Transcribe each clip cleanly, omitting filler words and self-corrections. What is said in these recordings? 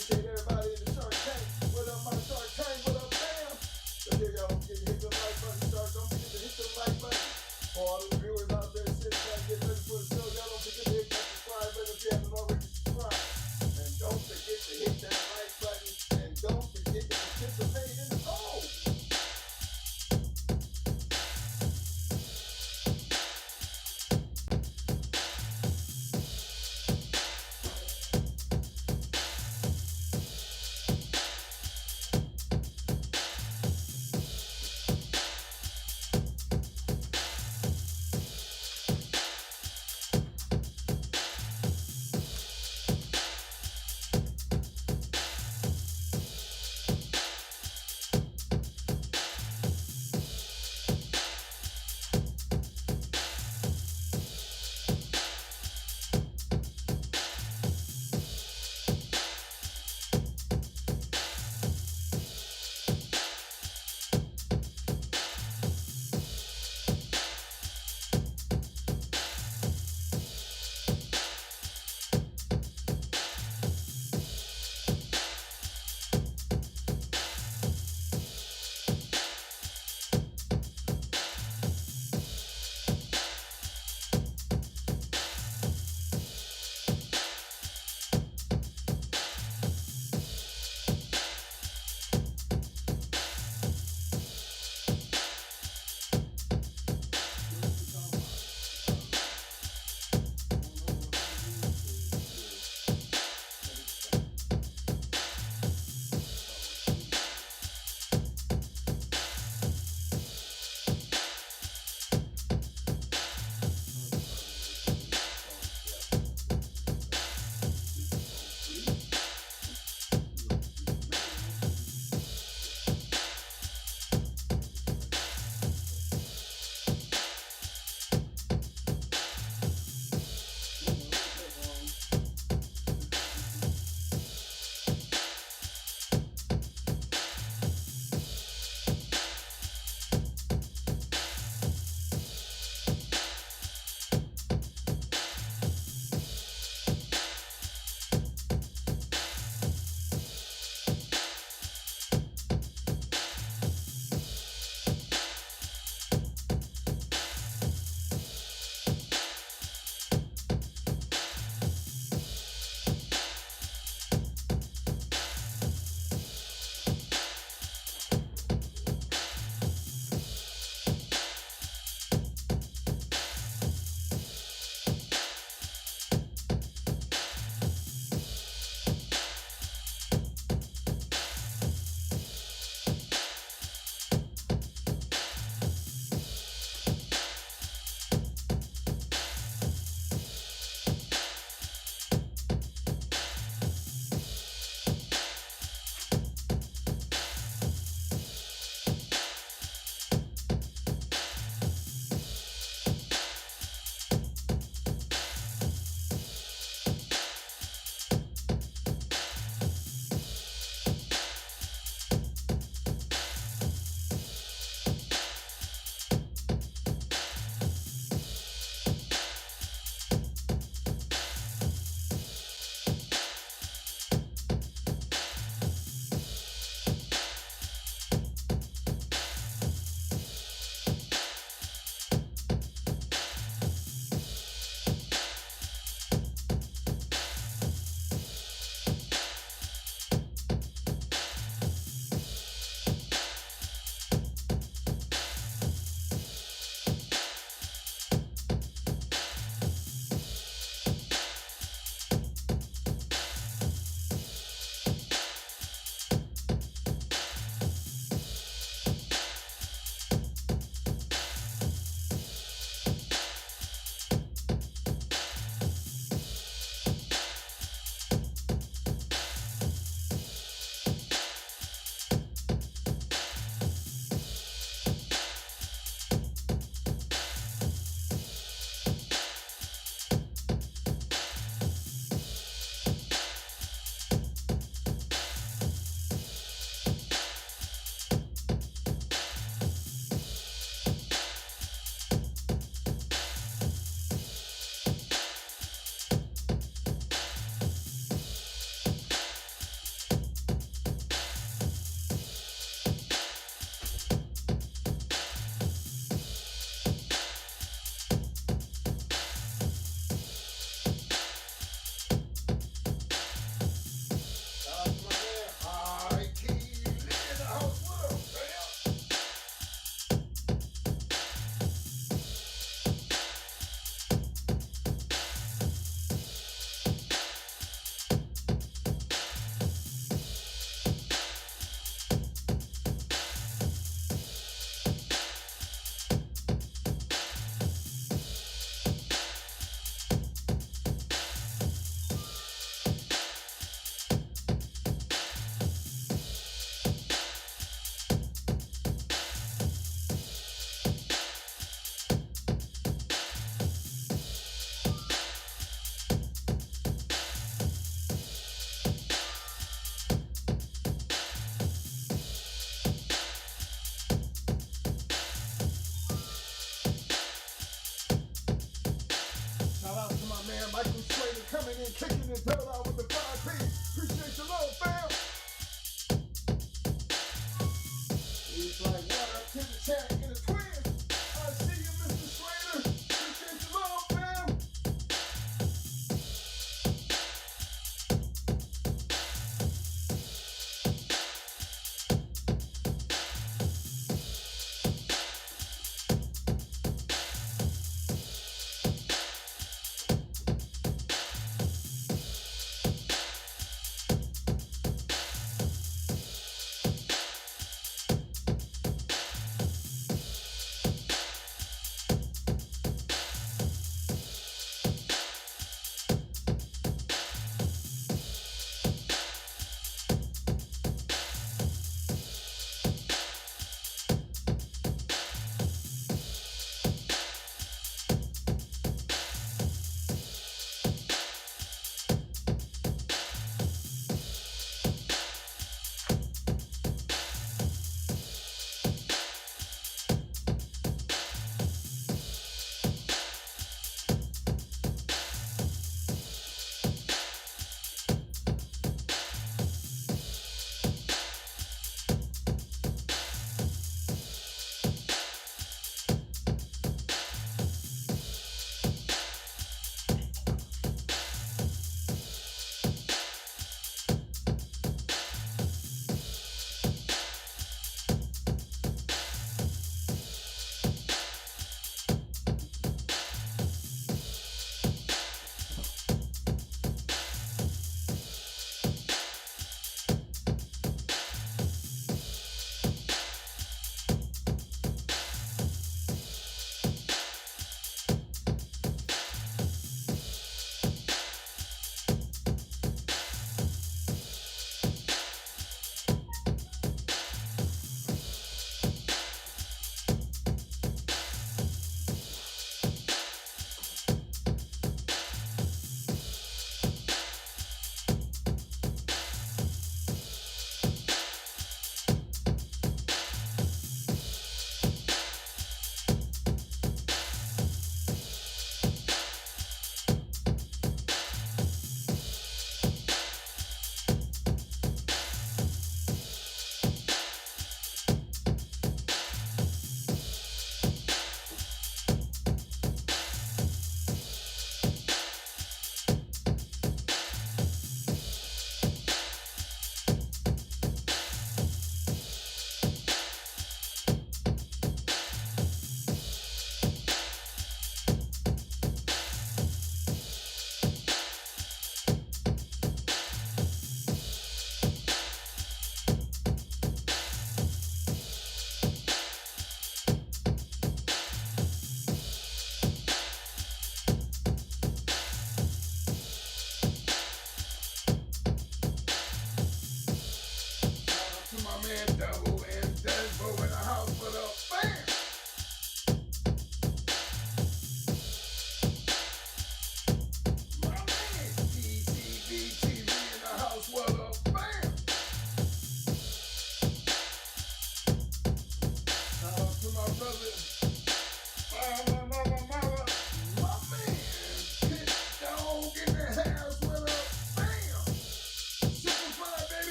appreciate everybody in the Shark Tank. What up, my Shark Tank? What up, fam? So here, y'all, don't forget to hit the like button. Don't forget to hit the like button. For all the viewers out there sitting back, get ready for the show. Y'all don't forget to hit that subscribe button if you haven't already subscribed. And don't forget to hit that like button. And don't forget to participate in the poll.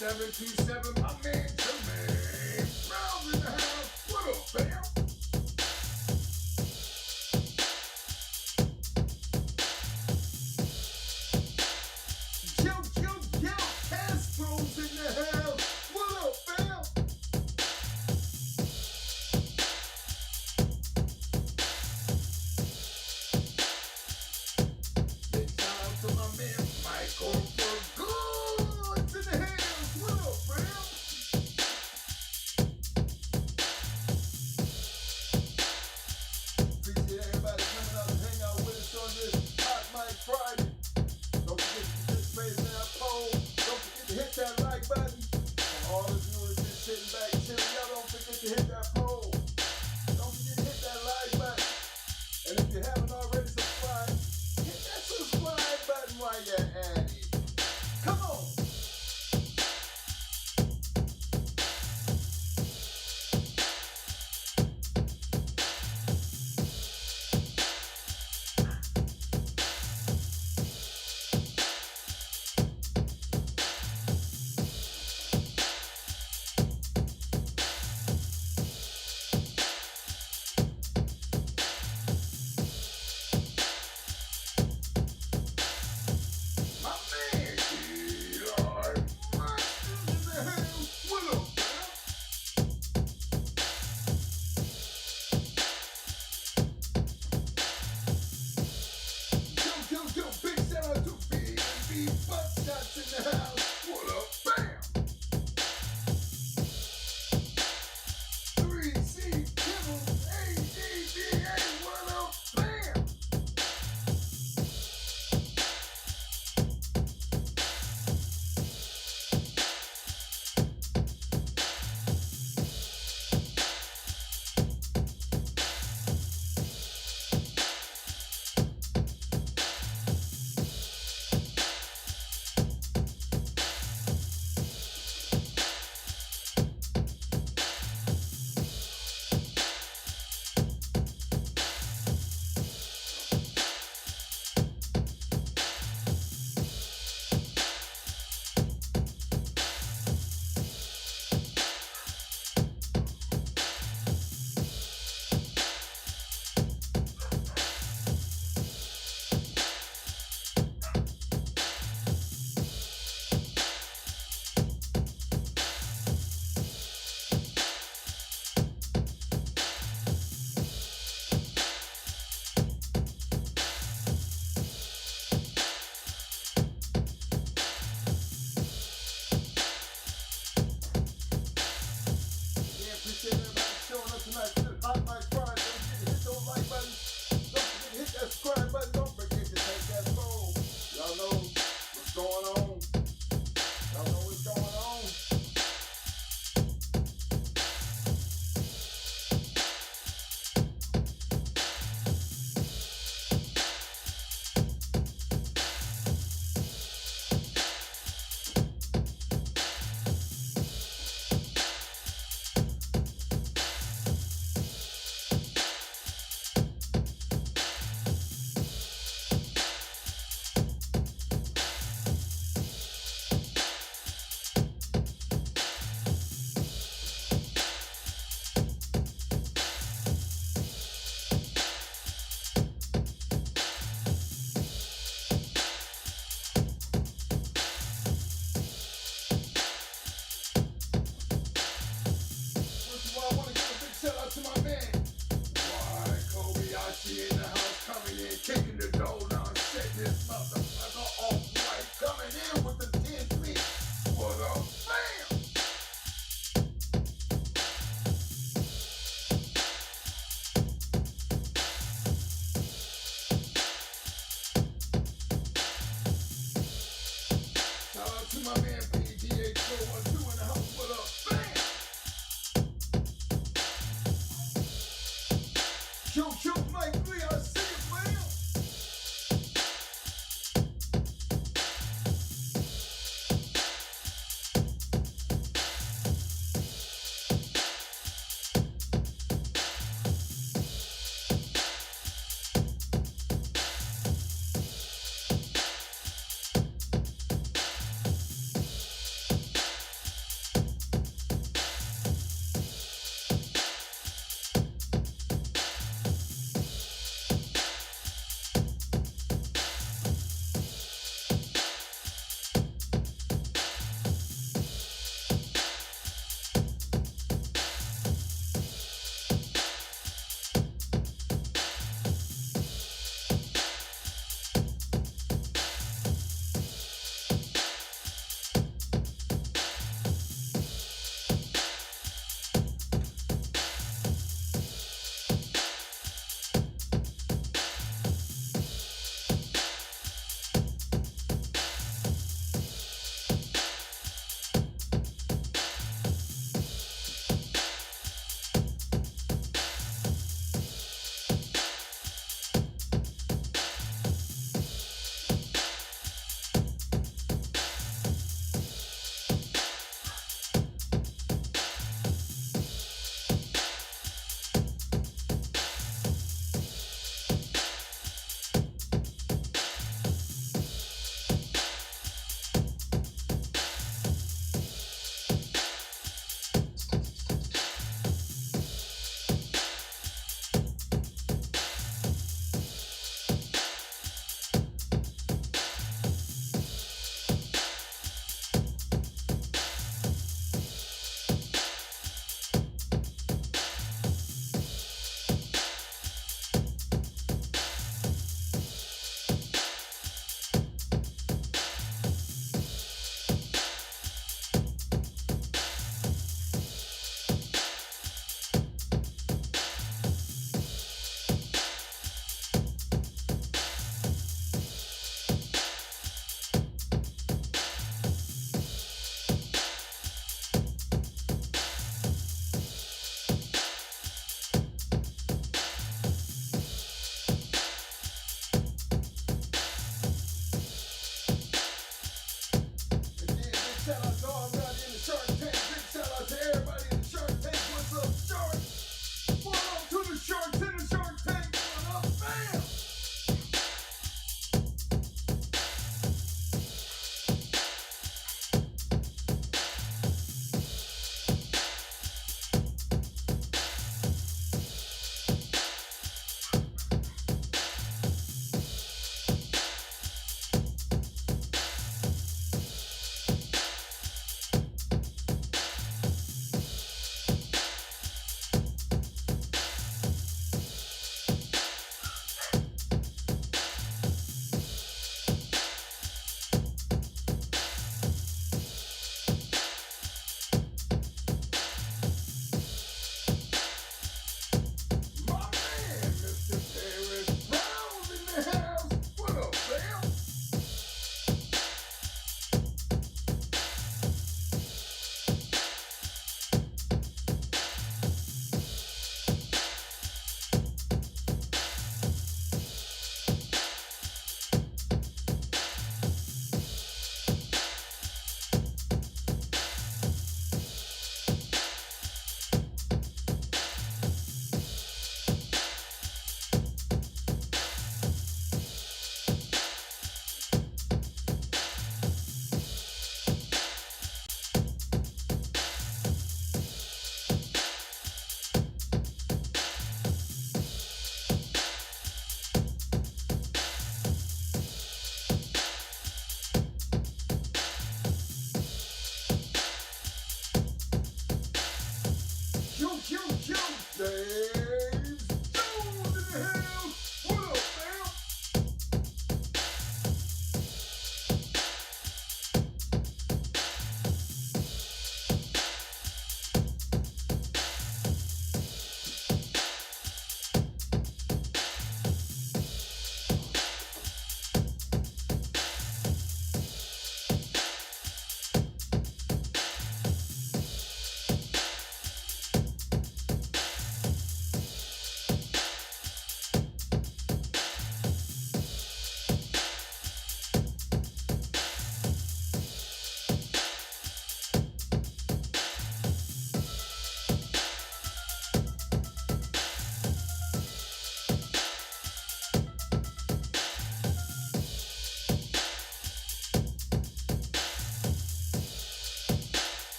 727, my man Jermaine Brown's in the house. What up, fam? Yo, Castro's in the house. What up, fam? Big shout out to my man Michael Burgood's in the house. What up, fam?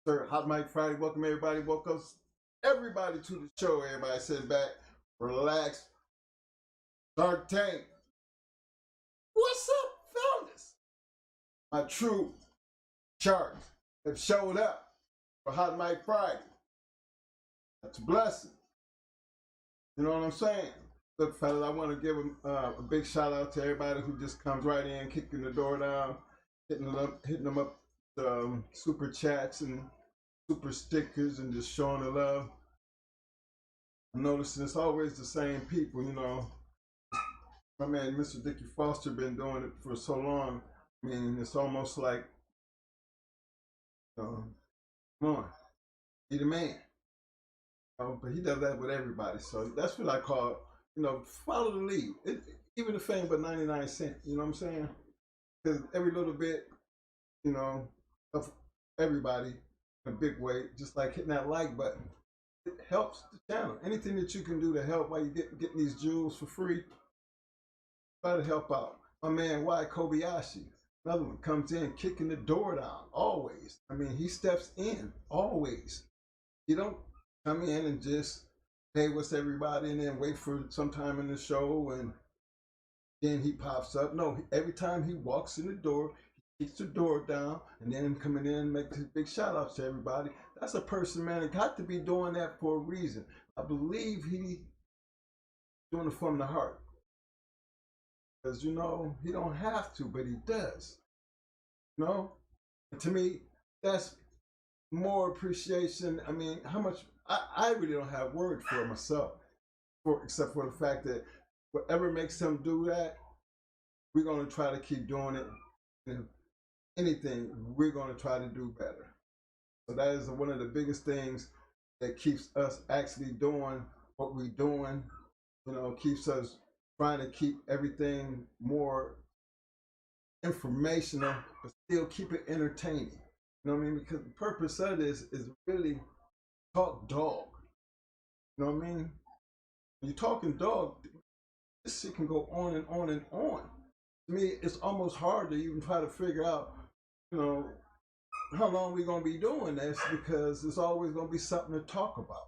Sir, Hot Mic Friday. Welcome everybody. Welcome everybody to the show. Everybody sit back, relax. Shark Tank. What's up, fellas? My true sharks have showed up for Hot Mic Friday. That's a blessing. You know what I'm saying? Look, fellas, I want to give a big shout out to everybody who just comes right in, kicking the door down, hitting them up, super chats and super stickers, and just showing the love. I'm noticing it's always the same people, you know. My man, Mr. Dickie Foster, been doing it for so long. I mean, it's almost like, come on, he the man. But he does that with everybody. So that's what I call, follow the lead. Even the fame but 99 cents, you know what I'm saying? Because every little bit, of everybody in a big way, just like hitting that like button, it helps the channel. Anything that you can do to help while you getting these jewels for free, try to help out. My man, Y. Kobayashi, another one, comes in kicking the door down, always. I mean, he steps in, always. You don't come in and just, hey, what's everybody, and then wait for some time in the show and then he pops up. No, every time he walks in the door, he kicks the door down and then coming in and make his big shout outs to everybody. That's a person, man, that got to be doing that for a reason. I believe he doing it from the heart. Because, he don't have to, but he does. And to me, that's more appreciation. I mean, how much, I really don't have words for it myself, except for the fact that whatever makes him do that, we're going to try to keep doing it. And anything, we're going to try to do better. So that is one of the biggest things that keeps us actually doing what we're doing, keeps us trying to keep everything more informational, but still keep it entertaining. You know what I mean? Because the purpose of this is really talk dog. You know what I mean? When you're talking dog, this shit can go on and on and on. To me, it's almost hard to even try to figure out, how long we're going to be doing this, because there's always going to be something to talk about.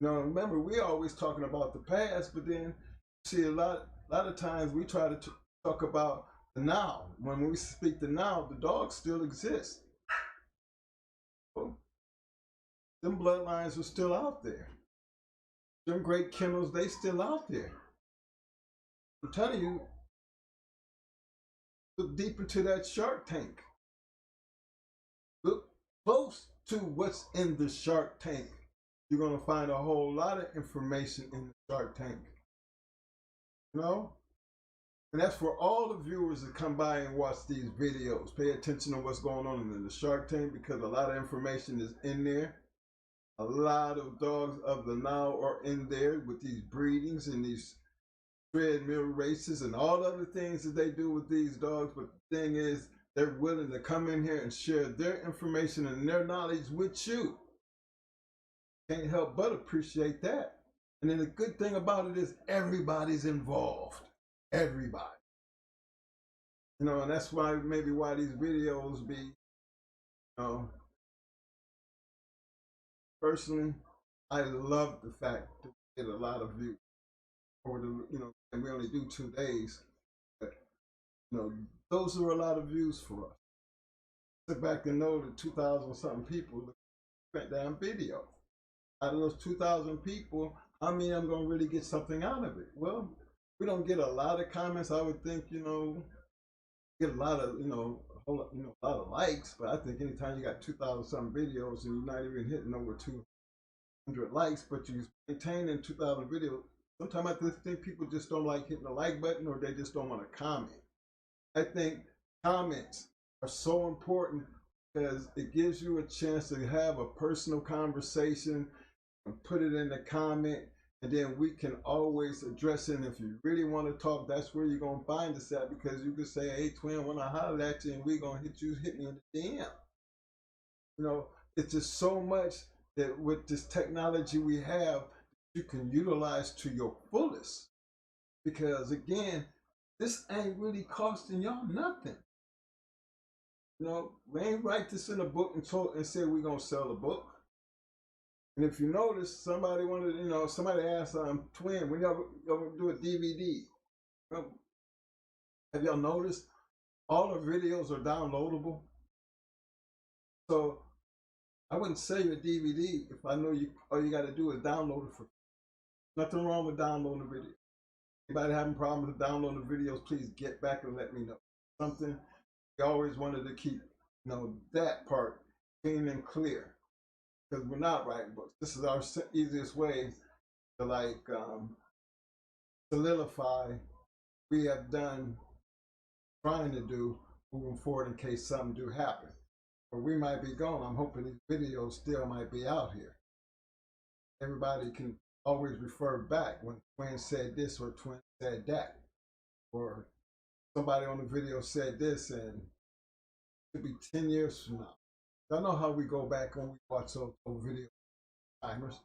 Remember, we're always talking about the past, but then see a lot of times we try to talk about the now. When we speak the now, the dog still exists. Well, them bloodlines are still out there. Them great kennels, they still out there. I'm telling you, look deep into that Shark Tank. Look close to what's in the Shark Tank. You're going to find a whole lot of information in the Shark Tank. And that's for all the viewers that come by and watch these videos. Pay attention to what's going on in the Shark Tank, because a lot of information is in there. A lot of dogs of the now are in there with these breedings and these treadmill races and all other things that they do with these dogs. But the thing is, they're willing to come in here and share their information and their knowledge with you. Can't help but appreciate that. And then the good thing about it is everybody's involved. Everybody. And that's why these videos be, personally, I love the fact that we get a lot of views over and we only do 2 days. But, those are a lot of views for us. Sit back and know that 2,000 something people went down video. Out of those 2,000 people, how many of them going to really get something out of it? Well, we don't get a lot of comments. I would think, get a lot of, a lot of likes, but I think anytime you got 2,000 something videos and you're not even hitting over 200 likes, but you're maintaining 2,000 videos, sometimes I just think people just don't like hitting the like button, or they just don't want to comment. I think comments are so important because it gives you a chance to have a personal conversation and put it in the comment, and then we can always address it. And if you really want to talk, that's where you're going to find us at, because you can say, hey, twin, when I holler at you, and we're going to hit me in the DM. It's just so much that with this technology we have, you can utilize to your fullest. Because again, this ain't really costing y'all nothing. You know, we ain't write this in a book and said we're gonna sell the book. And if you notice, somebody wanted, somebody asked Twin, when y'all do a DVD, have y'all noticed all the videos are downloadable? So I wouldn't sell you a DVD if I know all you got to do is download it. Nothing wrong with downloading the video. Anybody having problems with downloading the videos, please get back and let me know. Something we always wanted to keep, that part clean and clear, because we're not writing books. This is our easiest way to solidify we have done, trying to do moving forward in case something do happen. Or we might be gone. I'm hoping these videos still might be out here. Everybody can always refer back when Twin said this or Twin said that, or somebody on the video said this, and it could be 10 years from now. I know how we go back when we watch those video timers,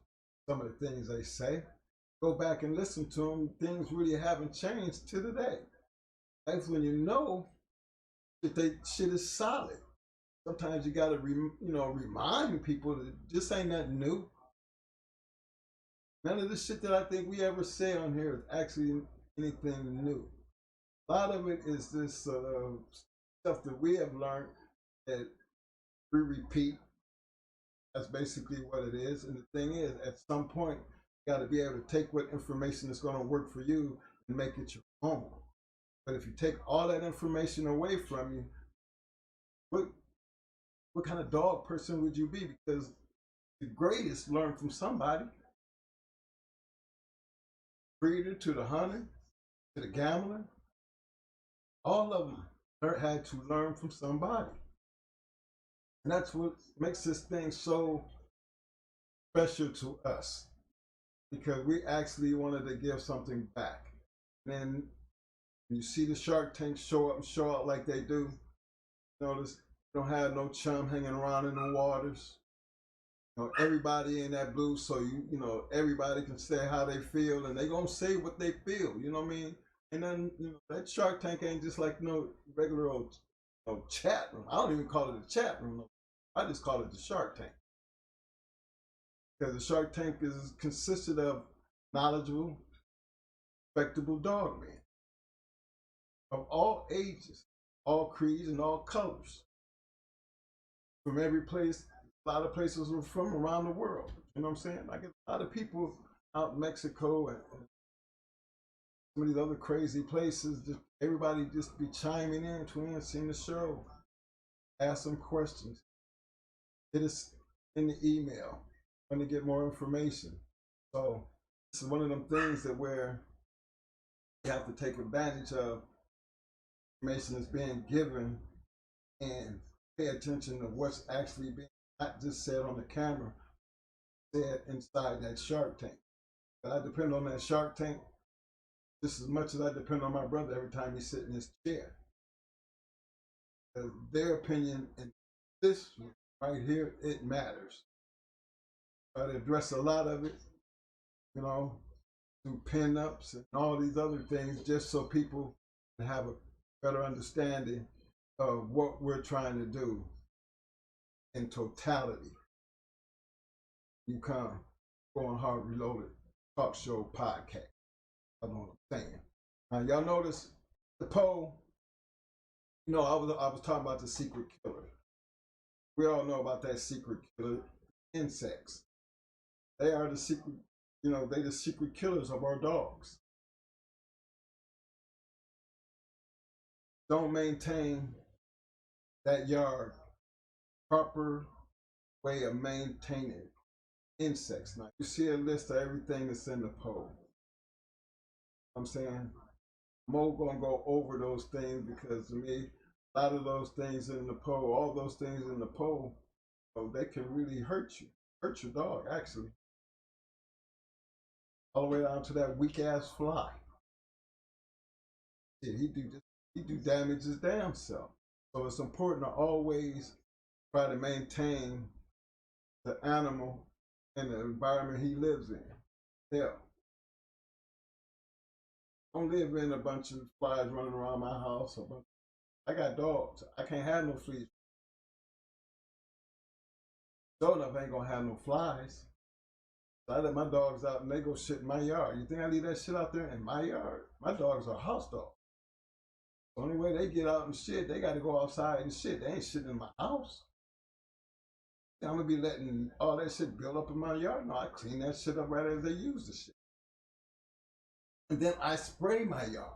some of the things they say. Go back and listen to them. Things really haven't changed to today. That's when you know that shit is solid. Sometimes you gotta remind people that this ain't nothing new. None of the shit that I think we ever say on here is actually anything new. A lot of it is this stuff that we have learned that we repeat. That's basically what it is. And the thing is, at some point, you got to be able to take what information is going to work for you and make it your own. But if you take all that information away from you, what kind of dog person would you be? Because the greatest learn from somebody. Breeder to the hunter, to the gambler, all of them had to learn from somebody. And that's what makes this thing so special to us, because we actually wanted to give something back. And then you see the Shark Tank show up and show out like they do. Notice they don't have no chum hanging around in the waters. Everybody in that blue, so everybody can say how they feel, and they gonna say what they feel. You know what I mean? And then that Shark Tank ain't just like no regular old chat room. I don't even call it a chat room. I just call it the Shark Tank, because the Shark Tank is consisted of knowledgeable, respectable dog men of all ages, all creeds, and all colors, from every place. A lot of places are from around the world. You know what I'm saying? I get a lot of people out in Mexico and some of these other crazy places. Everybody just be chiming in, Twin, seeing the show, ask some questions, hit us in the email, want to get more information. So this is one of them things that where you have to take advantage of information that's being given and pay attention to what's actually being not just said on the camera, said inside that Shark Tank. But I depend on that Shark Tank just as much as I depend on my brother every time he sits in his chair. Because their opinion in this right here, it matters. Try to address a lot of it, through pin-ups and all these other things, just so people can have a better understanding of what we're trying to do in totality. You come, Go on Hard Reloaded Talk Show Podcast. I know what I'm saying. Now, y'all notice the poll. I was talking about the secret killer. We all know about that secret killer, insects. They are the secret, they the secret killers of our dogs. Don't maintain that yard proper way of maintaining insects. Now, you see a list of everything that's in the poll. I'm saying, Mo gonna go over those things, because to me, a lot of those things in the poll, all those things in the poll, they can really hurt your dog, actually. All the way down to that weak ass fly. Yeah, he do damage his damn self. So it's important to always try to maintain the animal and the environment he lives in. Hell, I don't live in a bunch of flies running around my house. I got dogs. I can't have no fleas. sure enough, I ain't gonna have no flies. So I let my dogs out and they go shit in my yard. You think I leave that shit out there in my yard? My dogs are house dogs. The only way they get out and shit, they got to go outside and shit. They ain't shitting in my house. I'm gonna be letting all that shit build up in my yard. No, I clean that shit up right as they use the shit. And then I spray my yard.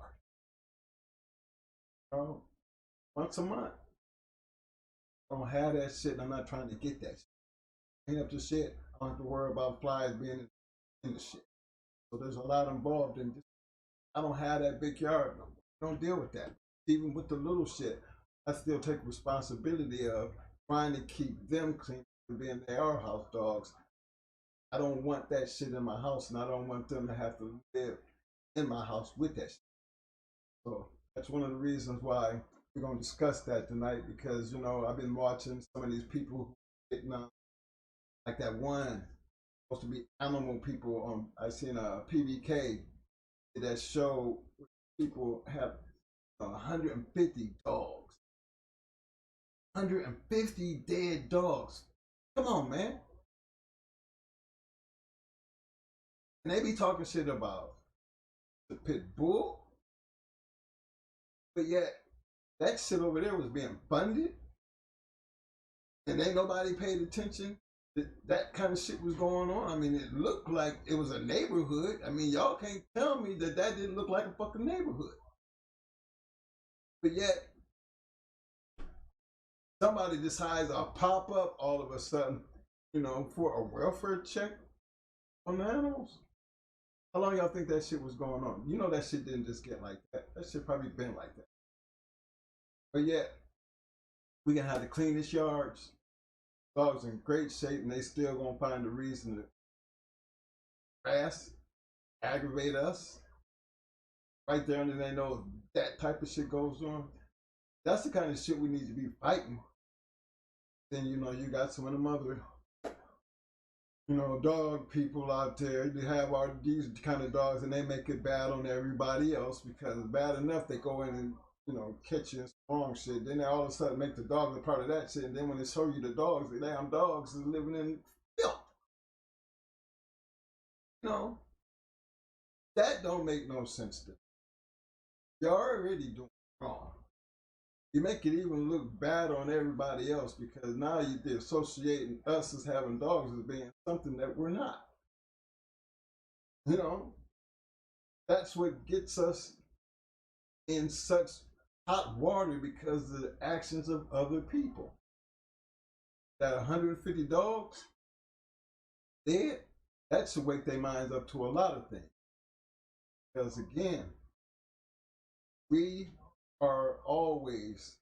Once a month. I don't have that shit and I'm not trying to get that shit. Clean up the shit. I don't have to worry about flies being in the shit. So there's a lot involved in this. I don't have that big yard no more. I don't deal with that. Even with the little shit, I still take responsibility of trying to keep them clean, being they are house dogs. I don't want that shit in my house, and I don't want them to have to live in my house with that shit. So that's one of the reasons why we're going to discuss that tonight, because, you know, I've been watching some of these people who getting like that one supposed to be animal people on, I seen a PBK that show people have 150 dogs. 150 dead dogs. Come on, man. And they be talking shit about the pit bull, but yet that shit over there was being funded, and ain't nobody paid attention that kind of shit was going on. I mean, it looked like it was a neighborhood. I mean, y'all can't tell me that didn't look like a fucking neighborhood. But yet, somebody decides to pop up all of a sudden, you know, for a welfare check on the animals. How long y'all think that shit was going on? You know that shit didn't just get like that. That shit probably been like that. But yet, we gonna have the cleanest yards. Dogs in great shape, and they still gonna find a reason to harass, aggravate us. Right there, and they know that type of shit goes on. That's the kind of shit we need to be fighting. Then, you know, you got some of them other, you know, dog people out there. They have all these kind of dogs, and they make it bad on everybody else, because it's bad enough they go in and, you know, catch you in wrong shit. Then they all of a sudden make the dog a part of that shit. And then when they show you the dogs, the damn dogs is living in filth. You know, that don't make no sense to me. You're already doing wrong. You make it even look bad on everybody else, because now you're associating us as having dogs as being something that we're not. You know, that's what gets us in such hot water, because of the actions of other people. That 150 dogs dead, that should wake their minds up to a lot of things. Because again, we are always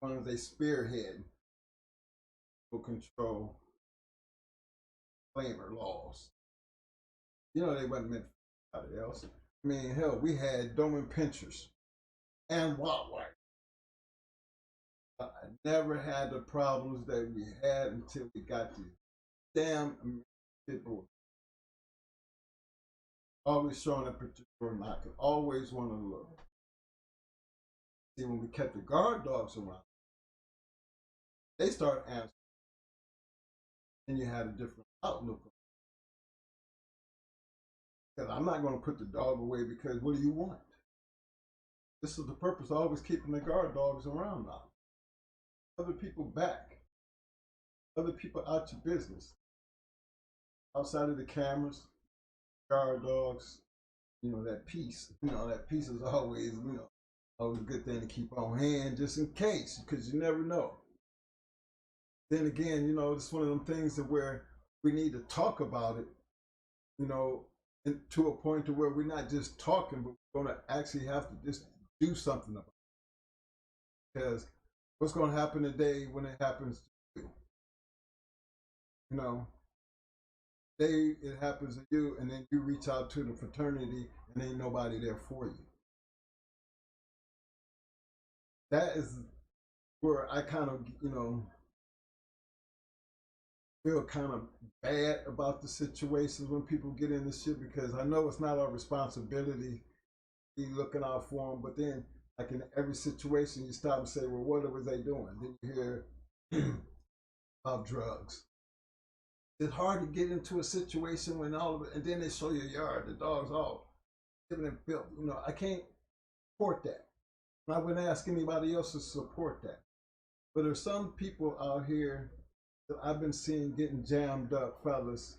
ones they spearhead will control claimer laws. You know, they wasn't meant for anybody else. I mean, hell, we had Doberman Pinschers and Rottweiler. I never had the problems that we had until we got these damn pit bulls. Always showing a particular knock. Always want to look. See, when we kept the guard dogs around, they start answering, and you had a different outlook. Because I'm not going to put the dog away, because what do you want? This is the purpose of always keeping the guard dogs around now. Other people back. Other people out your business. Outside of the cameras, guard dogs, you know, that peace. You know, that peace is always, you know, always a good thing to keep on hand, just in case, because you never know. Then again, you know, it's one of them things that where we need to talk about it, you know, to a point to where we're not just talking, but we're going to actually have to just do something about it. Because what's going to happen today when it happens to you? You know, it happens to you, and then you reach out to the fraternity, and ain't nobody there for you. That is where I kind of, you know, feel kind of bad about the situations when people get in this shit, because I know it's not our responsibility to be looking out for them, but then, like in every situation, you stop and say, well, what was they doing? Then you hear about drugs. It's hard to get into a situation when all of it, and then they show your yard, the dog's all living in filth. You know, I can't support that. And I wouldn't ask anybody else to support that. But there's some people out here that I've been seeing getting jammed up, fellas,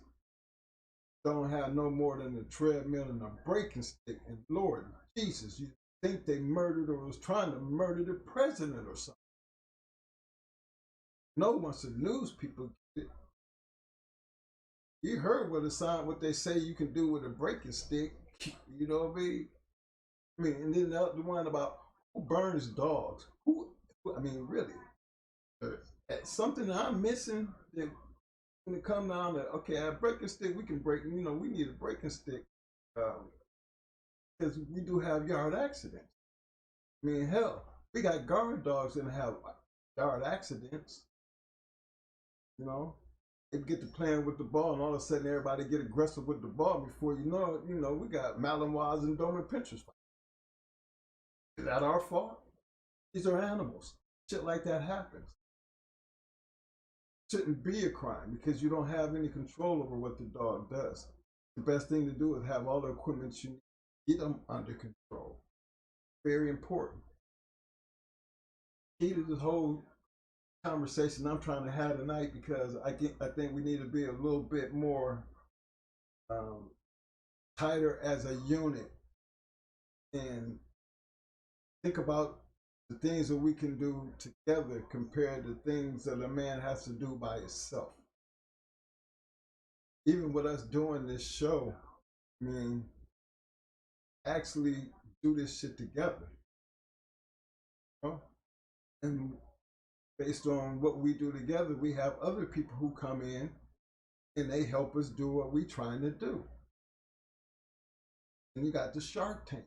don't have no more than a treadmill and a breaking stick. And Lord Jesus, you think they murdered or was trying to murder the president or something. No, once the news people get it. You heard what they say you can do with a breaking stick. You know what I mean? And then the one about who burns dogs. I mean, really. Something that I'm missing that when it comes down to, okay, a breaking stick, we can break, you know, we need a breaking stick because we do have yard accidents. I mean, hell, we got guard dogs that have yard accidents. You know, they get to playing with the ball, and all of a sudden everybody get aggressive with the ball. Before you know it, you know, we got Malinois and Doberman pinchers. Is that our fault? These are animals. Shit like that happens. Shouldn't be a crime because you don't have any control over what the dog does. The best thing to do is have all the equipment you need. Get them under control. Very important. Key to this whole conversation I'm trying to have tonight, because I think we need to be a little bit more tighter as a unit and think about the things that we can do together compared to things that a man has to do by himself. Even with us doing this show, I mean, actually do this shit together. You know? And based on what we do together, we have other people who come in and they help us do what we're trying to do. And you got the Shark Tank.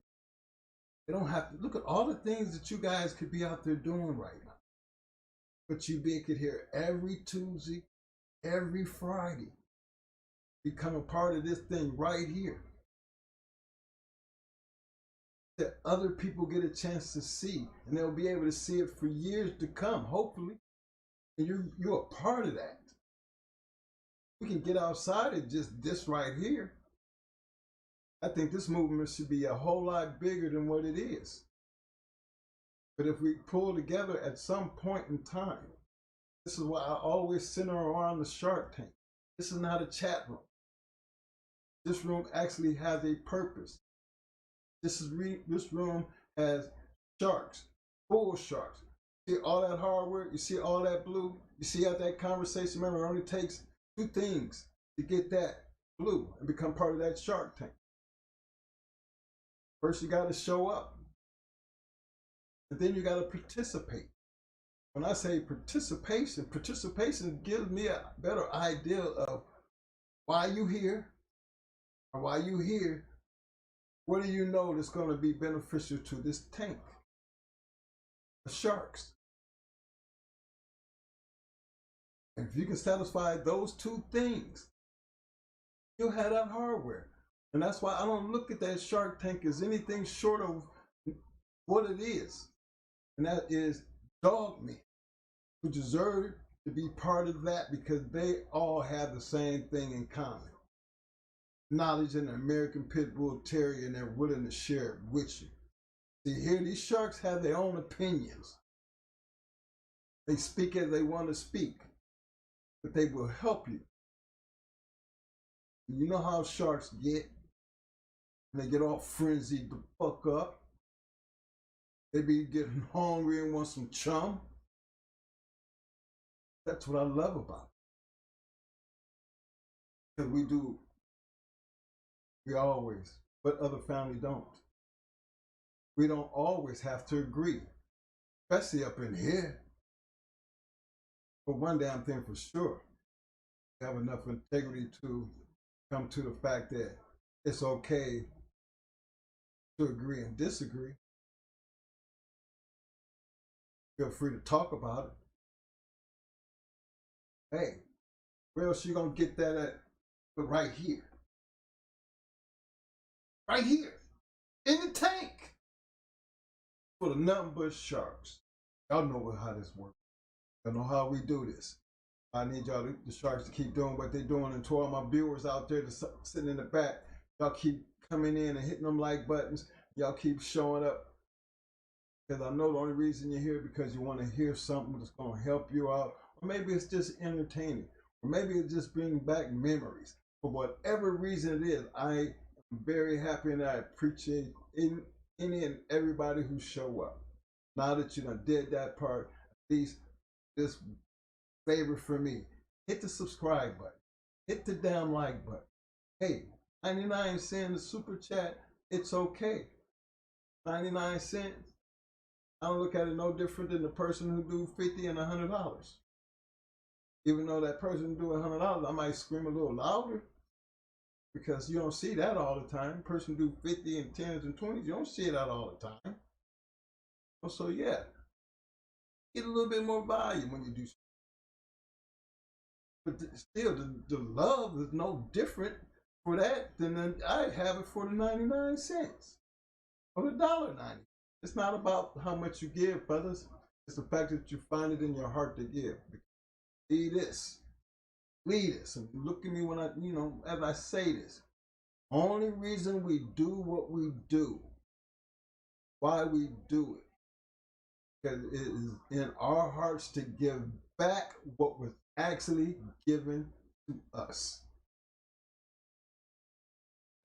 They don't have to look at all the things that you guys could be out there doing right now. But you could hear every Tuesday, every Friday. Become a part of this thing right here. That other people get a chance to see, and they'll be able to see it for years to come, hopefully. And you're a part of that. We can get outside of just this right here. I think this movement should be a whole lot bigger than what it is. But if we pull together at some point in time, this is why I always center around the Shark Tank. This is not a chat room. This room actually has a purpose. This room has sharks, bull sharks. See all that hardware? You see all that blue? You see how that conversation? Remember, it only takes 2 things to get that blue and become part of that Shark Tank. First, you got to show up. And then you got to participate. When I say participation gives me a better idea of why you here, or why you here. What do you know that's going to be beneficial to this tank? The sharks. And if you can satisfy those 2 things, you'll have that hardware. And that's why I don't look at that Shark Tank as anything short of what it is. And that is dog men who deserve to be part of that because they all have the same thing in common. Knowledge in the American Pit Bull Terrier, and they're willing to share it with you. See, here these sharks have their own opinions. They speak as they want to speak, but they will help you. You know how sharks get? They get all frenzied the fuck up. They be getting hungry and want some chum. That's what I love about it. Because we always, but other family don't. We don't always have to agree, especially up in here. But one damn thing for sure, we have enough integrity to come to the fact that it's okay to agree and disagree. Feel free to talk about it. Hey, where else you gonna get that at? But right here. Right here. In the tank. For the nothing but sharks. Y'all know how this works. Y'all know how we do this. I need y'all, the Sharks, to keep doing what they're doing. And to all my viewers out there that's sitting in the back, y'all keep coming in and hitting them like buttons. Y'all keep showing up. Because I know the only reason you're here because you want to hear something that's going to help you out. Or maybe it's just entertaining. Or maybe it just brings back memories. For whatever reason it is, I am very happy and I appreciate any and everybody who show up. Now that you done did that part, at least this favor for me. Hit the subscribe button. Hit the damn like button. Hey, 99 cents the super chat, it's okay. 99 cents. I don't look at it no different than the person who do $50 and $100. Even though that person do $100, I might scream a little louder because you don't see that all the time. Person do 50 and 10s and 20s, you don't see that all the time. So yeah, get a little bit more volume when you do. But still, the love is no different for that than I have it for the 99 cents or the $1.90. It's not about how much you give, brothers. It's the fact that you find it in your heart to give. Lead this. And look at me when I, as I say this. Only reason we do what we do, why we do it, because it is in our hearts to give back what was actually given to us.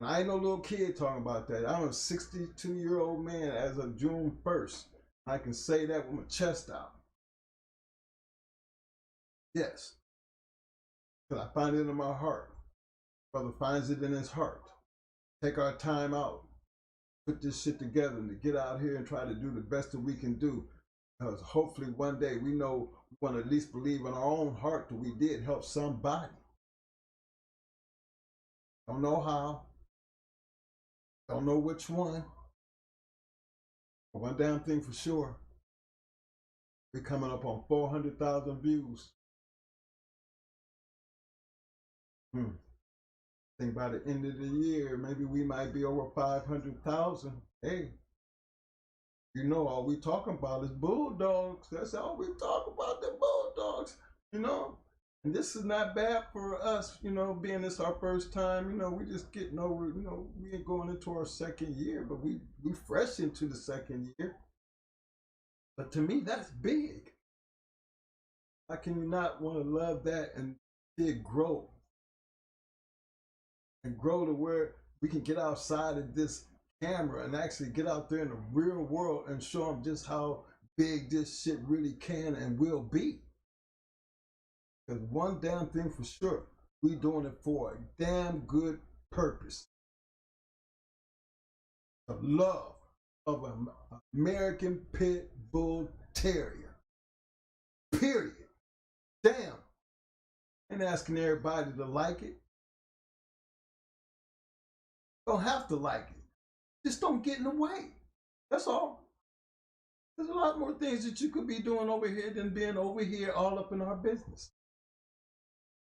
And I ain't no little kid talking about that. I'm a 62-year-old man as of June 1st. I can say that with my chest out. Yes. Because I find it in my heart. Brother finds it in his heart. Take our time out. Put this shit together and to get out here and try to do the best that we can do. Because hopefully one day we know we want to at least believe in our own heart that we did help somebody. Don't know how. Don't know which one. But one damn thing for sure. We're coming up on 400,000 views. I think by the end of the year, maybe we might be over 500,000. Hey, you know, all we talking about is bulldogs. That's all we talk about, the bulldogs, And this is not bad for us, being this our first time. We just getting over, we ain't going into our second year, but we fresh into the second year. But to me, that's big. How can you not want to love that and see it grow? And grow to where we can get outside of this camera and actually get out there in the real world and show them just how big this shit really can and will be. Because one damn thing for sure, we doing it for a damn good purpose. The love of an American Pit Bull Terrier. Period. Damn. Ain't asking everybody to like it. Don't have to like it. Just don't get in the way. That's all. There's a lot more things that you could be doing over here than being over here all up in our business.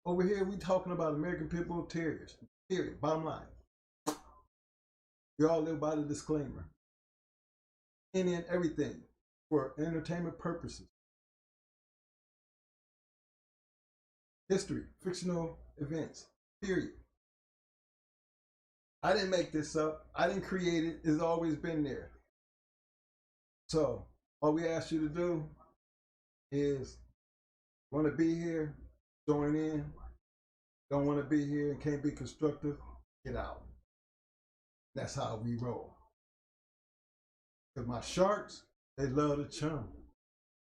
Over here, we talking about American Pit Bull Terriers. Period. Bottom line. We all live by the disclaimer. Any and everything for entertainment purposes. History, fictional events. Period. I didn't make this up. I didn't create it. It's always been there. So, all we ask you to do is want to be here, join in. Don't want to be here and can't be constructive, get out. That's how we roll. Because my sharks, they love to chum.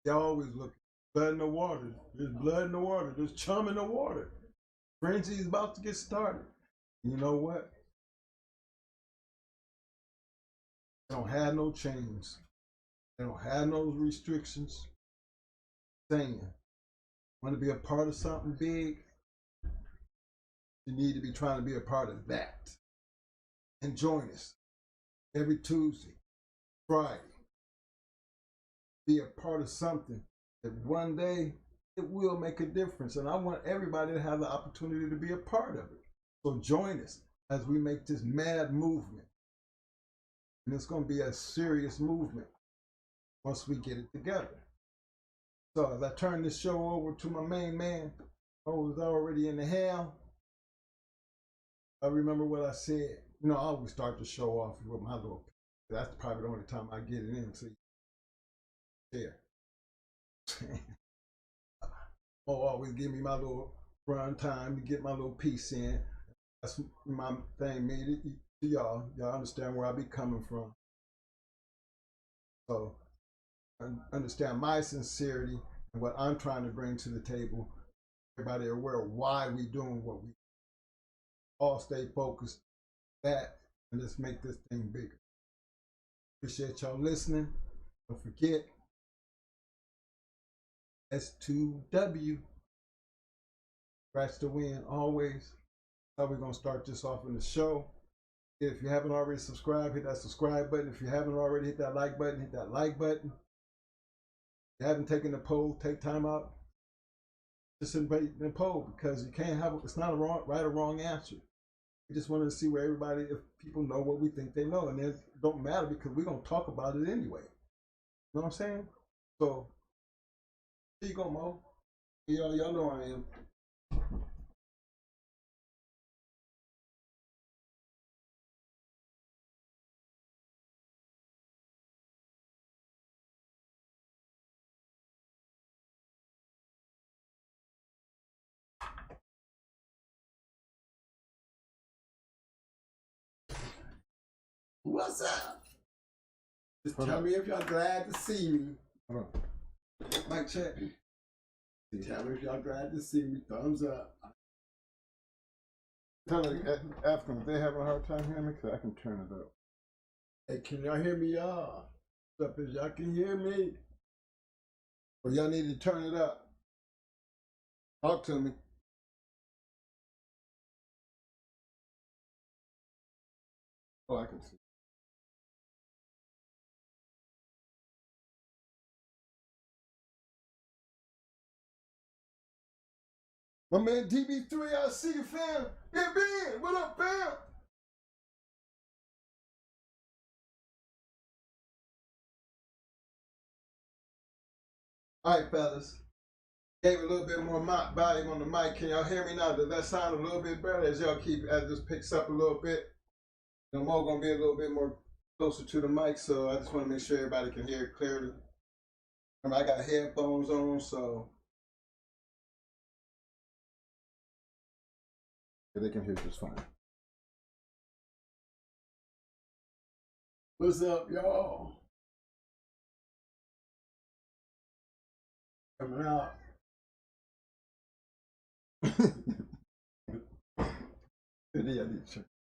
They always look blood in the water. There's blood in the water. There's chum in the water. Frenzy is about to get started. You know what? They don't have no chains. They don't have no restrictions. Saying, want to be a part of something big? You need to be trying to be a part of that. And join us every Tuesday, Friday. Be a part of something that one day it will make a difference. And I want everybody to have the opportunity to be a part of it. So join us as we make this mad movement. And it's going to be a serious movement once we get it together. So as I turn this show over to my main man, I was already in the ham. I remember what I said. You know, I always start the show off with my little. That's probably the only time I get it in. So, yeah. Oh, always give me my little run time to get my little piece in. That's my thing, man. Y'all understand where I be coming from. So, understand my sincerity and what I'm trying to bring to the table. Everybody aware of why we doing what we all stay focused that and let's make this thing bigger. Appreciate y'all listening. Don't forget S2W. Scratch to win always. How we're gonna start this off in the show. If you haven't already subscribed, hit that subscribe button. If you haven't already, hit that like button. Hit that like button. If you haven't taken the poll, take time out. Just invite the poll because you can't have it's not a wrong, right or wrong answer. We just wanted to see where everybody, if people know what we think they know, and it don't matter because we're gonna talk about it anyway. You know what I'm saying? So here you go, Mo. Y'all know I am. What's up? Just tell me if y'all glad to see me. Hold on. Mic check. Tell me if y'all glad to see me. Thumbs up. Tell them, ask them if they having a hard time hearing me, because I can turn it up. Hey, can y'all hear me, y'all? What's up, if y'all can hear me? Or y'all need to turn it up? Talk to me. Oh, I can see. My man DB3, I see you, fam. Get in. What up, fam? All right, fellas. Gave a little bit more volume on the mic. Can y'all hear me now? Does that sound a little bit better as y'all keep, as this picks up a little bit? The more gonna be a little bit more closer to the mic, so I just want to make sure everybody can hear it clearly. I got headphones on, so. Yeah, they can hear just fine. What's up, y'all? Coming out.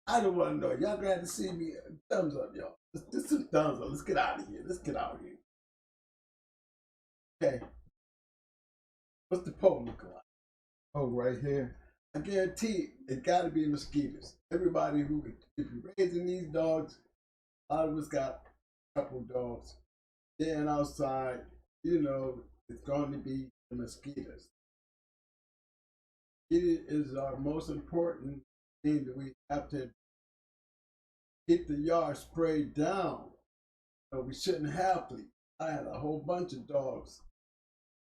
I don't want to know. Y'all glad to see me? Thumbs up, y'all. Just some thumbs up. Let's get out of here. Let's get out of here. Okay. What's the poll looking like? Oh, right here. I guarantee it got to be mosquitoes. Everybody who, if you're raising these dogs, a lot of us got a couple of dogs. Staying outside, you know, it's going to be the mosquitoes. It is our most important thing that we have to get the yard sprayed down. So we shouldn't have fleas. I had a whole bunch of dogs.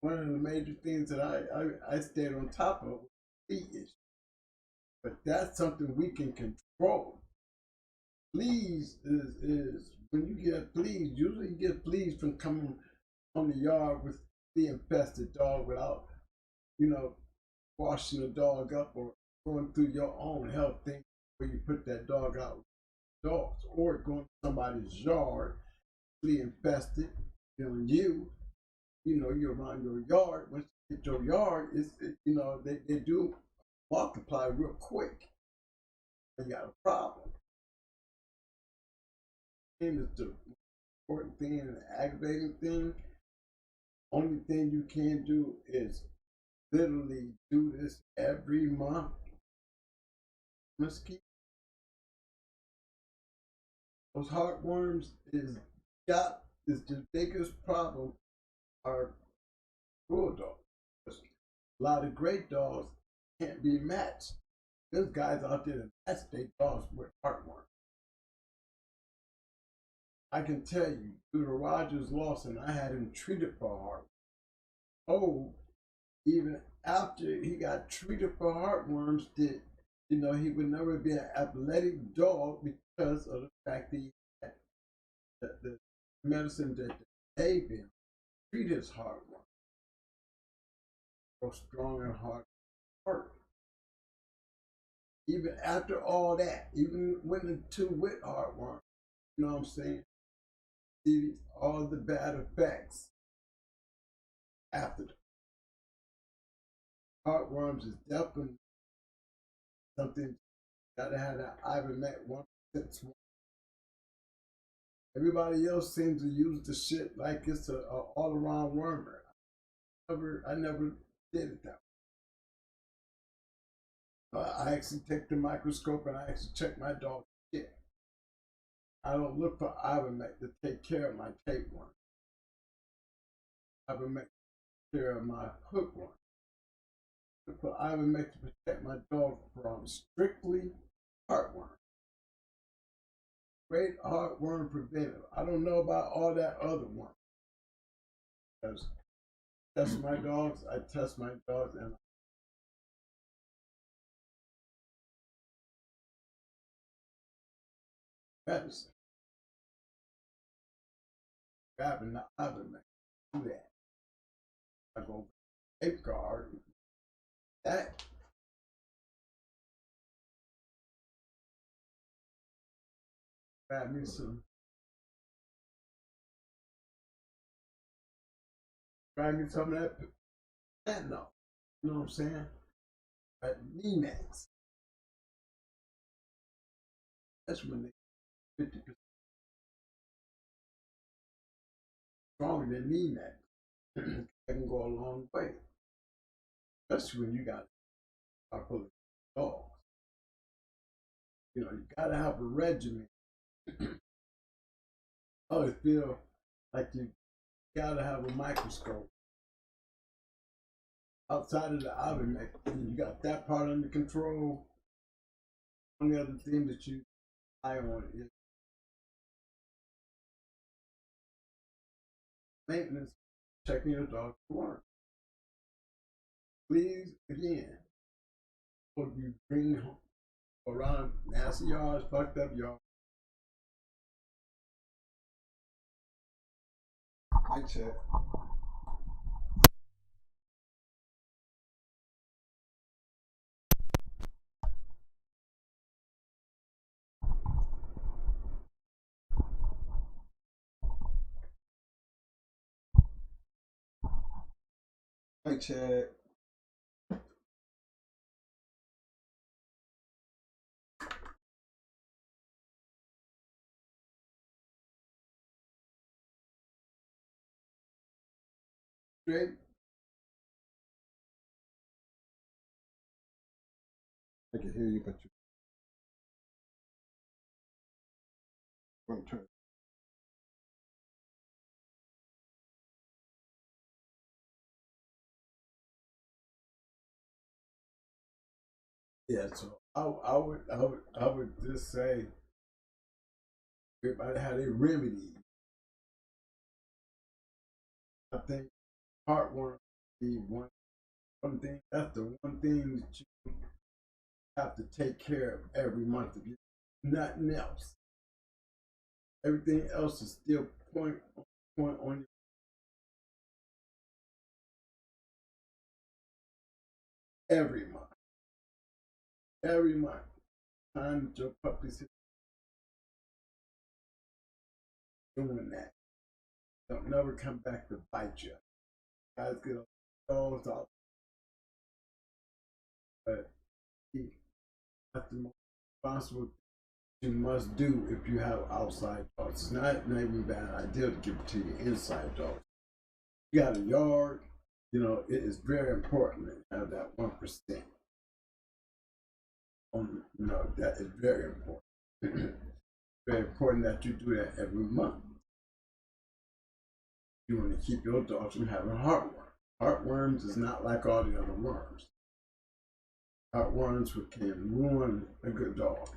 One of the major things that I stayed on top of was flea issue. But that's something we can control. Fleas is when you get fleas, usually you get fleas from coming on the yard with the infested dog without, you know, washing the dog up or going through your own health thing where you put that dog out with dogs, or going to somebody's yard, flea infested, you know, you're around your yard. Once you get your yard, you know, they do multiply real quick. You got a problem. And it's the important thing and the aggravating thing. Only thing you can do is literally do this every month. Mosquito. Those heartworms is the biggest problem are bulldogs. A lot of great dogs can't be matched. There's guys out there that match their dogs with heartworm. I can tell you, through the Rogers loss, and I had him treated for heartworm. Oh, even after he got treated for heartworms, that he would never be an athletic dog because of the fact that he had the medicine that they gave him treat his heartworm. So strong and hard work. Even after all that, even when the two with heartworm, you know what I'm saying? See all the bad effects after the heartworms is definitely something you gotta have that ivermectin 1%. Everybody else seems to use the shit like it's a all around wormer. I never did it that way. I actually take the microscope and I actually check my dog's shit. I don't look for ivermectin to take care of my tapeworm. Ivermectin to take care of my hookworm. I look for ivermectin to protect my dog from strictly heartworm. Great heartworm preventive. I don't know about all that other one. Because I test my dogs, and medicine. Grabbing the ivermectin. Do that. I go safeguard that. Grab me some of that fentanyl. You know what I'm saying? That Nemax. That's when they 50% stronger than Nemax. That can go a long way. Especially when you got a full of dogs. You gotta have a regimen. I always feel like you gotta have a microscope. Outside of the ivermectin, you got that part under control. Only other thing that you eye on is maintenance, checking your dog for work. Please, again, if you bring home around nasty yards, fucked up yards, I check. I check. Straight. I can hear you, but you want to turn. Yeah, so I would just say everybody had a remedy. I think heartworm be one thing. That's the one thing that you have to take care of every month of you. Nothing else. Everything else is still point on every month. Every month. Time that your puppy's doing that. Don't never come back to bite you. Guys get dogs off. But that's the most responsible thing you must do if you have outside dogs. It's not even a bad idea to give it to your inside dogs. You got a yard, it is very important to have that 1%. That is very important. Very important that you do that every month. You want to keep your dogs from having heartworms. Heartworms is not like all the other worms. Heartworms can ruin a good dog.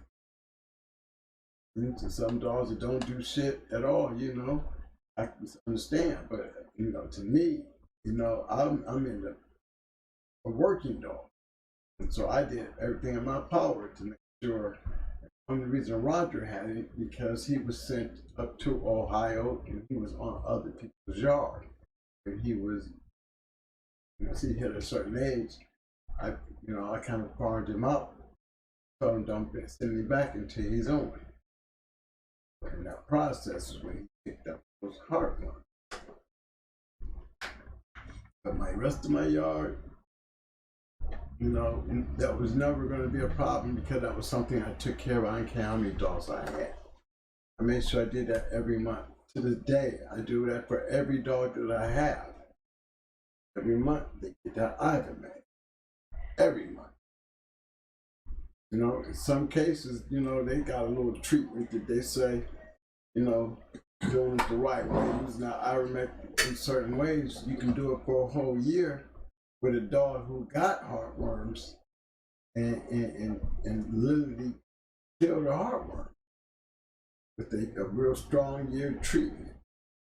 And to some dogs that don't do shit at all, I can understand. But to me, I'm in the a working dog. And so I did everything in my power to make sure. The only reason Roger had it because he was sent up to Ohio and he was on other people's yard. And he was, once he hit a certain age, I kind of farmed him out. Told him don't send him back until he's on. And that process is when he picked up those heartworms. But my rest of my yard, that was never going to be a problem because that was something I took care of. I didn't care how many dogs I had. I made sure I did that every month. To this day, I do that for every dog that I have. Every month, they get that ivermectin. Every month. In some cases, they got a little treatment that they say, doing it the right way, using that ivermectin in certain ways. You can do it for a whole year with a dog who got heartworms and literally kill the heartworm with a real strong year treatment.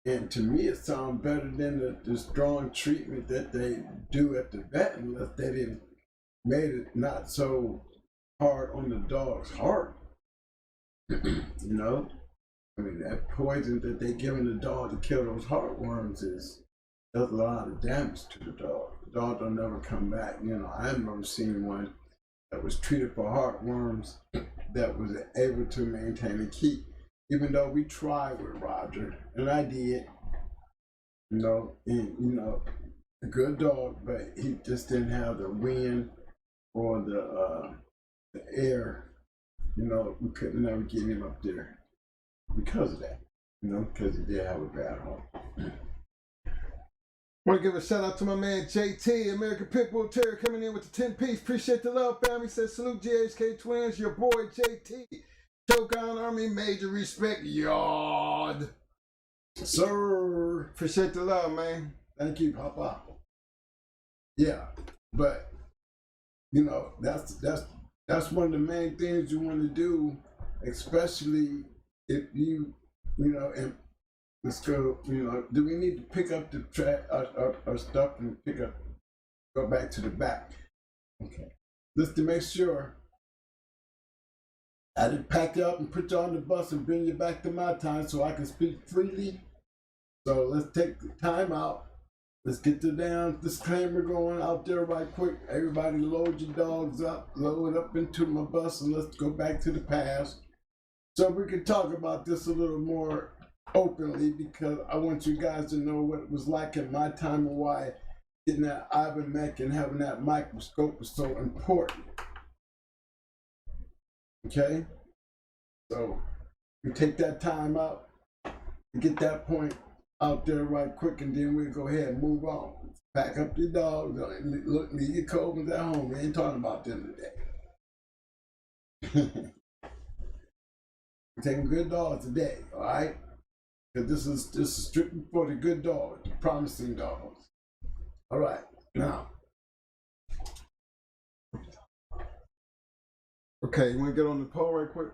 And to me, it sounds better than the strong treatment that they do at the vet, unless they didn't made it not so hard on the dog's heart. That poison that they giving the dog to kill those heartworms does a lot of damage to the dog. The dog don't never come back. I remember seeing one that was treated for heartworms that was able to maintain a keep, even though we tried with Roger, and I did. A good dog, but he just didn't have the wind or the air. We couldn't never get him up there because of that. Because he did have a bad heart. Want to give a shout out to my man JT, American Pitbull Terrier, coming in with the 10-piece. Appreciate the love, family. Says salute GH.CH twins, your boy JT. Chokeon Army, major respect, yard. Sir. Appreciate the love, man. Thank you, Papa. Yeah, but that's one of the main things you want to do, especially if you and let's go. Do we need to pick up the our stuff and go back to the back? Okay. Just to make sure I didn't pack you up and put you on the bus and bring you back to my time so I can speak freely. So let's take the time out. Let's get the damn disclaimer going out there right quick. Everybody load your dogs up, load up into my bus, and let's go back to the past. So we can talk about this a little more openly, because I want you guys to know what it was like in my time and why getting that ivermectin and having that microscope was so important. Okay? So we take that time out and get that point out there right quick, and then we'll go ahead and move on. Pack up your dogs, leave your Cobras at home. We ain't talking about them today. We're taking good dogs today, all right? Because this is strictly for the good dogs, the promising dogs. All right, now. Okay, you want to get on the poll right quick?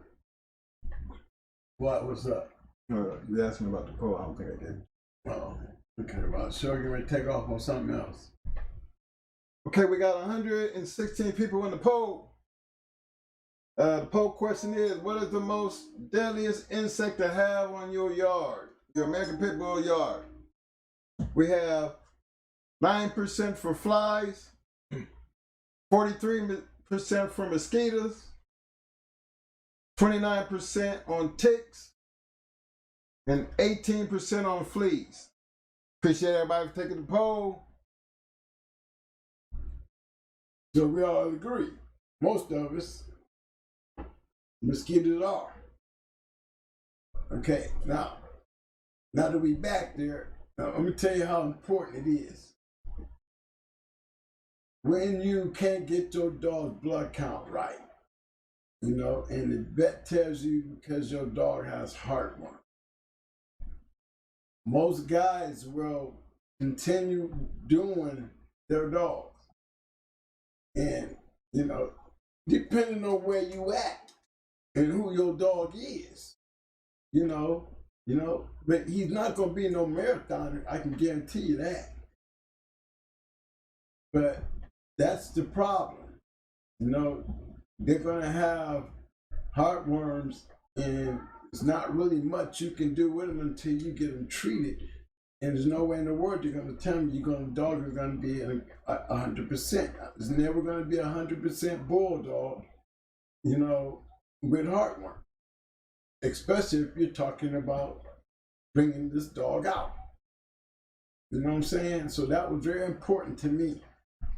What's up? You asked me about the poll. I don't think I did. Oh, okay, well, sure, you're going to take off on something else. Okay, we got 116 people in the poll. The poll question is, what is the most deadliest insect to have on your yard, your American Pit Bull yard? We have 9% for flies, 43% for mosquitoes, 29% on ticks, and 18% on fleas. Appreciate everybody for taking the poll. So we all agree, most of us, mosquitoes are. Okay, now that we back there, let me tell you how important it is. When you can't get your dog's blood count right, and the vet tells you because your dog has heartworm, most guys will continue doing their dogs. And, depending on where you at and who your dog is, but he's not going to be no marathoner, I can guarantee you that. But That's the problem. You know, they're gonna have heartworms, and there's not really much you can do with them until you get them treated. And there's no way in the world you're going to tell me dog is going to be 100%. It's never going to be 100% bulldog, you know, with heartworm. Especially if you're talking about bringing this dog out. You know what I'm saying? So that was very important to me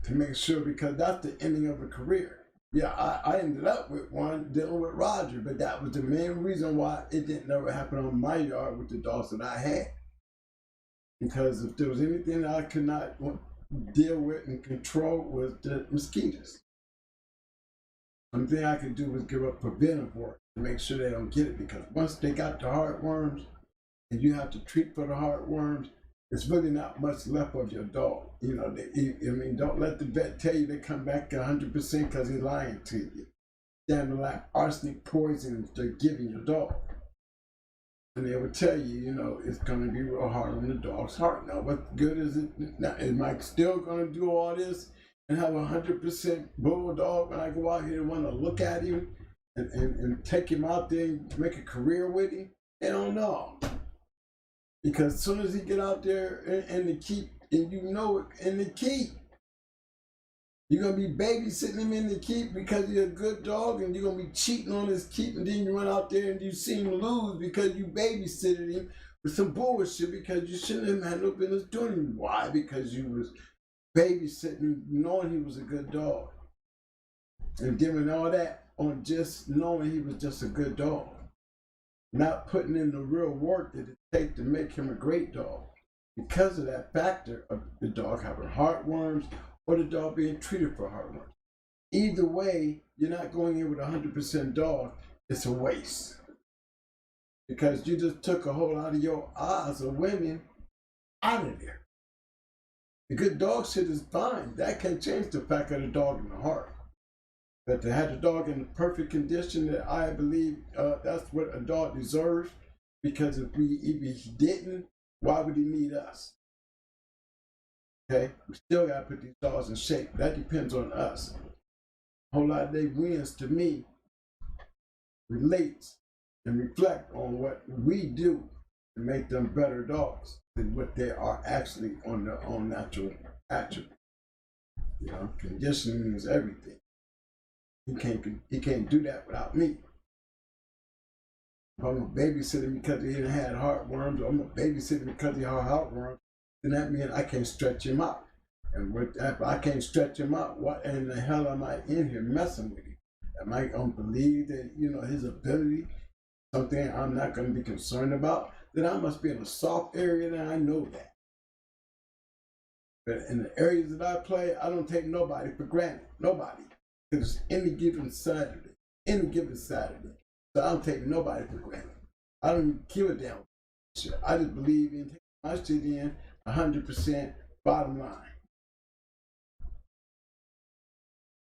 to make sure, because that's the ending of a career. Yeah, I ended up with one dealing with Roger, but that was the main reason why it didn't never happen on my yard with the dogs that I had. Because if there was anything that I could not deal with and control was the mosquitoes. One thing I could do was give up preventive work to make sure they don't get it, because once they got the heartworms and you have to treat for the heartworms, it's really not much left of your dog. You know, don't let the vet tell you they come back 100% because he's lying to you. Damn, like arsenic poison they're giving your dog. And they would tell you, you know, it's going to be real hard on the dog's heart. Now, what good is it? Now, am I still going to do all this and have 100% bulldog when I go out here and want to look at him and take him out there and make a career with him? They don't know. Because as soon as he get out there in the keep, and you know it, in the keep, you're going to be babysitting him in the keep because he's a good dog, and you're going to be cheating on his keep, and then you run out there and you see him lose because you babysitted him with some bullshit because you shouldn't have had no business doing it. Why? Because you was babysitting knowing he was a good dog. And giving all that on just knowing he was just a good dog. Not putting in the real work that it takes to make him a great dog. Because of that factor of the dog having heartworms, or the dog being treated for heartworm. Either way, you're not going in with 100% dog. It's a waste. Because you just took a whole lot of your odds of winning out of there. The good dog shit is fine. That can't change the fact of the dog in the heart. But to have the dog in the perfect condition, that I believe that's what a dog deserves. Because if he didn't, why would he need us? Okay, we still got to put these dogs in shape. That depends on us. A whole lot of their wins to me relates and reflect on what we do to make them better dogs than what they are actually on their own natural attribute. You know, conditioning is everything. He can't do that without me. If I'm a babysitter because he didn't have heartworms, or I'm a babysitter because he had heartworms, then that means I can't stretch him out. And if I can't stretch him out, what in the hell am I in here messing with him? Am I going to believe that, you know, his ability, something I'm not going to be concerned about? Then I must be in a soft area, and I know that. But in the areas that I play, I don't take nobody for granted. Nobody. Because it's any given Saturday. So I don't take nobody for granted. I don't even give a damn shit. I just believe in taking my shit in 100% bottom line.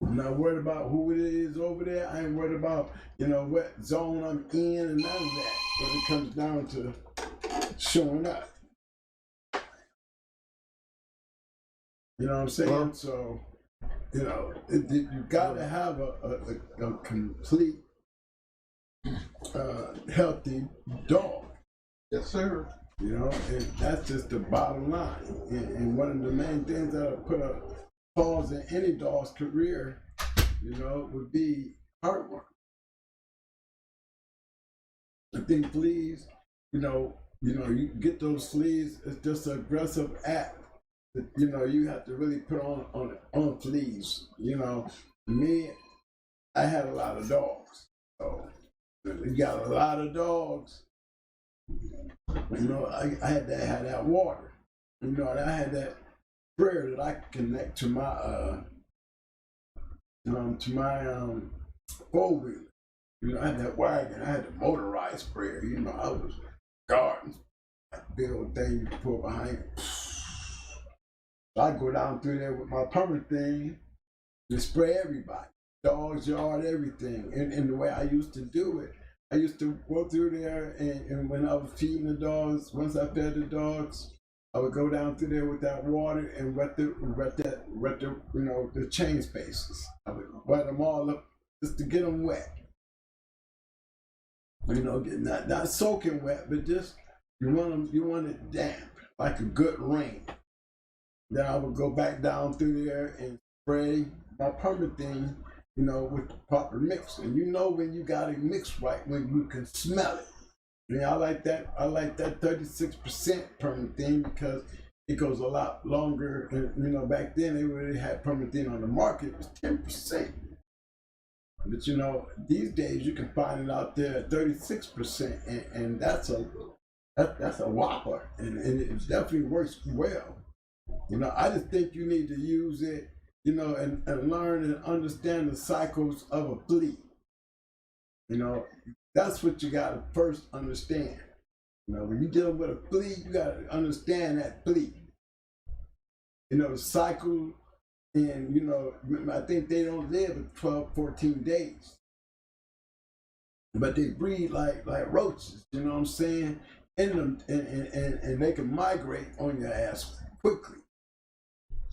I'm not worried about who it is over there. I ain't worried about, you know, what zone I'm in and none of that when it comes down to showing up. You know what I'm saying? Well, so, you know, you got to have a complete, healthy dog. Yes, sir. You know, and that's just the bottom line. And one of the main things that put a pause in any dog's career, you know, would be heartworm. I think fleas, you get those fleas, it's just an aggressive act that, you know, you have to really put on fleas. You know, me, I had a lot of dogs. So you got a lot of dogs. You know, I had to have that water. You know, and I had that sprayer that I could connect to my four-wheeler. You know, I had that wagon. I had the motorized sprayer. You know, I was guarding that big old thing you could put behind it. So I go down through there with my permanent thing and spray everybody. Dogs, yard, everything. And the way I used to do it, I used to go through there and when I was feeding the dogs, once I fed the dogs, I would go down through there with that water and wet the the chain spaces. I would wet them all up just to get them wet. Not soaking wet, but just you want it damp, like a good rain. Then I would go back down through there and spray my permethine, with the proper mix. And when you got it mixed right, when you can smell it. Yeah, I like that 36% permethine because it goes a lot longer. And, back then they really had permethine on the market. It was 10%. But these days you can find it out there at 36%, and that's a whopper, and it definitely works well. I just think you need to use it, and learn and understand the cycles of a flea. That's what you gotta first understand. When you're dealing with a flea, you gotta understand that flea. The cycle. And, I think they don't live 12, 14 days. But they breed like roaches, you know what I'm saying? And they can migrate on your ass quickly.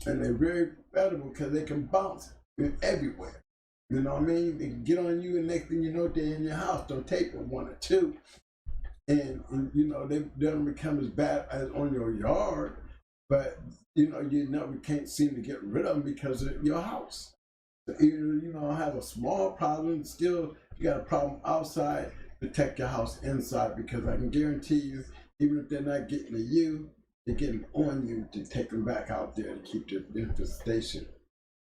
And they're very credible because they can bounce everywhere. You know what I mean? They can get on you, and next thing you know, they're in your house. Don't take them, one or two. And they don't become as bad as on your yard. But you never can't seem to get rid of them because of your house. So even have a small problem, still you got a problem outside, protect your house inside, because I can guarantee you, even if they're not getting to you, they're getting on you to take them back out there to keep the infestation.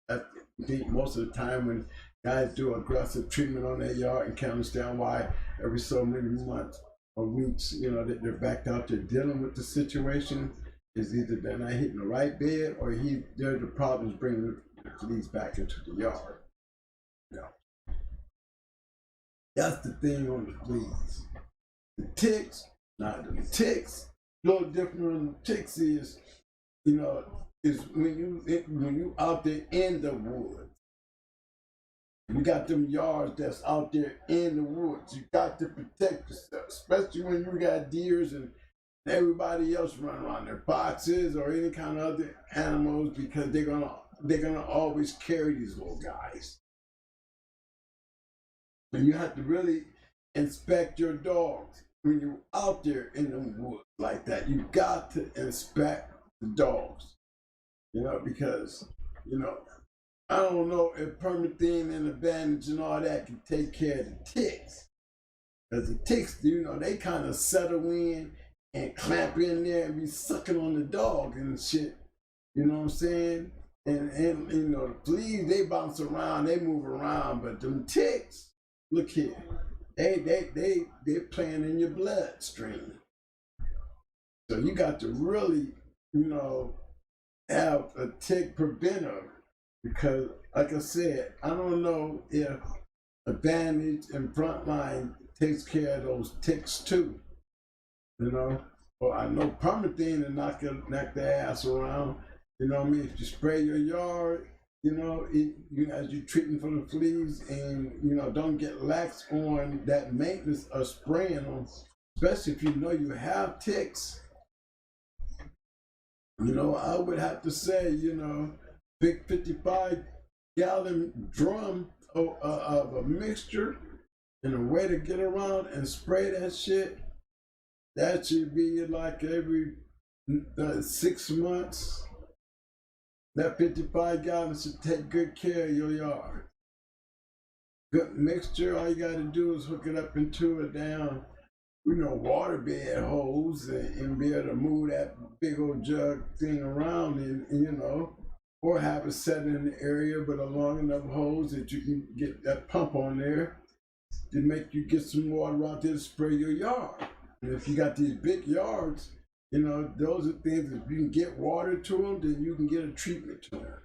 I think most of the time when guys do aggressive treatment on their yard and can't understand why every so many months or weeks, that they're back out there dealing with the situation, is either they're not hitting the right bed or they're the problems bringing the fleas back into the yard. That's the thing on the fleas. The ticks, a little different on the ticks is when you out there in the woods. You got them yards that's out there in the woods. You got to protect yourself, especially when you got deers and everybody else run around their foxes or any kind of other animals, because they're gonna always carry these little guys. And you have to really inspect your dogs when you're out there in the woods like that. You got to inspect the dogs, because I don't know if permethine and Advantage and all that can take care of the ticks, because the ticks, they kind of settle in and clamp in there and be sucking on the dog and shit. You know what I'm saying? And the fleas, they bounce around, they move around, but them ticks, look here, they're playing in your bloodstream. So you got to really, have a tick preventer, because like I said, I don't know if Advantage and Frontline takes care of those ticks too. Well, I know permethine and knock their ass around. If you spray your yard, as you're treating for the fleas, and don't get lax on that maintenance of spraying them, especially if you have ticks. I would have to say, big 55-gallon drum of a mixture and a way to get around and spray that shit. That should be like every 6 months. That 55 gallons should take good care of your yard. Good mixture, all you got to do is hook it up into a damn, water bed hose and be able to move that big old jug thing around and or have it set in the area, but a long enough hose that you can get that pump on there to make you get some water out there to spray your yard. And if you got these big yards, those are things, if you can get water to them, then you can get a treatment to them.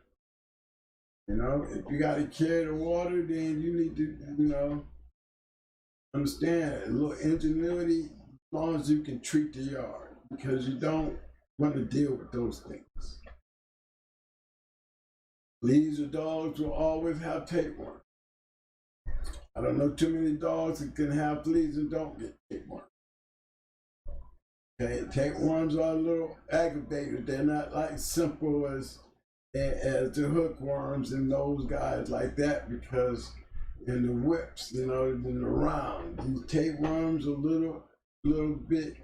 If you got to carry the water, then you need to, understand a little ingenuity, as long as you can treat the yard, because you don't want to deal with those things. Fleas or dogs will always have tapeworm. I don't know too many dogs that can have fleas and don't get tapeworm. Okay, tapeworms are a little aggravated. They're not like simple as the hookworms and those guys like that, because in the whips, in the round, these tapeworms a little bit,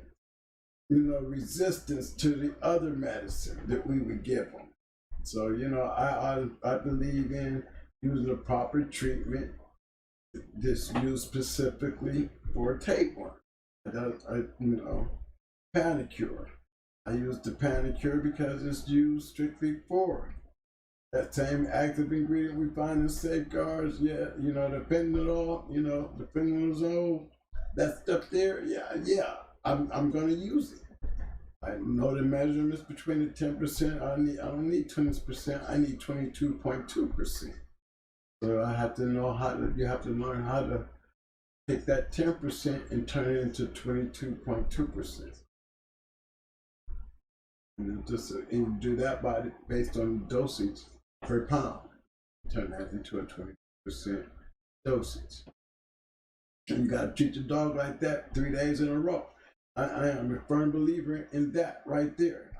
resistance to the other medicine that we would give them. So, I believe in using a proper treatment that's used specifically for tapeworm. Panicure. I use the panicure because it's used strictly for that same active ingredient we find in safeguards. Yeah, the fentanyl, the fentanyl, that stuff there. Yeah, I'm gonna use it. I know the measurements between the 10%. I don't need 20%. I need 22.2%. So I have to know you have to learn how to take that 10% and turn it into 22.2%. And you do that based on dosage per pound. Turn that into a 20% dosage. And you gotta treat your dog like that 3 days in a row. I am a firm believer in that right there.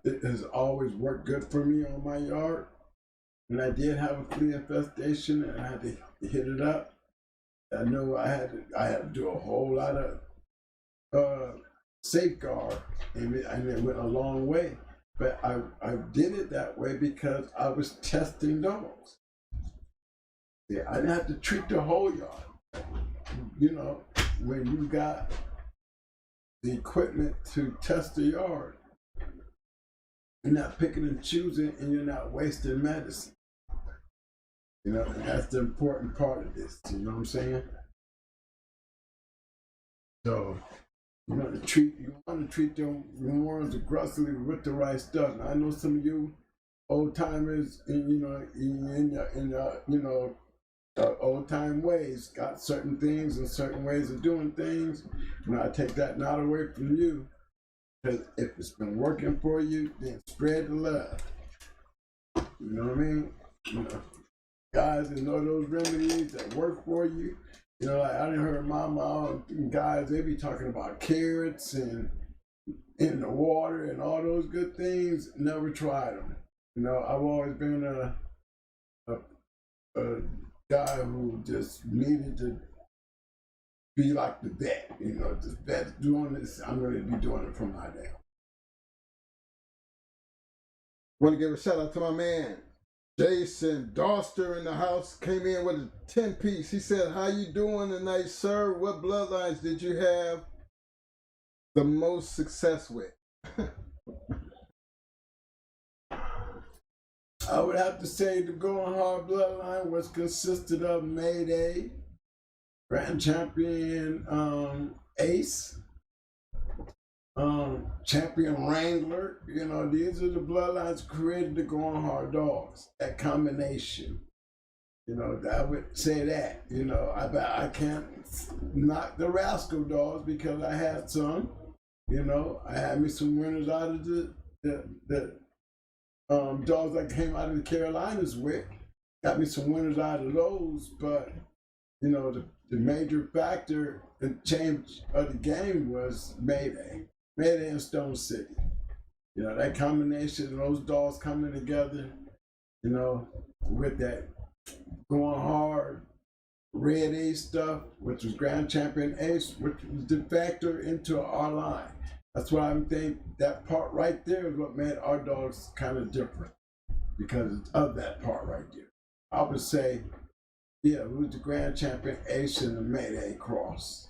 It has always worked good for me on my yard. When I did have a flea infestation and I had to hit it up, I know I had to do a whole lot of safeguard, and it went a long way. But I did it that way because I was testing dogs. Yeah, I didn't have to treat the whole yard. When you got the equipment to test the yard, you're not picking and choosing, and you're not wasting medicine. And that's the important part of this. You know what I'm saying? So you want to treat them worms aggressively with the right stuff. Now, I know some of you old timers, in old time ways, got certain things and certain ways of doing things. I take that not away from you, because if it's been working for you, then spread the love. You know what I mean? Guys that know those remedies that work for you. Like I done heard my mom and guys, they be talking about carrots and in the water and all those good things. Never tried them. I've always been a guy who just needed to be like the vet. The vet's doing this, I'm going to be doing it from my day. Want to give a shout out to my man Jason Doster in the house. Came in with a 10-piece. He said, "How you doing tonight, sir? What bloodlines did you have the most success with?" I would have to say the Going Hard bloodline was consisted of Mayday, Grand Champion Ace, Champion Wrangler. These are the bloodlines created the Going Hard dogs. That combination. I would say that. I can't knock the Rascal dogs because I had some. I had me some winners out of the dogs I came out of the Carolinas with. Got me some winners out of those, but the major factor in change of the game was Mayday and Stone City. That combination of those dogs coming together, with that Going Hard Red Ace stuff, which was Grand Champion Ace, which was the factor into our line. That's why I think that part right there is what made our dogs kind of different, because of that part right there. I would say, yeah, it was the Grand Champion Ace and the Mayday cross.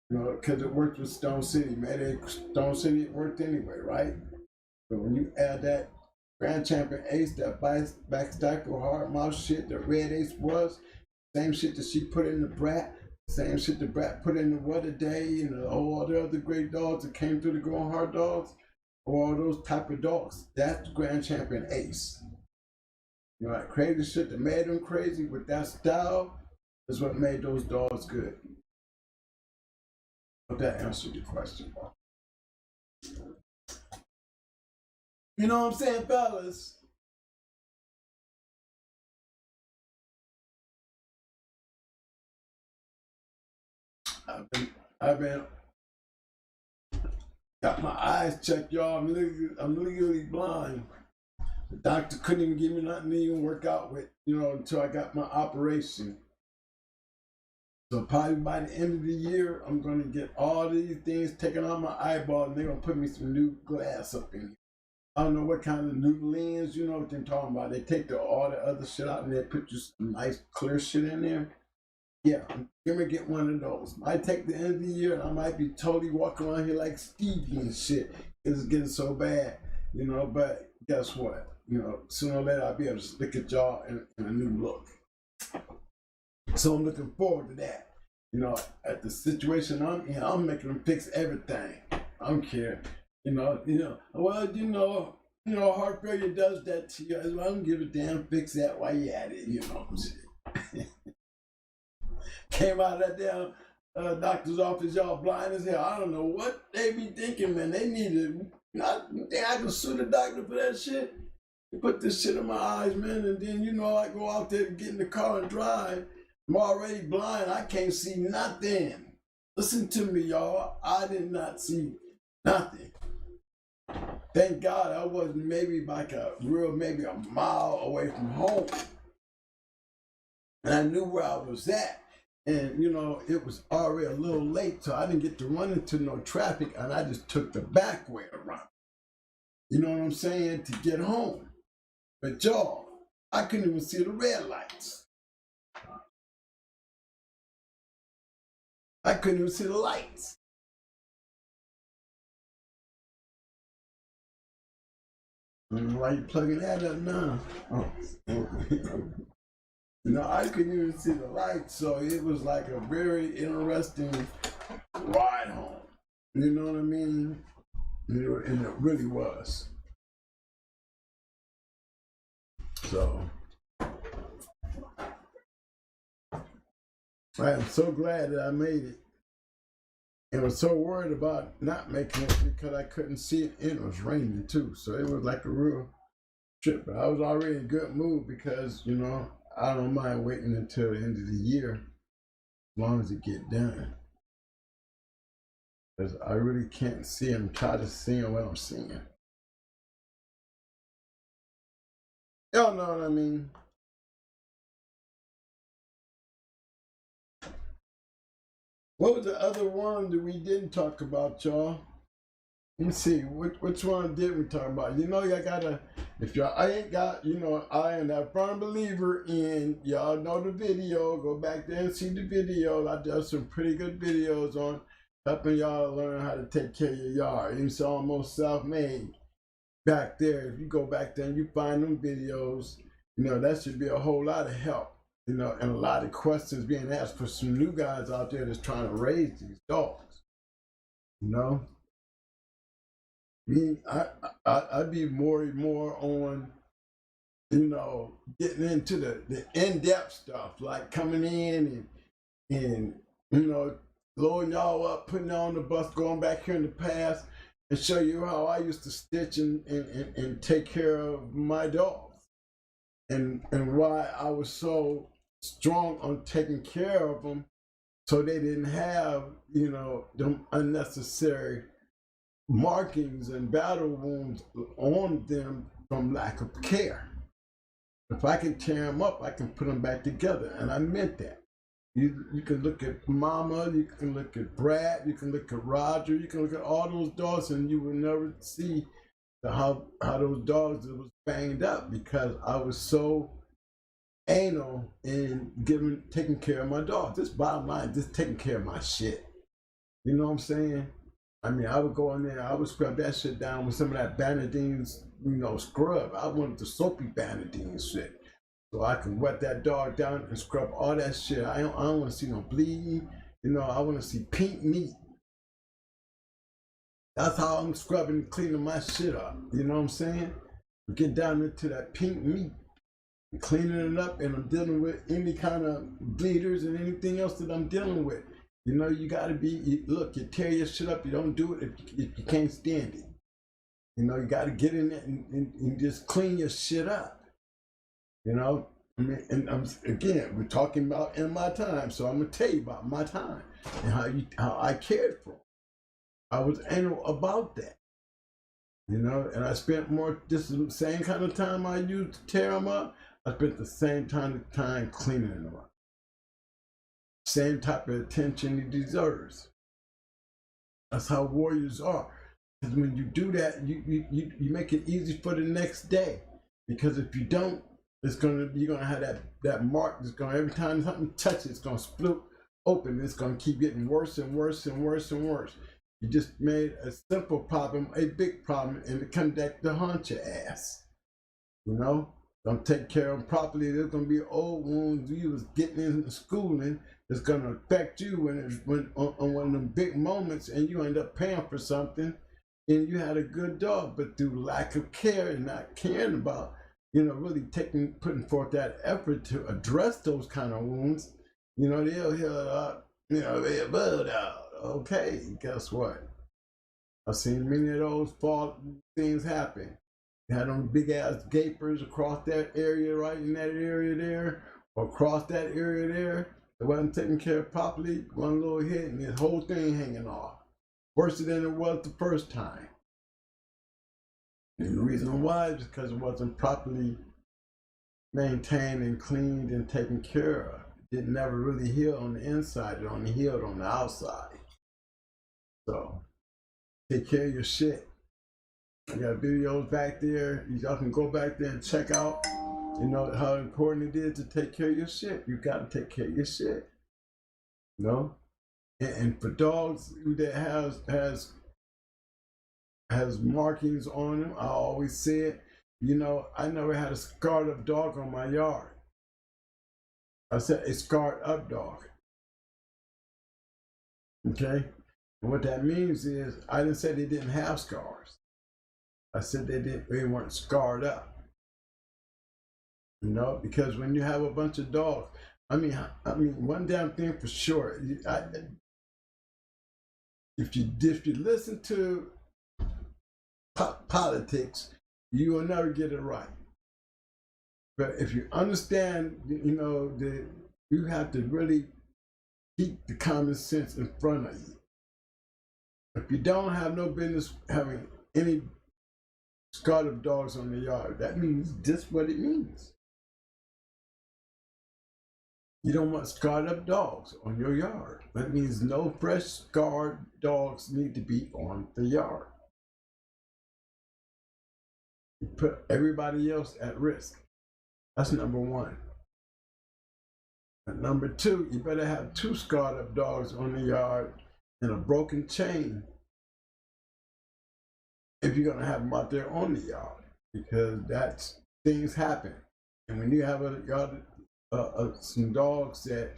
Because it worked with Stone City. Mayday, Stone City, it worked anyway, right? But when you add that Grand Champion Ace, that back stifle hard mouth shit that Red Ace was, same shit that she put in the Brat, same shit the Brat put in the What a Day, and all the other great dogs that came through the Going Hard dogs, all those type of dogs. That's Grand Champion Ace. That crazy shit that made them crazy with that style is what made those dogs good. Hope that answered your question. You know what I'm saying, fellas? I've been Got my eyes checked, y'all. I'm legally blind. The doctor couldn't even give me nothing to even work out with, until I got my operation. So probably by the end of the year, I'm gonna get all these things taken out my eyeball, and they're gonna put me some new glass up in here. I don't know what kind of new lens, you know what they're talking about. They take all the other shit out and they put you some nice clear shit in there. Yeah, I'm gonna get one of those. Might take the end of the year, and I might be totally walking around here like Stevie and shit. It's getting so bad, but guess what? Sooner or later I'll be able to look at y'all in a new look. So I'm looking forward to that. At the situation I'm in, I'm making them fix everything. I don't care. Heart failure does that to you. I don't give a damn, fix that while you at it, Came out of that damn doctor's office, y'all blind as hell. I don't know what they be thinking, man. They need to, I can sue the doctor for that shit. They put this shit in my eyes, man, and then, I go out there and get in the car and drive. I'm already blind. I can't see nothing. Listen to me, y'all. I did not see nothing. Thank God I wasn't maybe maybe a mile away from home. And I knew where I was at. And, it was already a little late, so I didn't get to run into no traffic, and I just took the back way around. You know what I'm saying? To get home. But y'all, I couldn't even see the red lights. I couldn't even see the lights. Why you plugging that up now? Oh. I couldn't even see the lights, so it was like a very interesting ride home. You know what I mean? And it really was. So I am so glad that I made it. And was so worried about not making it because I couldn't see it, and it was raining too. So it was like a real trip. But I was already in a good mood because, I don't mind waiting until the end of the year, as long as it get done. Because I really can't see. I'm tired of seeing what I'm seeing. Y'all know what I mean? What was the other one that we didn't talk about, y'all? Let me see, which one did we talk about? I gotta, I ain't got, I am that firm believer in, y'all know the video, go back there and see the video. I did some pretty good videos on helping y'all learn how to take care of your yard. It's almost self-made back there. If you go back there and you find them videos, that should be a whole lot of help, and a lot of questions being asked for some new guys out there that's trying to raise these dogs, I'd be more and more on, getting into the in-depth stuff, like coming in and blowing y'all up, putting y'all on the bus, going back here in the past, and show you how I used to stitch and take care of my dogs, and why I was so strong on taking care of them, so they didn't have, them unnecessary markings and battle wounds on them from lack of care. If I can tear them up, I can put them back together, and I meant that. You can look at Mama, you can look at Brad, you can look at Roger, you can look at all those dogs, and you will never see how those dogs was banged up, because I was so anal in taking care of my dogs. This bottom line, just taking care of my shit. You know what I'm saying? I mean, I would go in there, I would scrub that shit down with some of that Banadine's, scrub. I wanted the soapy Banadine shit. So I can wet that dog down and scrub all that shit. I don't want to see no bleeding. I want to see pink meat. That's how I'm scrubbing and cleaning my shit up. You know what I'm saying? Get down into that pink meat, and cleaning it up, and I'm dealing with any kind of bleeders and anything else that I'm dealing with. You gotta be, look, you tear your shit up, you don't do it if you can't stand it. You gotta get in there and just clean your shit up. I mean, and again, we're talking about in my time, so I'm gonna tell you about my time and how I cared for them. I was anal about that. You know, and I spent just the same kind of time I used to tear them up. I spent the same time cleaning them up. Same type of attention he deserves. That's how warriors are. Because when you do that, you make it easy for the next day. Because if you don't, you're gonna have that mark that's gonna, every time something touches, it's gonna split open. It's gonna keep getting worse and worse and worse and worse. You just made a simple problem a big problem, and it comes back to haunt your ass. You know, don't take care of them properly. There's gonna be old wounds you was getting in schooling that's gonna affect you when on one of them big moments, and you end up paying for something, and you had a good dog, but through lack of care and not caring about, you know, really putting forth that effort to address those kind of wounds, you know, they'll heal it up, you know, they'll blood out. Okay, guess what? I've seen many of those things happen. You had them big ass gapers across that area, right in that area there, or across that area there. It wasn't taken care of properly. One little hit and the whole thing hanging off. Worse than it was the first time. And the reason why is because it wasn't properly maintained and cleaned and taken care of. It didn't never really heal on the inside. It only healed on the outside. So, take care of your shit. I got videos back there. Y'all can go back there and check out, you know, how important it is to take care of your shit. You got to take care of your shit. You know? And for dogs that has markings on them, I always say it, you know, I never had a scarred up dog on my yard. I said a scarred up dog. Okay? And what that means is, I didn't say they didn't have scars. I said they weren't scarred up. You know, because when you have a bunch of dogs, I mean, one damn thing for sure. If you listen to politics, you will never get it right. But if you understand, you know, that you have to really keep the common sense in front of you. If you don't have no business having any scarred up dogs on the yard, that means just what it means. You don't want scarred up dogs on your yard. That means no fresh scarred dogs need to be on the yard. You put everybody else at risk. That's number one. And number two, you better have 2 scarred up dogs on the yard and a broken chain if you're gonna have them out there on the yard, because things happen. And when you have a yard, some dogs that,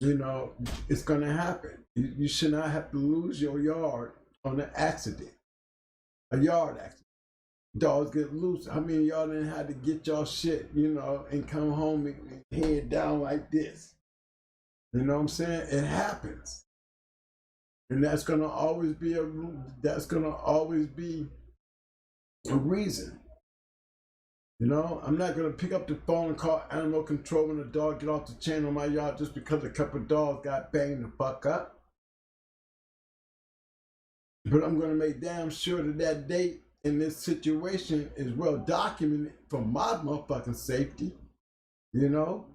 you know, it's gonna happen. You should not have to lose your yard on an accident, a yard accident. Dogs get loose. How many of y'all didn't have to get y'all shit, you know, and come home and head down like this? You know what I'm saying? It happens. And that's gonna always be a reason. You know, I'm not gonna pick up the phone and call animal control when a dog get off the chain on my yard just because a couple of dogs got banged the fuck up. But I'm gonna make damn sure that date in this situation is well documented for my motherfucking safety. You know?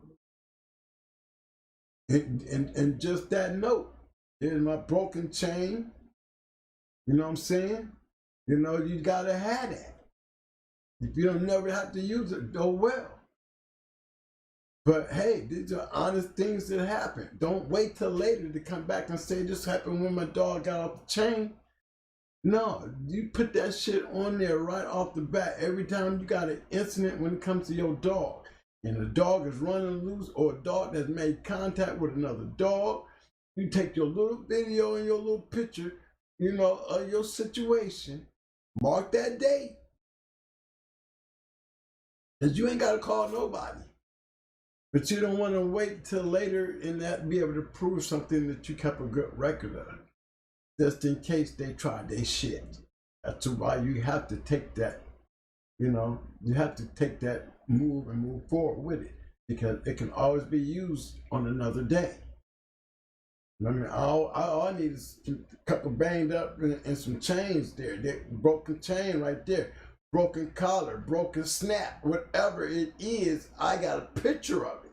And just that note. Here's my broken chain. You know what I'm saying? You know, you gotta have that. If you don't never have to use it, oh well. But hey, these are honest things that happen. Don't wait till later to come back and say this happened when my dog got off the chain. No, you put that shit on there right off the bat. Every time you got an incident when it comes to your dog, and the dog is running loose, or a dog that's made contact with another dog, you take your little video and your little picture, you know, of your situation, mark that date, because you ain't got to call nobody. But you don't want to wait till later and that be able to prove something that you kept a good record of, just in case they try their shit. That's why you have to take that, you know, you have to take that move and move forward with it, because it can always be used on another day. I mean, all I need is a couple banged up and some chains there. That broken chain right there, broken collar, broken snap, whatever it is. I got a picture of it.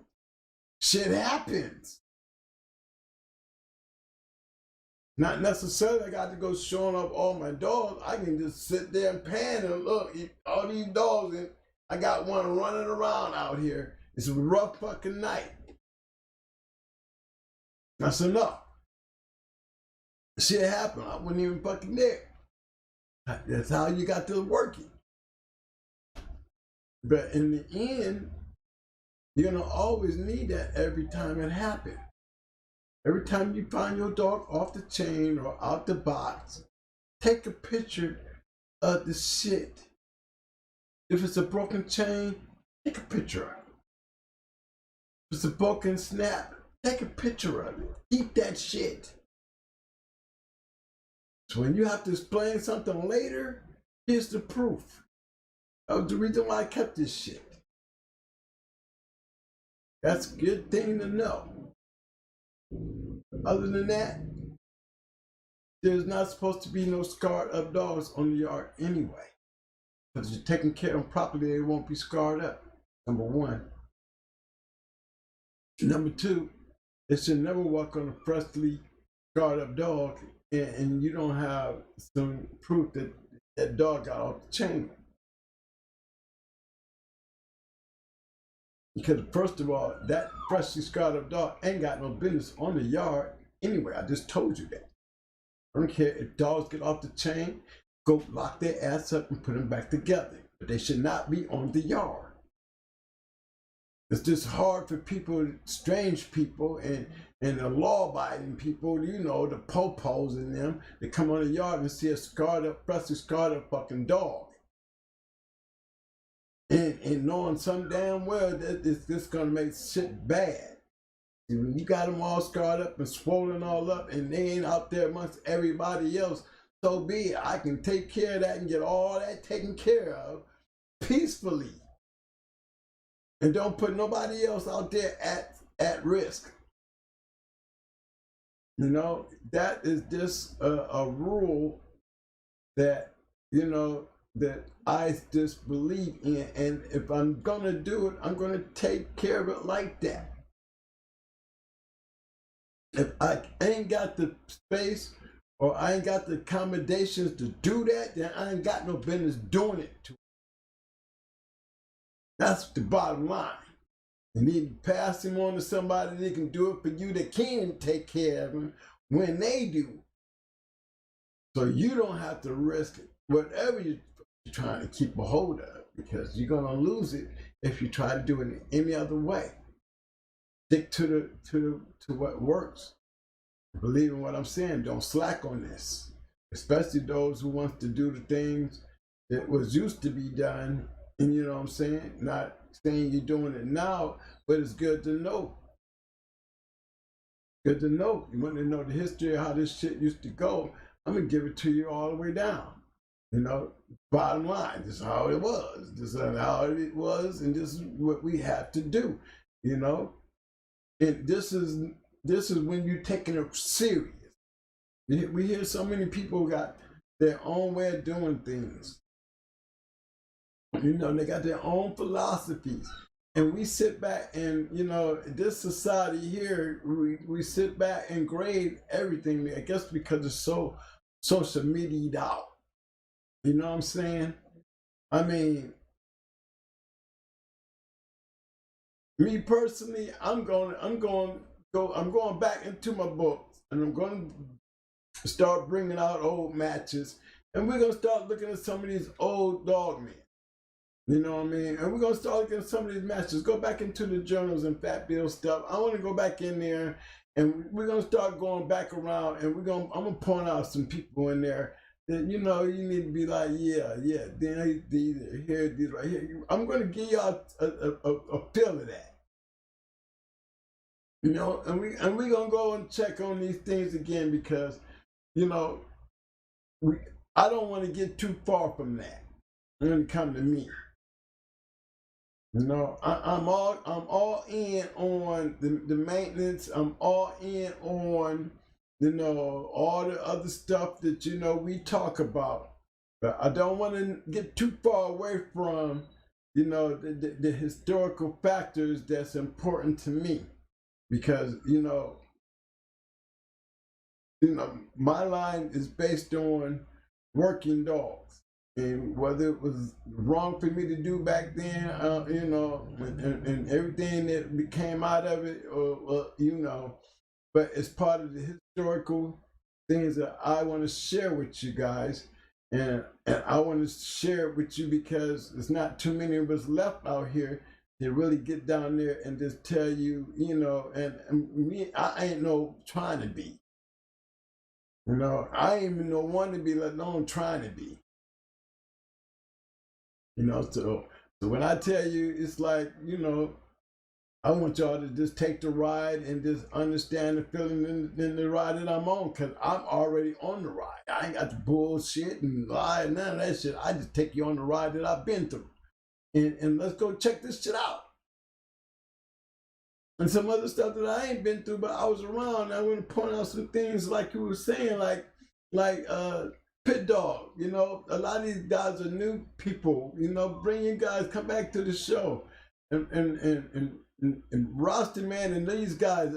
Shit happens. Not necessarily I got to go showing up all my dogs. I can just sit there and pan and look, all these dogs, and I got one running around out here. It's a rough fucking night. That's enough. Shit happened. I wasn't even fucking there. That's how you got to working. But in the end, you're gonna always need that every time it happens. Every time you find your dog off the chain or out the box, take a picture of the shit. If it's a broken chain, take a picture of it. If it's a broken snap, take a picture of it. Keep that shit. So when you have to explain something later, here's the proof. That was the reason why I kept this shit. That's a good thing to know. Other than that, there's not supposed to be no scarred up dogs on the yard anyway. Because if you're taking care of them properly, they won't be scarred up. Number one. Number two, they should never walk on a freshly scarred up dog and you don't have some proof that that dog got off the chain. Because first of all, that freshly scarred up dog ain't got no business on the yard anyway. I just told you that. I don't care if dogs get off the chain, go lock their ass up and put them back together. But they should not be on the yard. It's just hard for people, strange people, and the law-abiding people, you know, the po-pos in them, to come on the yard and see a scarred up, freshly scarred up fucking dog. And knowing some damn well that it's just gonna make shit bad. When you got them all scarred up and swollen all up and they ain't out there amongst everybody else, so be it. I can take care of that and get all that taken care of peacefully. And don't put nobody else out there at risk. You know, that is just a rule that, you know, that I just believe in. And if I'm gonna do it, I'm gonna take care of it like that. If I ain't got the space or I ain't got the accommodations to do that, then I ain't got no business doing it to. That's the bottom line. You need to pass him on to somebody that can do it for you, that can take care of him when they do. So you don't have to risk it, whatever you're trying to keep a hold of, because you're gonna lose it if you try to do it in any other way. Stick to what works. Believe in what I'm saying. Don't slack on this, especially those who want to do the things that was used to be done. And you know what I'm saying? Not saying you're doing it now, but it's good to know. Good to know. You want to know the history of how this shit used to go, I'm going to give it to you all the way down. You know, bottom line, this is how it was. This is how it was, and this is what we have to do, you know? And this is when you're taking it serious. We hear so many people got their own way of doing things. You know, they got their own philosophies. And we sit back and, you know, this society here, we sit back and grade everything, I guess because it's so social media'd out. You know what I'm saying? I mean, me personally, I'm going back into my books, and I'm going to start bringing out old matches, and we're going to start looking at some of these old dog men. You know what I mean? And we're going to start looking at some of these matches. Go back into the journals and Fat Bill stuff. I want to go back in there, and we're going to start going back around, and I'm going to point out some people in there that, you know, you need to be like, yeah, these right here. I'm going to give y'all a feel of that. You know, and we're going to go and check on these things again, because, you know, I don't want to get too far from that when it comes to me. I'm all in on the maintenance. I'm all in on all the other stuff that we talk about. But I don't want to get too far away from the historical factors that's important to me, because my line is based on working dogs, and whether it was wrong for me to do back then, and everything that came out of it, or but it's part of the historical things that I want to share with you guys. And I want to share it with you because there's not too many of us left out here to really get down there and just tell you, and me, I ain't no trying to be. I ain't even no one to be, let alone trying to be. So when I tell you, it's like, I want y'all to just take the ride and just understand the feeling in the ride that I'm on, because I'm already on the ride. I ain't got the bullshit and lie and none of that shit. I just take you on the ride that I've been through. And let's go check this shit out. And some other stuff that I ain't been through, but I was around. I want to point out some things like you were saying, like Pit Dog. A lot of these guys are new people. Bring you guys, come back to the show. And Roster, man, and these guys,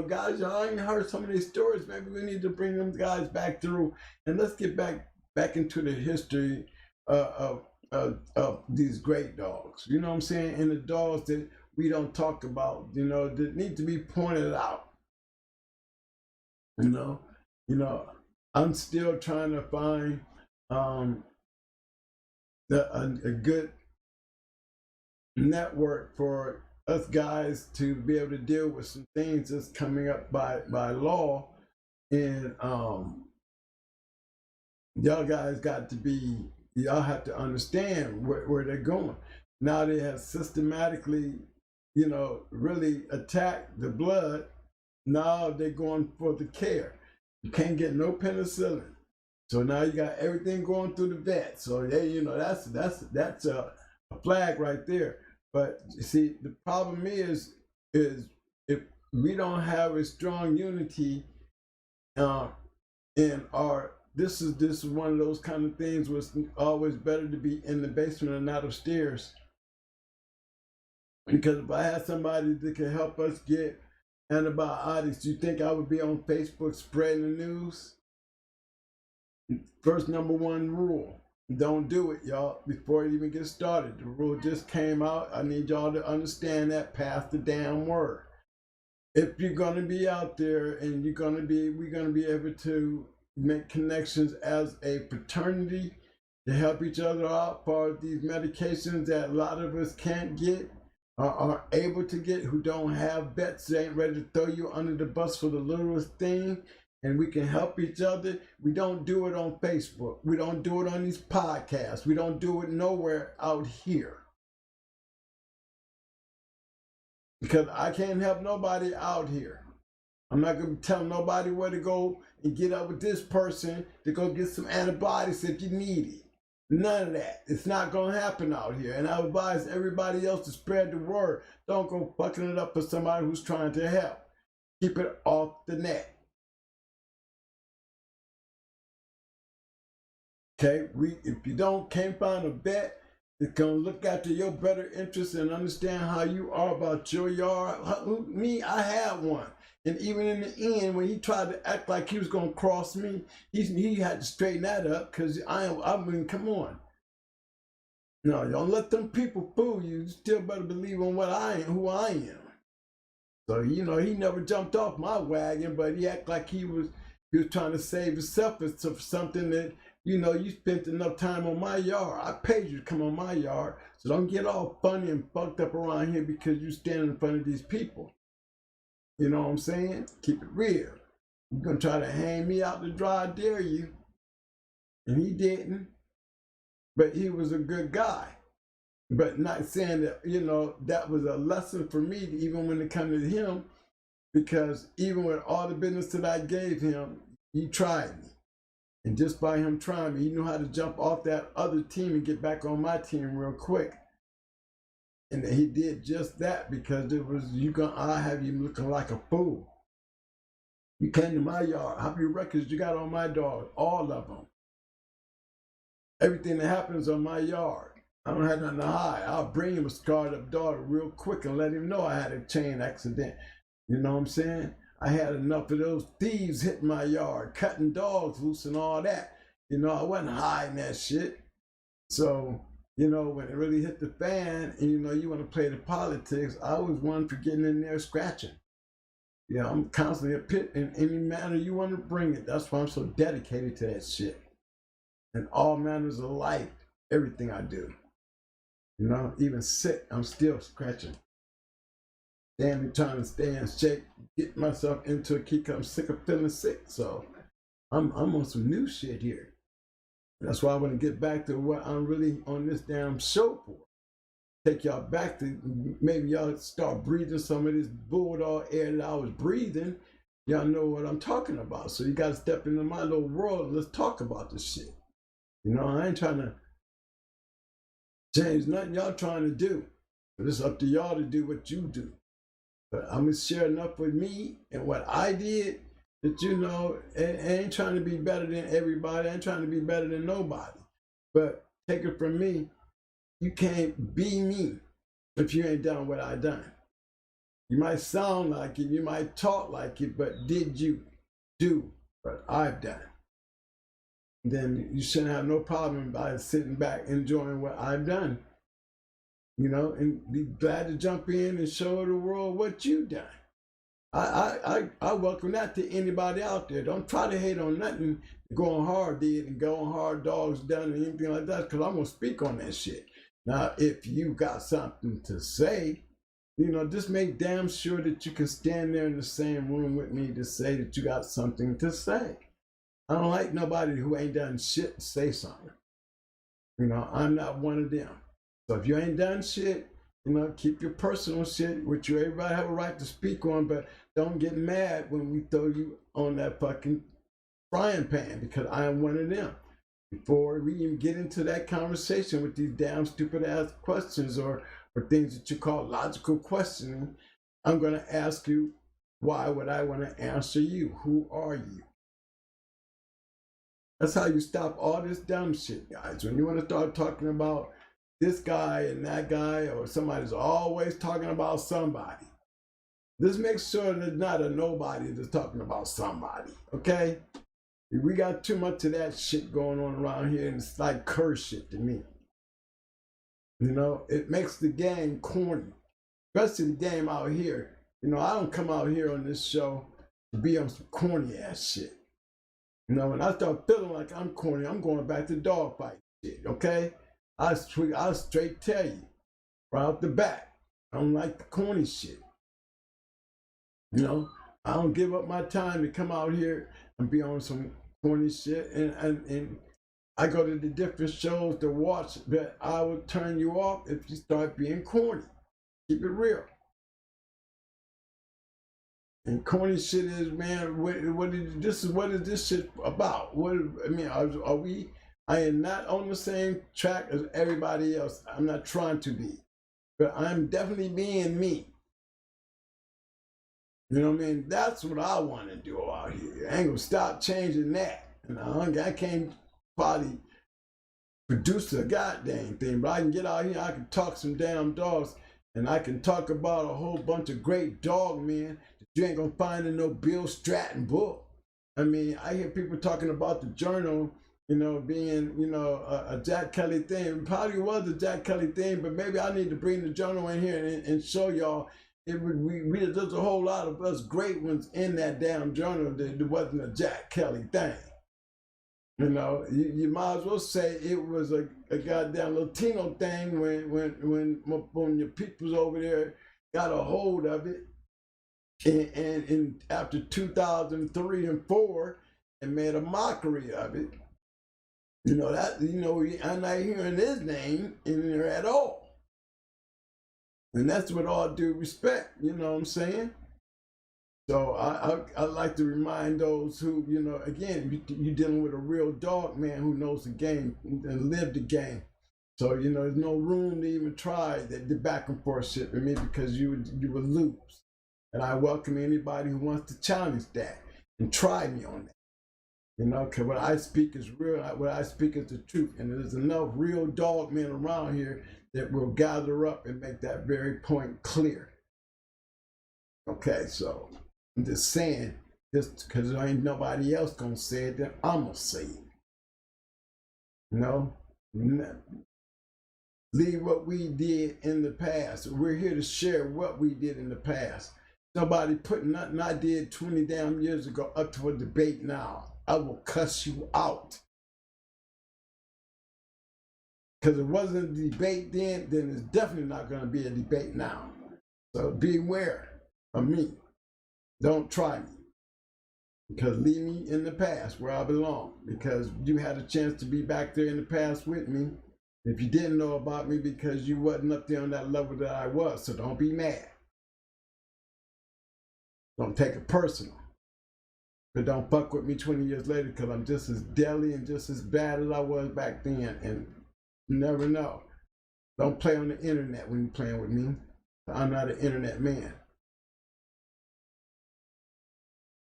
guys, I ain't heard some of these stories. Maybe we need to bring them guys back through, and let's get back into the history of these great dogs. You know what I'm saying? And the dogs that we don't talk about, that need to be pointed out. I'm still trying to find a good network for us guys to be able to deal with some things that's coming up by law. And y'all guys y'all have to understand where they're going. Now they have systematically, really attacked the blood. Now they're going for the care. You can't get no penicillin. So now you got everything going through the vet. So yeah, that's a flag right there. But you see, the problem is if we don't have a strong unity in our, this is one of those kind of things where it's always better to be in the basement and not upstairs. Because if I had somebody that could help us get antibiotics, do you think I would be on Facebook spreading the news? First number one rule. Don't do it, y'all, before it even gets started. The rule just came out. I need y'all to understand that. Pass the damn word. If you're going to be out there and we're going to be able to make connections as a fraternity to help each other out for these medications that a lot of us can't get, or are able to get, who don't have vets, they ain't ready to throw you under the bus for the littlest thing, and we can help each other. We don't do it on Facebook. We don't do it on these podcasts. We don't do it nowhere out here. Because I can't help nobody out here. I'm not going to tell nobody where to go and get up with this person to go get some antibiotics if you need it. None of that. It's not going to happen out here. And I advise everybody else to spread the word. Don't go fucking it up for somebody who's trying to help. Keep it off the net. Okay, if you can't find a vet that's gonna look after your better interests and understand how you are about your yard. Me, I had one, and even in the end, when he tried to act like he was gonna cross me, he had to straighten that up, because I mean, come on. No, you don't let them people fool you. You still better believe in who I am. So he never jumped off my wagon, but he acted like he was trying to save himself for something that. You spent enough time on my yard. I paid you to come on my yard. So don't get all funny and fucked up around here because you stand in front of these people. You know what I'm saying? Keep it real. You're going to try to hang me out to dry, I dare you. And he didn't. But he was a good guy. But not saying that, that was a lesson for me, even when it comes to him. Because even with all the business that I gave him, he tried me. And just by him trying me, he knew how to jump off that other team and get back on my team real quick. And he did just that because it was I have you looking like a fool. You came to my yard. How many records you got on my dog? All of them. Everything that happens on my yard. I don't have nothing to hide. I'll bring him a scarred up dog real quick and let him know I had a chain accident. You know what I'm saying? I had enough of those thieves hitting my yard, cutting dogs loose and all that. You know, I wasn't hiding that shit. So, you know, when it really hit the fan and, you know, you want to play the politics, I was one for getting in there scratching. You know, I'm constantly a pit in any manner you want to bring it. That's why I'm so dedicated to that shit. And all manners of life, everything I do. You know, even sick, I'm still scratching. Damn, trying to stay in shape, get myself into a kick. I'm sick of feeling sick. So I'm on some new shit here. That's why I want to get back to what I'm really on this damn show for. Take y'all back to maybe y'all start breathing some of this bulldog air that I was breathing. Y'all know what I'm talking about. So you got to step into my little world and let's talk about this shit. You know, I ain't trying to change nothing y'all trying to do. But it's up to y'all to do what you do. But I'm going to share enough with me and what I did that, you know, I ain't trying to be better than everybody. I ain't trying to be better than nobody. But take it from me, you can't be me if you ain't done what I done. You might sound like it, you might talk like it, but did you do what I've done? Then you shouldn't have no problem by sitting back enjoying what I've done. You know, and be glad to jump in and show the world what you've done. I welcome that to anybody out there. Don't try to hate on nothing going hard did and going hard dogs done and anything like that, because I'm going to speak on that shit. Now, if you got something to say, you know, just make damn sure that you can stand there in the same room with me to say that you got something to say. I don't like nobody who ain't done shit to say something. You know, I'm not one of them. So if you ain't done shit, you know, keep your personal shit, which you everybody have a right to speak on, but don't get mad when we throw you on that fucking frying pan, because I am one of them. Before we even get into that conversation with these damn stupid ass questions or things that you call logical questioning, I'm going to ask you, why would I want to answer you? Who are you? That's how you stop all this dumb shit, guys. When you want to start talking about this guy and that guy, or somebody's always talking about somebody, just make sure there's not a nobody that's talking about somebody, okay? We got too much of that shit going on around here, and it's like curse shit to me. You know, it makes the game corny, especially the game out here. You know, I don't come out here on this show to be on some corny ass shit. You know, when I start feeling like I'm corny, I'm going back to dogfight shit, okay? I'll straight tell you right off the bat, I don't like the corny shit. You know, I don't give up my time to come out here and be on some corny shit. And I go to the different shows to watch, but I will turn you off if you start being corny. Keep it real. And corny shit is, man, what is this shit about? Are we? I am not on the same track as everybody else. I'm not trying to be, but I'm definitely being me. You know what I mean? That's what I want to do out here. I ain't gonna stop changing that. And I can't probably produce a goddamn thing, but I can get out here, I can talk some damn dogs, and I can talk about a whole bunch of great dog men that you ain't gonna find in no Bill Stratton book. I mean, I hear people talking about the journal, you know, being, you know, a Jack Kelly thing. It probably was a Jack Kelly thing, but maybe I need to bring the journal in here and show y'all. There's a whole lot of us great ones in that damn journal that it wasn't a Jack Kelly thing. You know, you might as well say it was a goddamn Latino thing when your peoples over there got a hold of it, and after 2003 and 4, and made a mockery of it. You know that, you know, I'm not hearing his name in there at all. And that's with all due respect, you know what I'm saying? So I like to remind those who, you know, again, you're dealing with a real dog man who knows the game and lived the game. So, you know, there's no room to even try the back and forth shit with me because you would lose. And I welcome anybody who wants to challenge that and try me on that. You know, because what I speak is real, what I speak is the truth. And there's enough real dog men around here that will gather up and make that very point clear. Okay, so I'm just saying, just because there ain't nobody else gonna say it, then I'm gonna say it. You know? Leave what we did in the past. We're here to share what we did in the past. Somebody put nothing I did 20 damn years ago up to a debate now. I will cuss you out. Because it wasn't a debate then it's definitely not going to be a debate now. So beware of me. Don't try me. Because leave me in the past where I belong. Because you had a chance to be back there in the past with me. If you didn't know about me because you wasn't up there on that level that I was. So don't be mad. Don't take it personal. But don't fuck with me 20 years later because I'm just as deadly and just as bad as I was back then. And you never know. Don't play on the internet when you're playing with me. I'm not an internet man.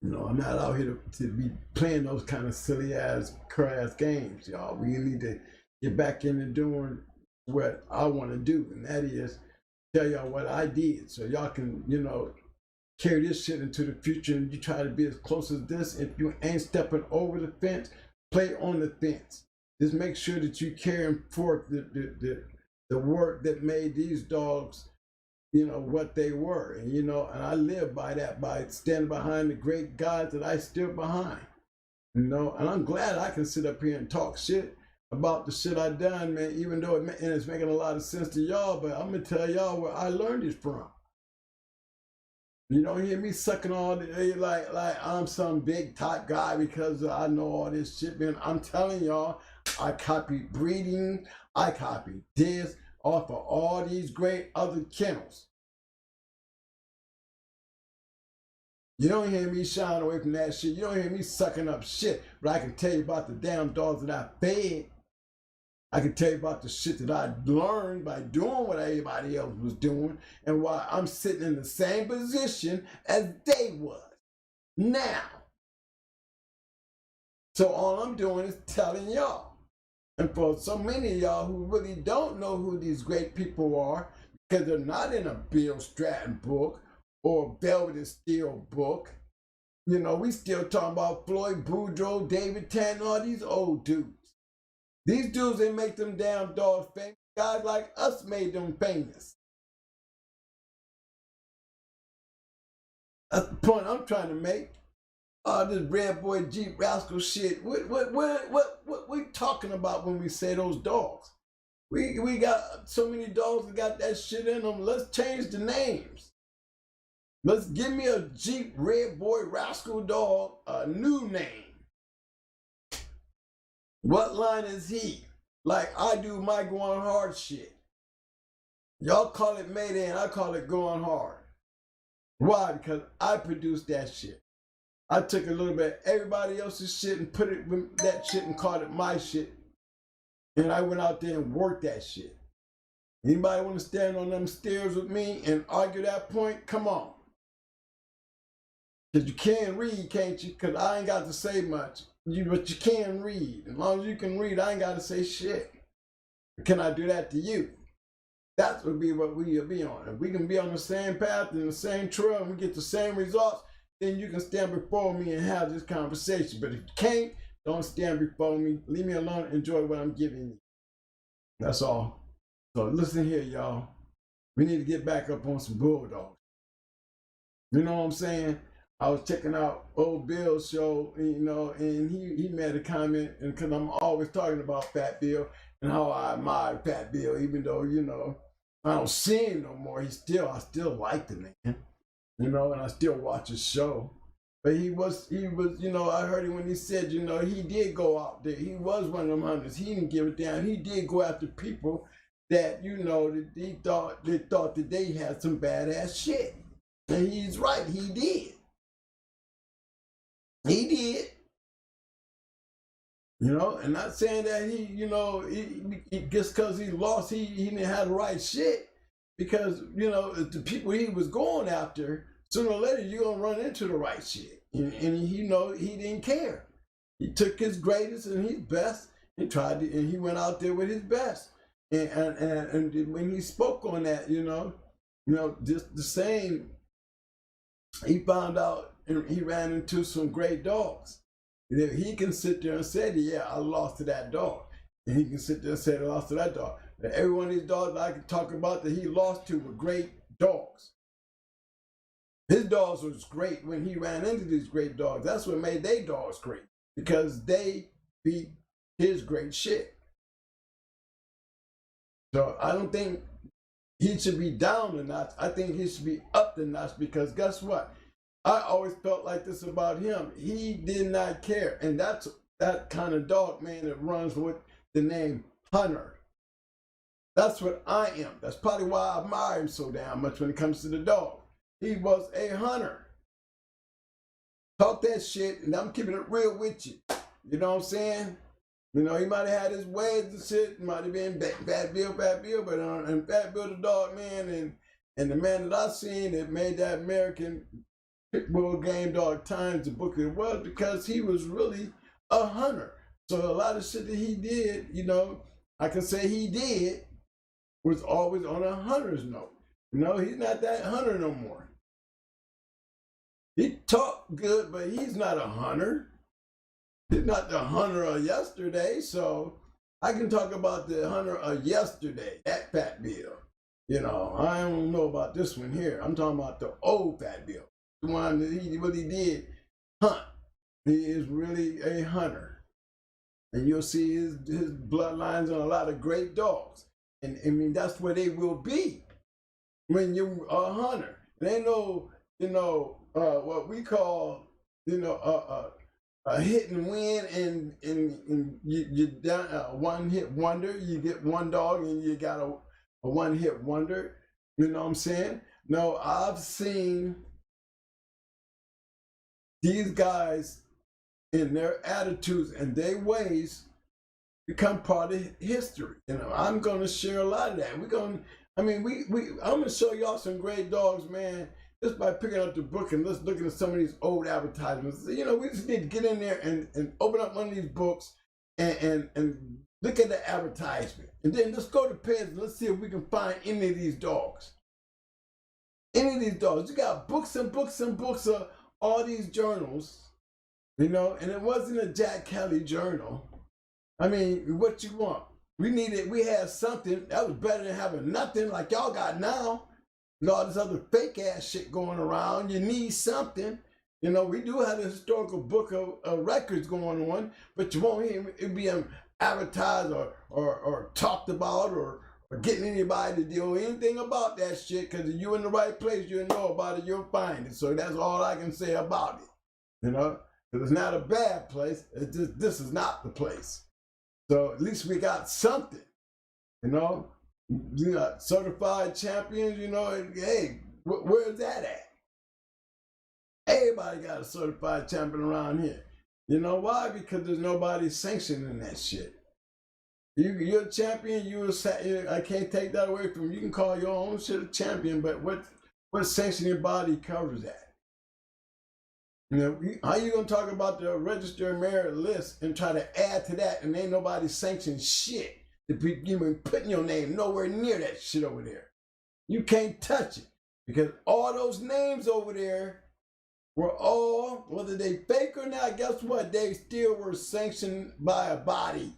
You know, I'm not out here to be playing those kind of silly ass, crass games, y'all. We need to get back into doing what I want to do. And that is tell y'all what I did. So y'all can, you know, carry this shit into the future and you try to be as close as this. If you ain't stepping over the fence, play on the fence. Just make sure that you carry forth the work that made these dogs, you know, what they were. And, you know, and I live by that, by standing behind the great guys that I stood behind. You know, and I'm glad I can sit up here and talk shit about the shit I done, man, even though it's making a lot of sense to y'all, but I'm going to tell y'all where I learned it from. You don't hear me sucking all the, like I'm some big top guy because I know all this shit, man. I'm telling y'all, I copied breeding, I copied this off of all these great other kennels. You don't hear me shying away from that shit. You don't hear me sucking up shit, but I can tell you about the damn dogs that I fed. I can tell you about the shit that I learned by doing what everybody else was doing and why I'm sitting in the same position as they was now. So all I'm doing is telling y'all. And for so many of y'all who really don't know who these great people are, because they're not in a Bill Stratton book or Velvet and Steel book, you know, we still talking about Floyd Boudreaux, David Tanner, all these old dudes. These dudes, they make them damn dogs famous. Guys like us made them famous. That's the point I'm trying to make. This red boy Jeep rascal shit. What we talking about when we say those dogs? We got so many dogs that got that shit in them. Let's change the names. Let's give me a Jeep red boy rascal dog a new name. What line is he? Like I do my going hard shit. Y'all call it Mayday and I call it going hard. Why? Because I produced that shit. I took a little bit of everybody else's shit and put it with that shit and called it my shit. And I went out there and worked that shit. Anybody want to stand on them stairs with me and argue that point? Come on. Because you can read, can't you? Because I ain't got to say much. But you can read. As long as you can read, I ain't got to say shit. Can I do that to you? That would be what we'll be on. If we can be on the same path and the same trail and we get the same results, then you can stand before me and have this conversation. But if you can't, don't stand before me. Leave me alone and enjoy what I'm giving you. That's all. So listen here, y'all. We need to get back up on some bulldogs. You know what I'm saying? I was checking out old Bill's show, you know, and he made a comment, and because I'm always talking about Fat Bill and how I admire Fat Bill, even though, you know, I don't see him no more. I still like the man, you know, and I still watch his show. But he was, you know, I heard him when he said, you know, he did go out there. He was one of them hunters. He didn't give it down. He did go after people that, you know, that they thought that they had some badass shit. And he's right, he did. He did. You know, and not saying that he, you know, just because he lost, he didn't have the right shit. Because, you know, the people he was going after, sooner or later, you're going to run into the right shit. And you know, he didn't care. He took his greatest and his best and tried to, and he went out there with his best. And when he spoke on that, you know, just the same, he found out and he ran into some great dogs. He can sit there and say, yeah, I lost to that dog. And he can sit there and say, I lost to that dog. And every one of these dogs I can talk about that he lost to were great dogs. His dogs was great when he ran into these great dogs. That's what made their dogs great, because they beat his great shit. So I don't think he should be down the notch. I think he should be up the notch, because guess what? I always felt like this about him. He did not care. And that's that kind of dog, man, that runs with the name Hunter. That's what I am. That's probably why I admire him so damn much when it comes to the dog. He was a hunter. Talk that shit, and I'm keeping it real with you. You know what I'm saying? You know, he might have had his ways and shit. Might have been Fat Bill, but and Fat Bill the dog, man, and the man that I seen that made that American Pitbull Game Dog Times the book it was, because he was really a hunter. So a lot of shit that he did, you know, I can say he did, was always on a hunter's note. You know, he's not that hunter no more. He talked good, but he's not a hunter. He's not the hunter of yesterday. So I can talk about the hunter of yesterday, that Fat Bill. You know, I don't know about this one here. I'm talking about the old Fat Bill. The one that he really did hunt. He is really a hunter. And you'll see his bloodlines on a lot of great dogs. And I mean, that's where they will be when you're a hunter. There ain't no, you know, what we call, you know, a hit and win, and you down a one hit wonder. You get one dog and you got a one hit wonder. You know what I'm saying? No, I've seen these guys in their attitudes and their ways become part of history. You know, I'm going to share a lot of that. I'm going to show y'all some great dogs, man, just by picking up the book and let's look at some of these old advertisements. You know, we just need to get in there and open up one of these books and look at the advertisement. And then let's go to page and let's see if we can find any of these dogs. Any of these dogs. You got books and books and books of all these journals, you know, and it wasn't a Jack Kelly journal. I mean, what you want? We had something that was better than having nothing like y'all got now. And all this other fake ass shit going around. You need something. You know, we do have a historical book of records going on, but you won't hear it be advertised or talked about or getting anybody to do anything about that shit, because if you're in the right place, you'll know about it, you'll find it. So that's all I can say about it. You know, because it's not a bad place. It's just, this is not the place. So at least we got something, you know. You got certified champions, you know, and, hey, where's that at? Everybody got a certified champion around here. You know why? Because there's nobody sanctioning that shit. You're a champion, I can't take that away from you. You can call your own shit a champion, but what sanctioning body covers that? You know, how you gonna talk about the registered merit list and try to add to that and ain't nobody sanctioned shit? Even putting your name nowhere near that shit over there. You can't touch it, because all those names over there were all, whether they fake or not, guess what? They still were sanctioned by a body.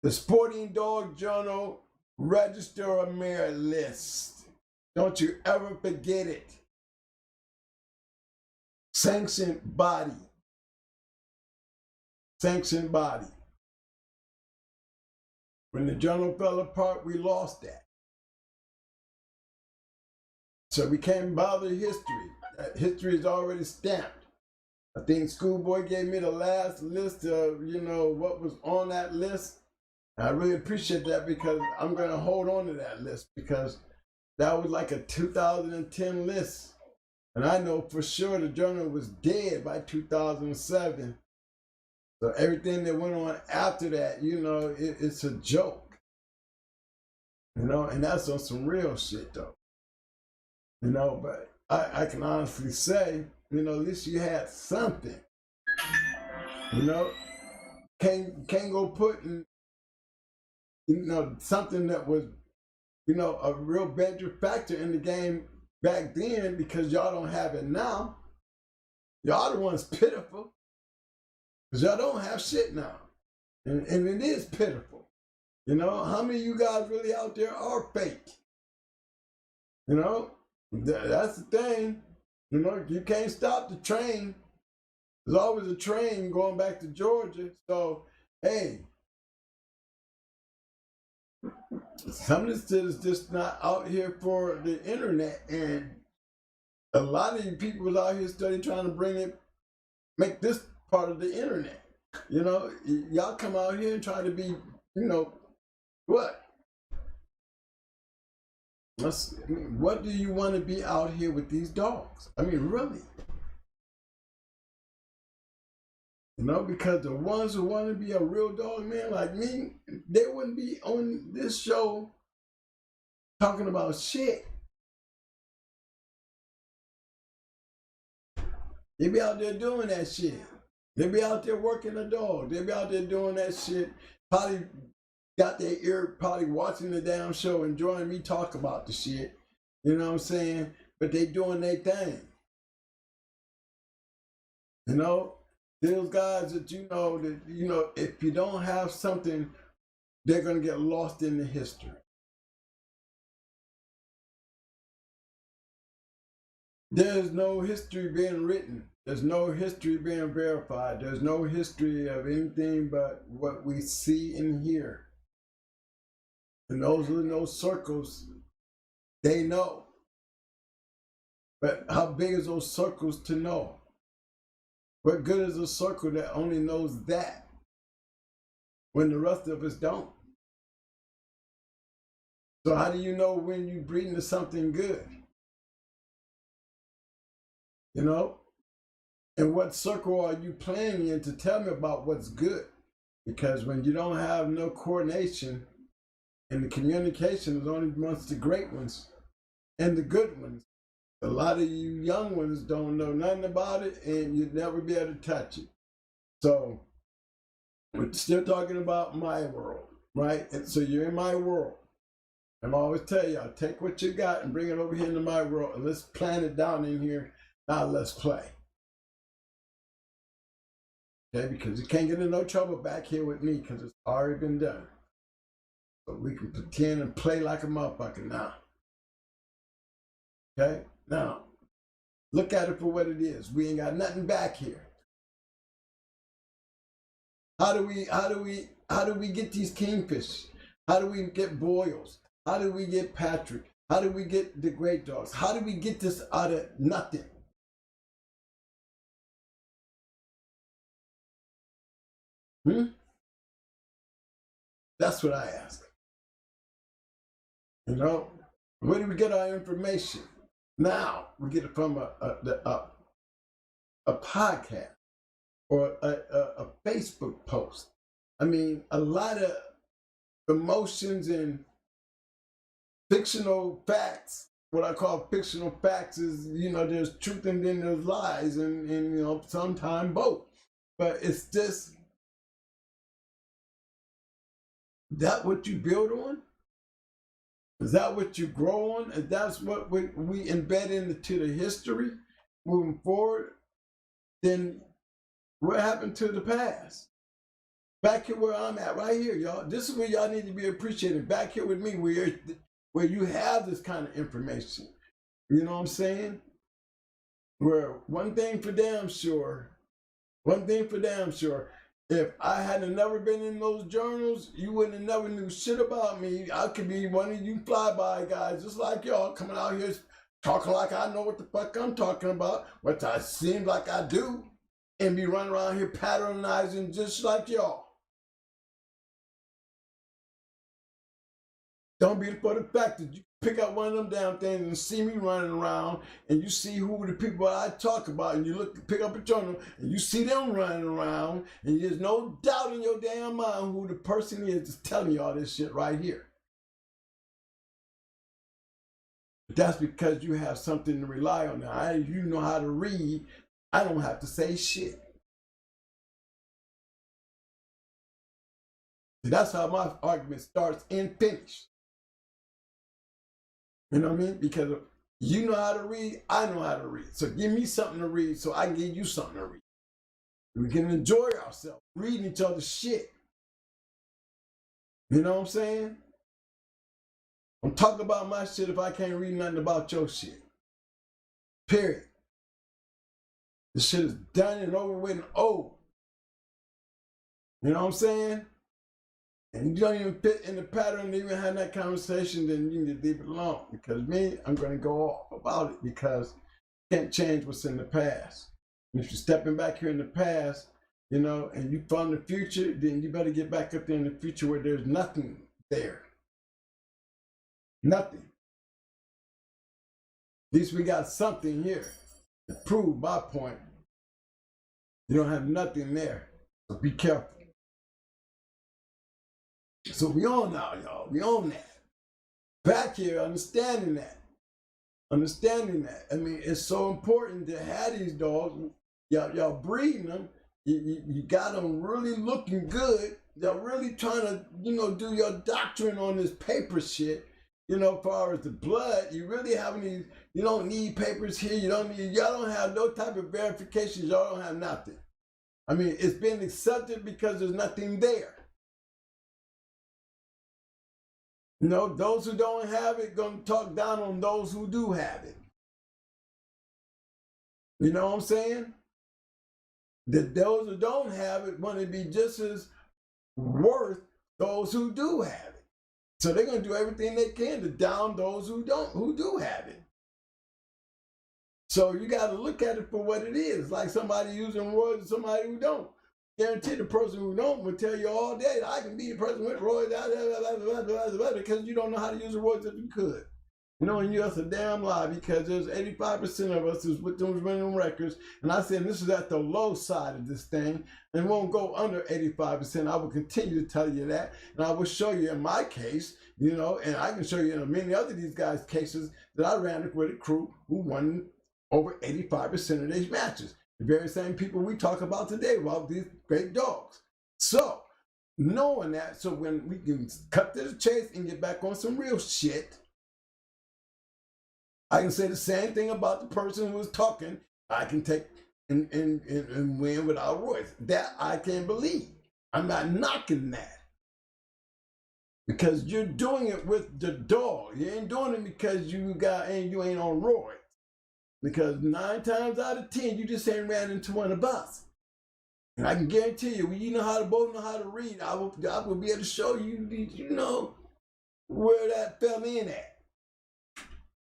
The Sporting Dog Journal Register of Merit List. Don't you ever forget it. Sanctioned body. Sanctioned body. When the journal fell apart, we lost that. So we can't bother history. History is already stamped. I think Schoolboy gave me the last list of, you know, what was on that list. I really appreciate that, because I'm going to hold on to that list, because that was like a 2010 list. And I know for sure the journal was dead by 2007. So everything that went on after that, you know, it's a joke. You know, and that's on some real shit though. You know, but I can honestly say, you know, at least you had something. You know, can't go putting, you know, something that was, you know, a real major factor in the game back then because y'all don't have it now. Y'all the ones pitiful because y'all don't have shit now, and it is pitiful. You know, how many of you guys really out there are fake? You know, that's the thing. You know, you can't stop the train. There's always a train going back to Georgia. So, hey, some of this shit is just not out here for the internet. And a lot of you people is out here studying, trying to make this part of the internet. You know, y'all come out here and try to be, you know, what? What do you want to be out here with these dogs? I mean, really? You know, because the ones who want to be a real dog man like me, they wouldn't be on this show talking about shit. They be out there doing that shit. They be out there working the dog. They be out there doing that shit. Probably got their ear, probably watching the damn show, enjoying me talk about the shit. You know what I'm saying? But they doing their thing. You know, those guys that you know, if you don't have something, they're gonna get lost in the history. There's no history being written. There's no history being verified. There's no history of anything but what we see and hear. And those in those circles, they know. But how big is those circles to know? What good is a circle that only knows that when the rest of us don't? So how do you know when you're breeding to something good? You know? And what circle are you playing in to tell me about what's good? Because when you don't have no coordination and the communication is only amongst the great ones and the good ones, a lot of you young ones don't know nothing about it and you'd never be able to touch it. So we're still talking about my world, right? And so you're in my world. And I always tell y'all, take what you got and bring it over here into my world and let's plan it down in here. Now let's play. Okay, because you can't get in no trouble back here with me because it's already been done. So we can pretend and play like a motherfucker now. Okay, now look at it for what it is. We ain't got nothing back here. How do we get these kingfish? How do we get boils? How do we get Patrick? How do we get the great dogs? How do we get this out of nothing? That's what I ask. You know, where do we get our information? Now we get it from a podcast or a Facebook post. I mean, a lot of emotions and fictional facts. What I call fictional facts is, you know, there's truth and then there's lies, and you know, sometimes both. But it's just that what you build on? Is that what you grow on? Is that's what we embed into the history moving forward? Then what happened to the past? Back here where I'm at, right here, y'all. This is where y'all need to be appreciated. Back here with me, where you have this kind of information. You know what I'm saying? Where one thing for damn sure, if I hadn't never been in those journals, you wouldn't have never knew shit about me. I could be one of you flyby guys, just like y'all, coming out here talking like I know what the fuck I'm talking about, which I seem like I do, and be running around here patronizing just like y'all. Don't be for the fact that you pick up one of them damn things and see me running around, and you see who the people I talk about, and you pick up a journal, and you see them running around, and there's no doubt in your damn mind who the person is that's telling you all this shit right here. That's because you have something to rely on. Now, you know how to read. I don't have to say shit. See, that's how my argument starts and finishes. You know what I mean? Because you know how to read, I know how to read. So give me something to read so I can give you something to read. We can enjoy ourselves reading each other's shit. You know what I'm saying? I'm talking about my shit if I can't read nothing about your shit. Period. This shit is done and over with and old. You know what I'm saying? And you don't even fit in the pattern to even have that conversation, then you need to leave it alone. Because me, I'm going to go off about it because you can't change what's in the past. And if you're stepping back here in the past, you know, and you found the future, then you better get back up there in the future where there's nothing there. Nothing. At least we got something here to prove my point. You don't have nothing there. So be careful. So we on now, y'all. We on that. Back here, understanding that. Understanding that. I mean, it's so important to have these dogs. Y'all breeding them. You got them really looking good. Y'all really trying to, you know, do your doctrine on this paper shit. You know, as far as the blood, you really have these, you don't need papers here. Y'all don't have no type of verifications. Y'all don't have nothing. I mean, it's been accepted because there's nothing there. You know, those who don't have it gonna talk down on those who do have it. You know what I'm saying? That those who don't have it want to be just as worth those who do have it. So they're gonna do everything they can to down those who do have it. So you gotta look at it for what it is, like somebody using roids and somebody who don't. Guarantee the person who don't will tell you all day, I can be the person with roids, because you don't know how to use the roids if you could. You know, and that's a damn lie, because there's 85% of us who's with those running records, and I said this is at the low side of this thing, and won't go under 85%. I will continue to tell you that, and I will show you in my case, you know, and I can show you in many other of these guys' cases that I ran with a crew who won over 85% of these matches. The very same people we talk about today about these great dogs. So, knowing that, so when we can cut to the chase and get back on some real shit, I can say the same thing about the person who was talking. I can take and win without Royce. That I can believe. I'm not knocking that. Because you're doing it with the dog. You ain't doing it because you ain't on Roy. Because 9 times out of 10, you just ain't ran into one of us. And I can guarantee you, when you both know how to read, I will be able to show you, you know, where that fell in at.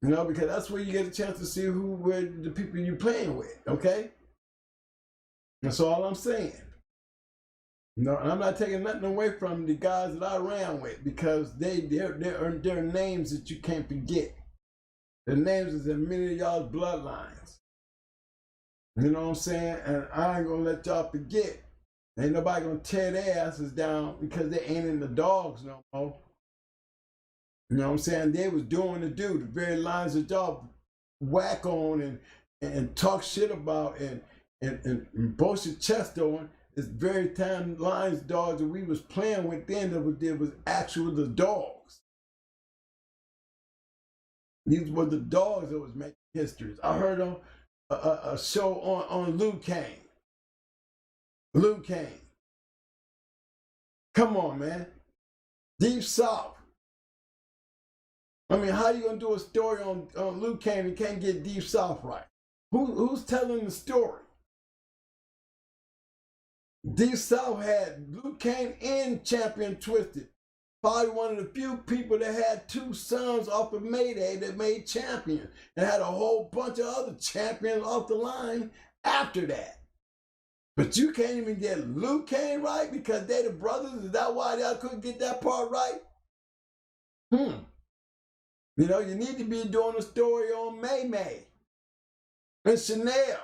You know, because that's where you get a chance to see where the people you're playing with, okay? That's all I'm saying. You know, and I'm not taking nothing away from the guys that I ran with, because they're names that you can't forget. The names is in many of y'all's bloodlines. You know what I'm saying? And I ain't gonna let y'all forget. Ain't nobody gonna tear their asses down because they ain't in the dogs no more. You know what I'm saying? They was doing the very lines that y'all whack on and talk shit about and boast your chest on. It's very time lines dogs that we was playing with then that was actually the dogs. These were the dogs that was making histories. I heard on a show on Luke Kane. Luke Kane. Come on, man. Deep South. I mean, how you gonna do a story on Luke Kane and can't get Deep South right? Who's telling the story? Deep South had Luke Kane and Champion Twisted. Probably one of the few people that had 2 sons off of Mayday that made champion, and had a whole bunch of other champions off the line after that. But you can't even get Luke Kane right because they the brothers? Is that why y'all couldn't get that part right? You know, you need to be doing a story on May and Chanel.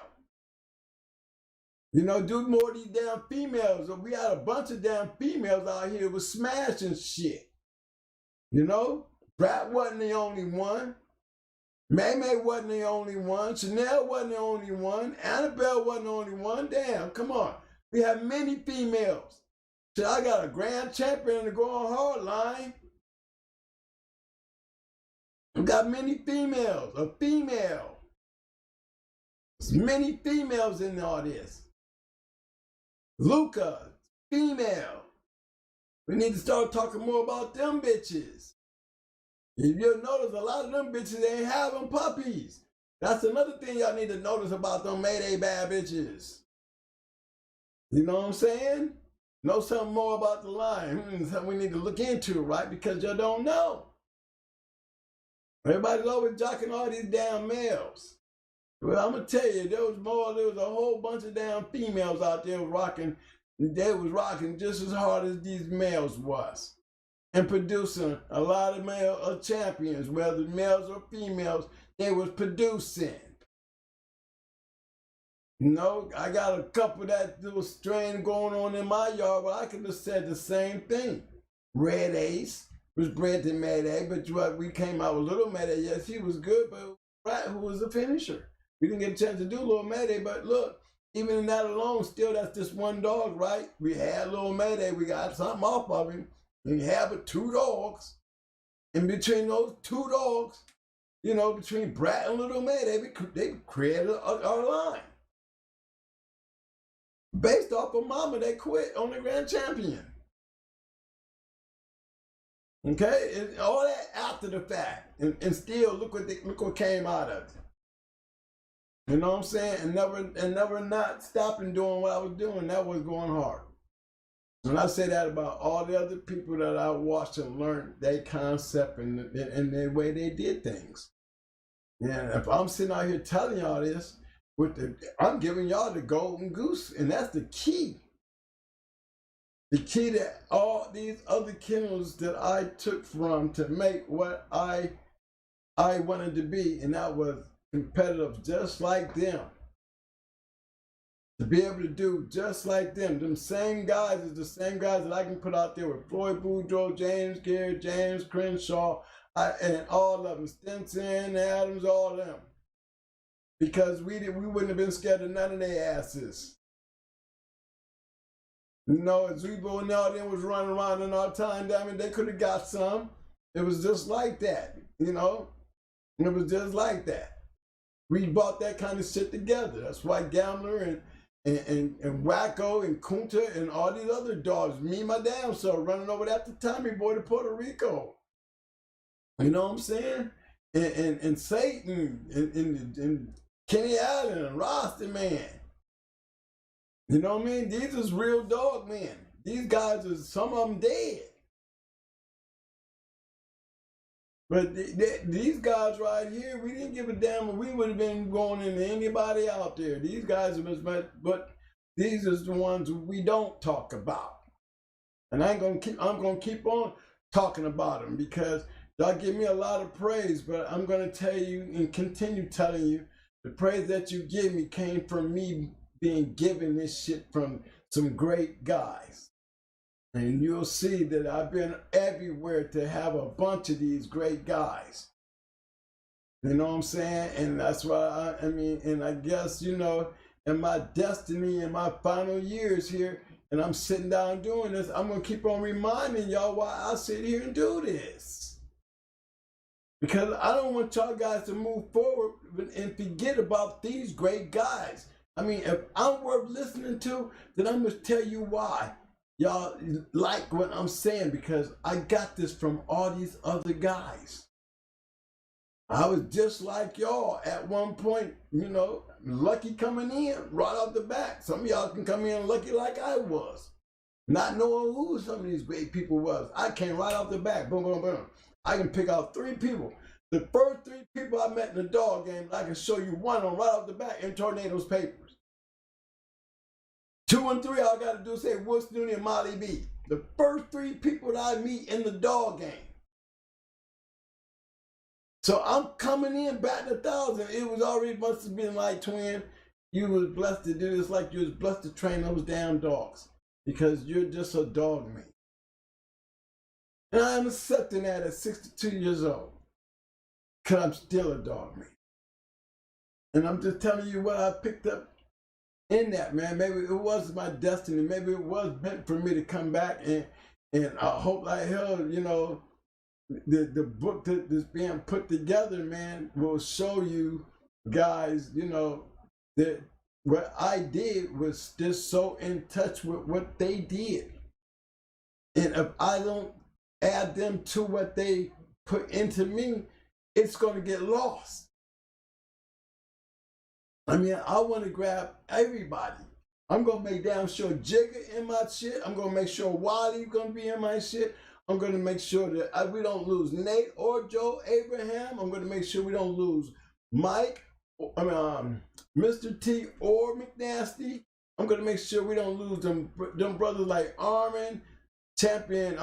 You know, do more of these damn females. We had a bunch of damn females out here with smashing shit. You know, Brat wasn't the only one. May wasn't the only one. Chanel wasn't the only one. Annabelle wasn't the only one. Damn, come on. We have many females. So I got a grand champion in the going hard line. We got many females. A female. There's many females in all this. Luca, female. We need to start talking more about them bitches. If you'll notice, a lot of them bitches ain't having puppies. That's another thing y'all need to notice about them Mayday bad bitches. You know what I'm saying? Know something more about the line. Something we need to look into, right? Because you don't know. Everybody's always jocking all these damn males. Well, I'm going to tell you, there was a whole bunch of damn females out there rocking. They was rocking just as hard as these males was. And producing a lot of male champions, whether males or females, they was producing. You know, I got a couple of that little strain going on in my yard, but I could have said the same thing. Red Ace was bred to Mayday, but what we came out with Little Mayday, yes, he was good, but Rat, who was the finisher. We didn't get a chance to do Little Mayday, but look, even in that alone, still that's just one dog, right? We had Little Mayday, we got something off of him. And you have but 2 dogs. And between those 2 dogs, you know, between Brat and Little Mayday, they created our line. Based off of Mama, they quit on the Grand Champion. Okay, and all that after the fact, and still look what came out of it. You know what I'm saying? And never not stopping doing what I was doing. That was going hard. And I say that about all the other people that I watched and learned their concept and the way they did things. And if I'm sitting out here telling y'all this, I'm giving y'all the golden goose, and that's the key. The key to all these other kennels that I took from to make what I wanted to be, and that was competitive just like them. To be able to do just like them. Them same guys is the same guys that I can put out there with Floyd Boudreaux, James Garrett, James Crenshaw, and all of them. Stinson, Adams, all of them. Because we wouldn't have been scared of none of their asses. You know, Zubo and all them was running around in our time, damn it, they could have got some. It was just like that, you know? It was just like that. We bought that kind of shit together. That's why Gambler and Wacko and Kunta and all these other dogs, me and my damn self running over that to Tommy Boy to Puerto Rico. You know what I'm saying? And Satan and Kenny Allen and Rasta Man. You know what I mean? These is real dog men. These guys is, some of them dead. But these guys right here, we didn't give a damn if we would have been going into anybody out there. These guys are, but these are the ones we don't talk about. And I'm gonna keep on talking about them because y'all give me a lot of praise, but I'm gonna tell you and continue telling you the praise that you give me came from me being given this shit from some great guys. And you'll see that I've been everywhere to have a bunch of these great guys. You know what I'm saying? And that's why I mean, and I guess, you know, in my destiny, in my final years here, and I'm sitting down doing this, I'm going to keep on reminding y'all why I sit here and do this. Because I don't want y'all guys to move forward and forget about these great guys. I mean, if I'm worth listening to, then I'm going to tell you why. Y'all like what I'm saying because I got this from all these other guys. I was just like y'all at one point, you know, lucky coming in right off the bat. Some of y'all can come in lucky like I was, not knowing who some of these great people was. I came right off the bat, boom, boom, boom. I can pick out 3 people. The first 3 people I met in the dog game, I can show you one on right off the bat in Tornado's papers. 2 and 3, all I got to do is say Wood Snooney and Molly B. The first 3 people that I meet in the dog game. So I'm coming in batting 1,000. It was already must have been like, twin, you was blessed to do this, like you was blessed to train those damn dogs, because you're just a dog man. And I'm accepting that at 62 years old, because I'm still a dog man. And I'm just telling you what I picked up in that, man. Maybe it was my destiny. Maybe it was meant for me to come back, and I hope like hell, you know, the book that's being put together, man, will show you guys, you know, that what I did was just so in touch with what they did. And if I don't add them to what they put into me, it's going to get lost. I mean, I want to grab everybody. I'm going to make damn sure Jigger in my shit. I'm going to make sure Wally going to be in my shit. I'm going to make sure that we don't lose Nate or Joe Abraham. I'm going to make sure we don't lose Mike, Mr. T or McNasty. I'm going to make sure we don't lose them brothers like Armin, Champion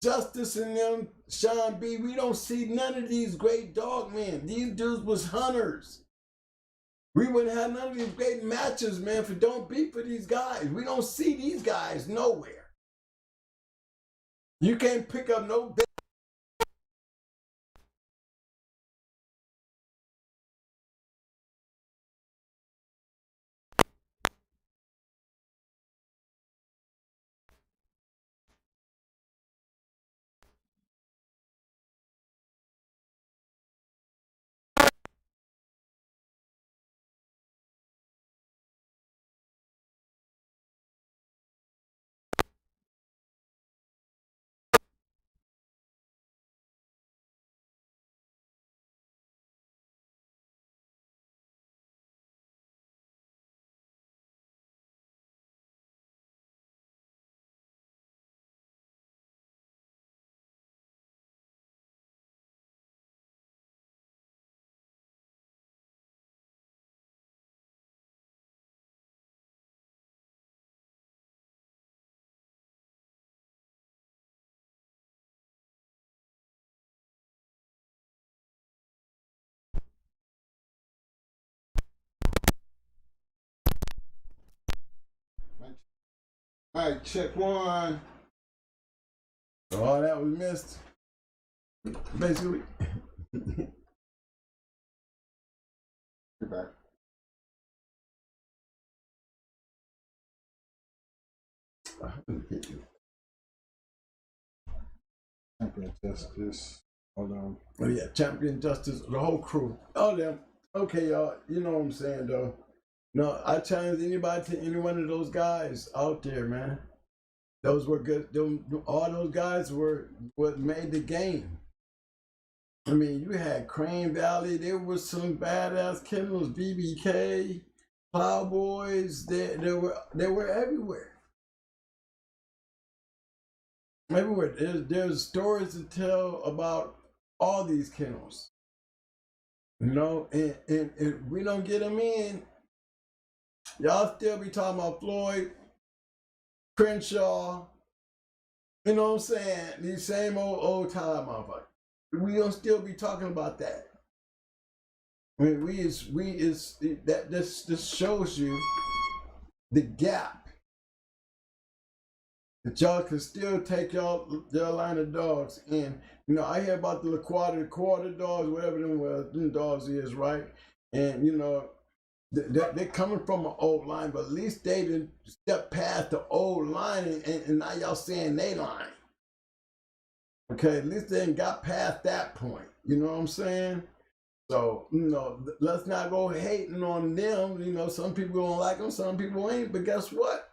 Justice, and them, Sean B. We don't see none of these great dog men. These dudes was hunters. We wouldn't have none of these great matches, man, if it don't be for these guys. We don't see these guys nowhere. You can't pick up no big. All right, check one. All that was missed, basically. Get back. Champion Justice. Hold on. Oh yeah, Champion Justice, the whole crew. Oh them. Okay, y'all. You know what I'm saying, though. No, I challenge anybody to any one of those guys out there, man. Those were good. All those guys were what made the game. I mean, you had Crane Valley. There was some badass Kennels, BBK, Plowboys. They were everywhere. Everywhere. There's stories to tell about all these kennels. You know, and if we don't get them in, y'all still be talking about Floyd, Crenshaw, you know what I'm saying? These same old time motherfuckers. We don't still be talking about that. I mean, this shows you the gap that y'all can still take your line of dogs in. You know, I hear about the quarter dogs, whatever them dogs is, right? And you know, they're coming from an old line, but at least they didn't step past the old line, and now y'all saying they line. Okay, at least they ain't got past that point. You know what I'm saying? So, you know, let's not go hating on them. You know, some people don't like them, some people ain't. But guess what?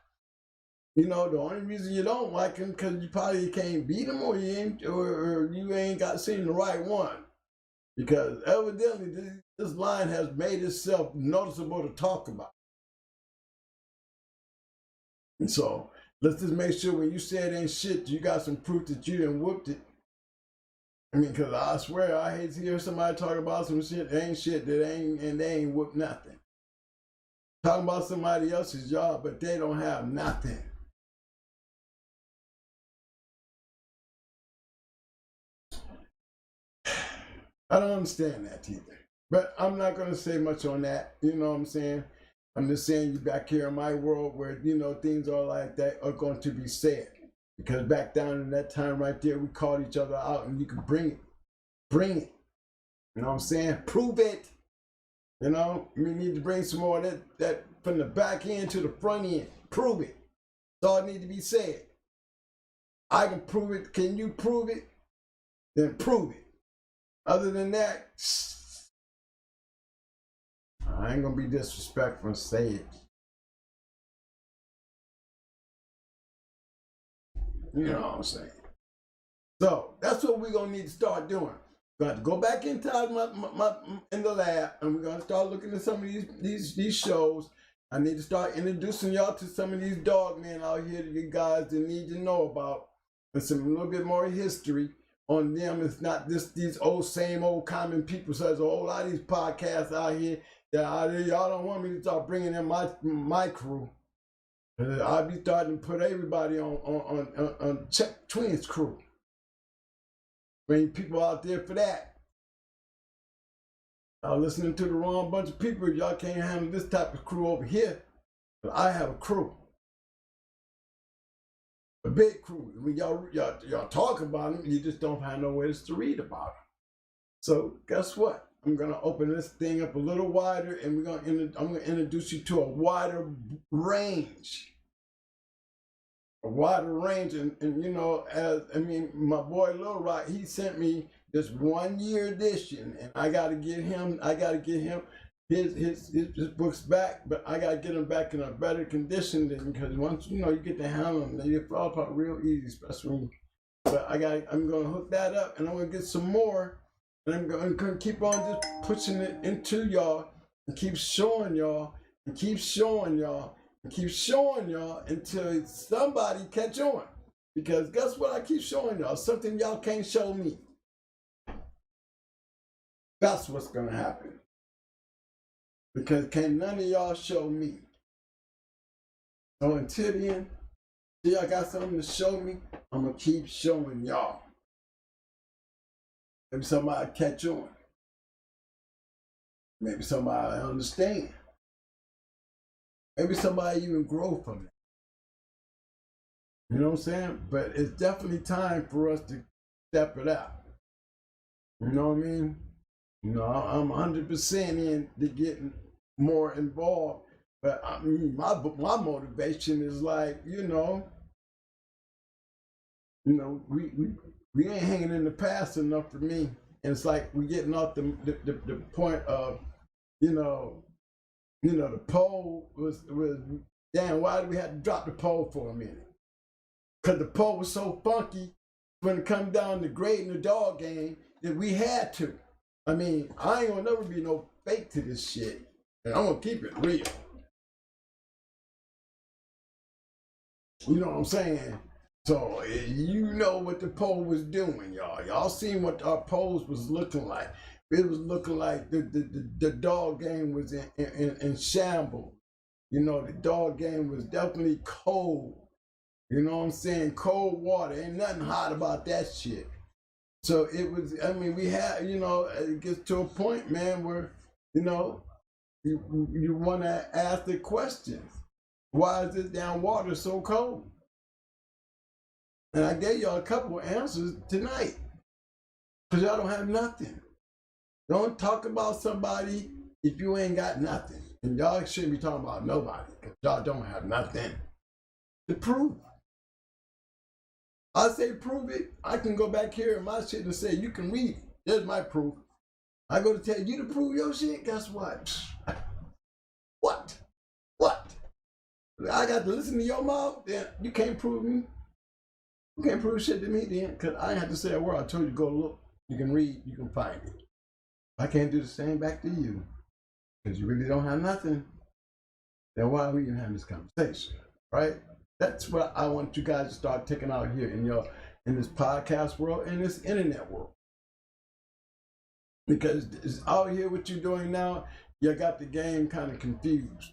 You know, the only reason you don't like them because you probably can't beat them, or you ain't got seen the right one. Because evidently this line has made itself noticeable to talk about. And so let's just make sure when you say it ain't shit, you got some proof that you done whooped it. I mean, because I swear I hate to hear somebody talk about some shit that ain't shit that they ain't whooped nothing. Talking about somebody else's job, but they don't have nothing. I don't understand that either. But I'm not going to say much on that. You know what I'm saying? I'm just saying you back here in my world where, you know, things are like that are going to be said. Because back down in that time right there, we called each other out and you could bring it. Bring it. You know what I'm saying? Prove it. You know, we need to bring some more of that from the back end to the front end. Prove it. That's all that needs to be said. I can prove it. Can you prove it? Then prove it. Other than that, I ain't gonna be disrespectful and say it. You know what I'm saying? So that's what we're gonna need to start doing. We're gonna have to go back inside in the lab, and we're gonna start looking at some of these shows. I need to start introducing y'all to some of these dog men out here that you guys that need to know about, and some a little bit more history on them. It's not just these same old common people. So there's a whole lot of these podcasts out here that y'all don't want me to start bringing in my crew. I'll be starting to put everybody on Check Twins crew. Bring people out there for that. Y'all listening to the wrong bunch of people. Y'all can't handle this type of crew over here. But I have a crew. A big crew. When y'all talk about them, you just don't have nowhere to read about them. So guess what? I'm gonna open this thing up a little wider, and I'm gonna introduce you to a wider range. A wider range, and you know, my boy Lil Rock, he sent me this 1 year edition, and I gotta get him his books back, but I gotta get them back in a better condition because once you get to handle them, they fall apart real easy, especially. But I'm gonna hook that up, and I'm gonna get some more, and I'm gonna keep on just pushing it into y'all, and keep showing y'all, and keep showing y'all. Keep showing y'all until somebody catch on. Because guess what? I keep showing y'all something y'all can't show me. That's what's gonna happen. Because can none of y'all show me. So until then, till y'all got something to show me, I'm gonna keep showing y'all. Maybe somebody catch on. Maybe somebody understand. Maybe somebody even grow from it. You know what I'm saying? But it's definitely time for us to step it out. You know what I mean? You know, I'm 100% in to getting more involved. But I mean, my motivation is like, we ain't hanging in the past enough for me. And it's like we getting off the point of, the poll was damn, why did we have to drop the poll for a minute? Because the poll was so funky when it come down to grading the dog game that we had to. I mean, I ain't gonna never be no fake to this shit. And I'm gonna keep it real. You know what I'm saying? So you know what the poll was doing, y'all. Y'all seen what our polls was looking like. It was looking like the dog game was in shambles. The dog game was definitely cold. You know what I'm saying? Cold water. Ain't nothing hot about that shit. So it was, we had, it gets to a point, man, where, you want to ask the questions. Why is this damn water so cold? And I gave y'all a couple of answers tonight. Because y'all don't have nothing. Don't talk about somebody if you ain't got nothing. And y'all shouldn't be talking about nobody because y'all don't have nothing to prove. I say prove it. I can go back here in my shit and say, you can read it. There's my proof. I go to tell you to prove your shit. Guess what? What? I got to listen to your mouth? Then you can't prove me. You can't prove shit to me then because I have to say a word. I told you to go look. You can read. You can find it. I can't do the same back to you because you really don't have nothing. Then why are we even having this conversation, right? That's what I want you guys to start taking out here in this podcast world and this internet world. Because it's out here what you're doing now, you got the game kind of confused.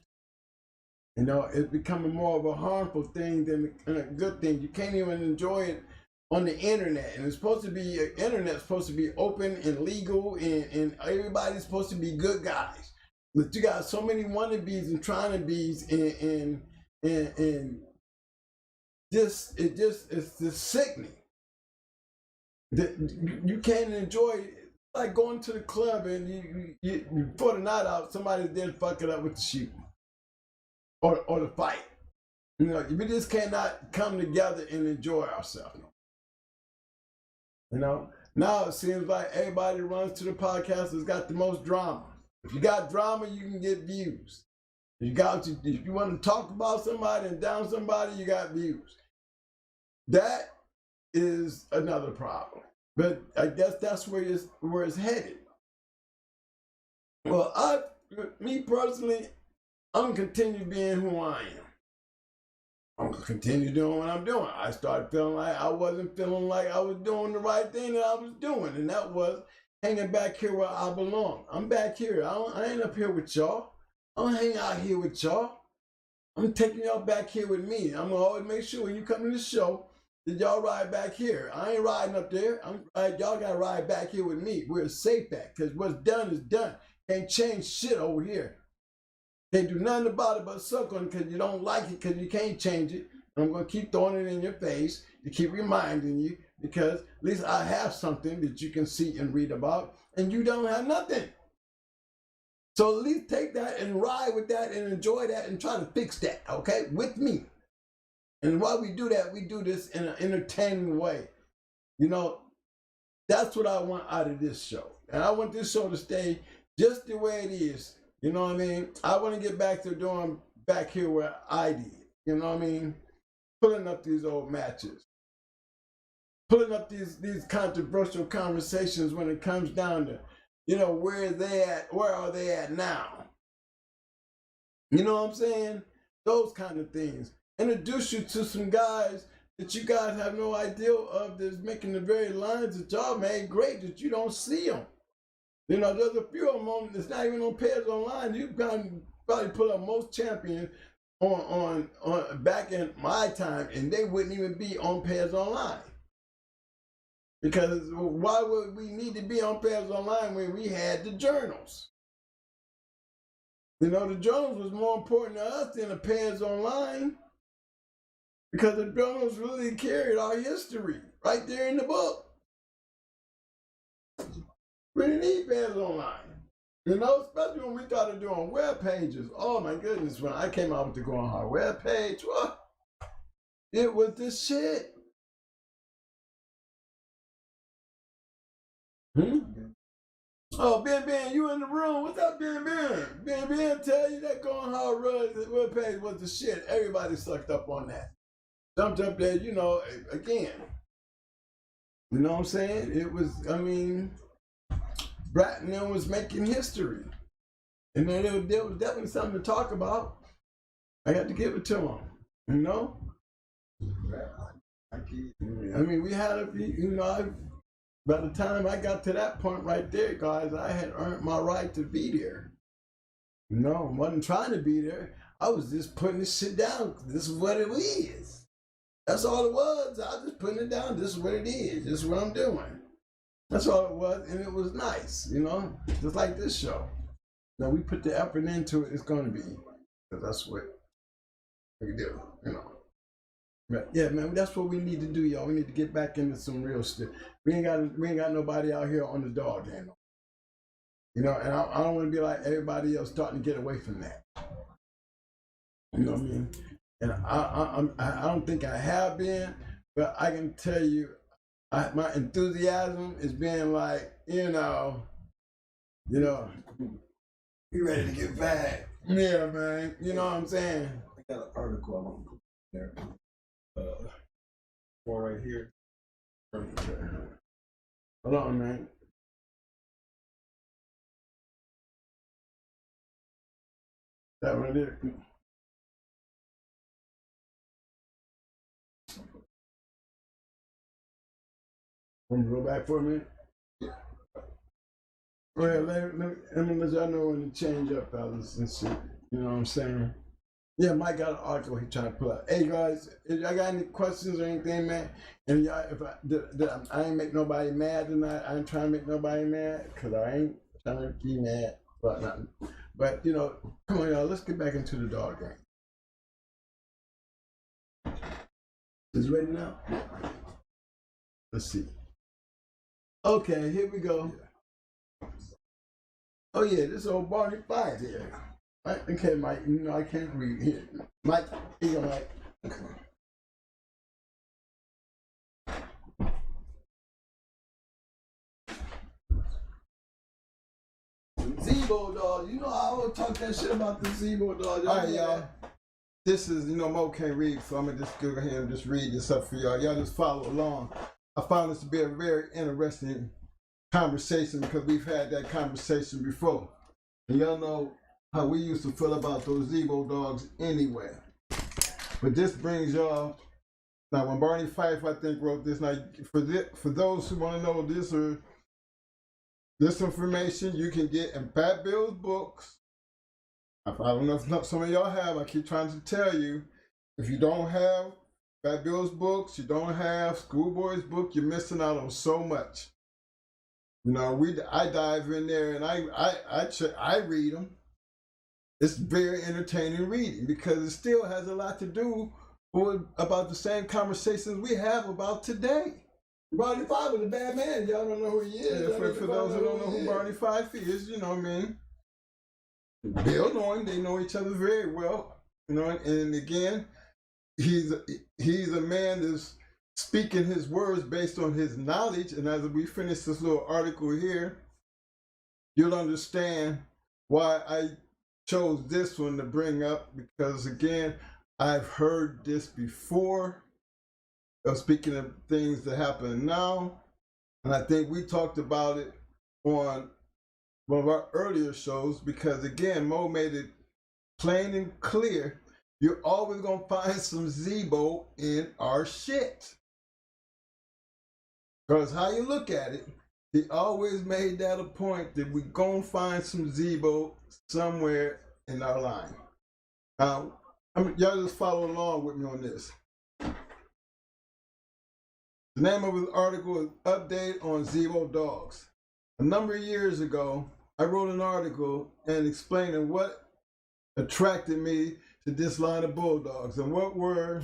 It's becoming more of a harmful thing than a good thing. You can't even enjoy it on the internet, and it's supposed to be internet's supposed to be open and legal, and everybody's supposed to be good guys. But you got so many wannabes and trying to be's, and it's just sickening. You can't enjoy like going to the club and you for the night out, somebody's there fucking up with the shoot or the fight. You know, we just cannot come together and enjoy ourselves. You know, now it seems like everybody runs to the podcast has got the most drama. If you got drama, you can get views. If you want to talk about somebody and down somebody, you got views. That is another problem. But I guess that's where it's headed. Well, me personally, I'm gonna continue being who I am. I'm gonna continue doing what I'm doing. I started feeling like I wasn't feeling like I was doing the right thing that I was doing, and that was hanging back here where I belong. I'm back here. I ain't up here with y'all. I don't hang out here with y'all. I'm taking y'all back here with me. I'm gonna always make sure when you come to the show that y'all ride back here. I ain't riding up there. Y'all gotta ride back here with me. We're safe at, because what's done is done. Can't change shit over here. Can't do nothing about it but suck on it because you don't like it, because you can't change it. And I'm gonna keep throwing it in your face to keep reminding you, because at least I have something that you can see and read about, and you don't have nothing. So at least take that and ride with that and enjoy that and try to fix that, okay, with me. And while we do that, we do this in an entertaining way. You know, that's what I want out of this show. And I want this show to stay just the way it is. You know what I mean? I want to get back to doing back here where I did. You know what I mean? Pulling up these old matches. Pulling up these controversial conversations when it comes down to, you know, where are they at now? You know what I'm saying? Those kind of things. Introduce you to some guys that you guys have no idea of, that's making the very lines that y'all made great, that you don't see them. You know, there's a few of them on, it's not even on Pairs Online. You probably put up most champions on back in my time, and they wouldn't even be on Pairs Online. Because why would we need to be on Pairs Online when we had the journals? You know, the journals was more important to us than the Pairs Online, because the journals really carried our history right there in the book. We didn't need Pairs Online. You know, especially when we started doing web pages. Oh my goodness, when I came out with the Go On Hard web page, what? It was the shit. Oh, Ben, you in the room? What's up, Ben? Ben, tell you that Go On Hard web page was the shit. Everybody sucked up on that. Jumped up there, you know, again. You know what I'm saying? It was, I mean, Bratton was making history. And then there was definitely something to talk about. I got to give it to him, you know? I mean, we had, you know, by the time I got to that point right there, guys, I had earned my right to be there. No, I wasn't trying to be there. I was just putting this shit down. This is what it is. That's all it was. I was just putting it down. This is what it is. This is what I'm doing. That's all it was, and it was nice, you know, just like this show. Now we put the effort into it. It's going to be, because that's what we do, you know. But yeah, man, that's what we need to do, y'all. We need to get back into some real stuff. We ain't got nobody out here on the dog handle, you know. And I don't want to be like everybody else, starting to get away from that. You know what I mean? And I don't think I have been, but I can tell you, my enthusiasm is being like, you know, you ready to get back? Yeah, man. You know what I'm saying? I got an article I want to put there. One right here. Hold on, man. That right there. Want to go back for a minute? Well, let me let y'all know when to change up, fellas and shit. You know what I'm saying? Yeah, Mike got an article he trying to pull out. Hey guys, if y'all got any questions or anything, man, and y'all, if I ain't make nobody mad tonight, I ain't trying to make nobody mad, cause I ain't trying to be mad about nothing. But you know, come on, y'all, let's get back into the dog game. Is it ready now? Let's see. Okay, here we go. Oh yeah, this old Barney Fife here. Right? Okay, Mike, you know I can't read here. Mike, here you go, Mike. Zebo dog, you know I always talk that shit about the Zebo dog. All right, y'all. This is, you know, Mo can't read, so I'm gonna just go ahead and just read this up for y'all. Y'all just follow along. I found this to be a very interesting conversation because we've had that conversation before. And y'all know how we used to feel about those Zebo dogs anyway. But this brings y'all, now when Barney Fife, I think, wrote this, now for those who want to know this or this information, you can get in Fat Bill's books. I don't know if some of y'all have, I keep trying to tell you, if you don't have Fat Bill's books, you don't have Schoolboy's book, you're missing out on so much. You know, I dive in there and I read them. It's very entertaining reading because it still has a lot to do with about the same conversations we have about today. Barney Fife was a bad man. Y'all don't know who he is. Yeah, for those who don't know who Barney Fife is, you know what I mean? Bill know him, they know each other very well. You know, and again, he's a man that's speaking his words based on his knowledge. And as we finish this little article here, you'll understand why I chose this one to bring up, because again, I've heard this before. Speaking of things that happen now, and I think we talked about it on one of our earlier shows, because again, Mo made it plain and clear, you're always gonna find some Zebo in our shit. Because how you look at it, he always made that a point that we're gonna find some Zebo somewhere in our line. Y'all just follow along with me on this. The name of his article is Update on Zebo Dogs. A number of years ago, I wrote an article and explaining what attracted me to this line of bulldogs and what were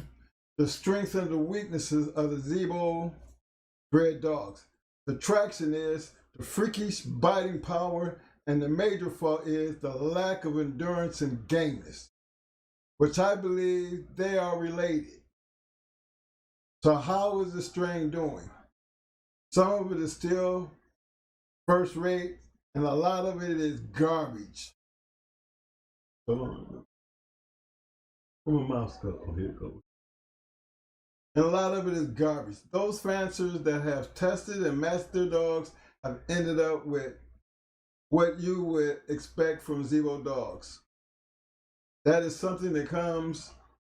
the strengths and the weaknesses of the Zebo bred dogs. The attraction is the freakish biting power, and the major fault is the lack of endurance and gameness, which I believe they are related. So how is the strain doing? Some of it is still first rate, and a lot of it is garbage. Hold on. Where my mouse go? Oh, here it goes. And a lot of it is garbage. Those fanciers that have tested and matched their dogs have ended up with what you would expect from Zebo dogs. That is something that comes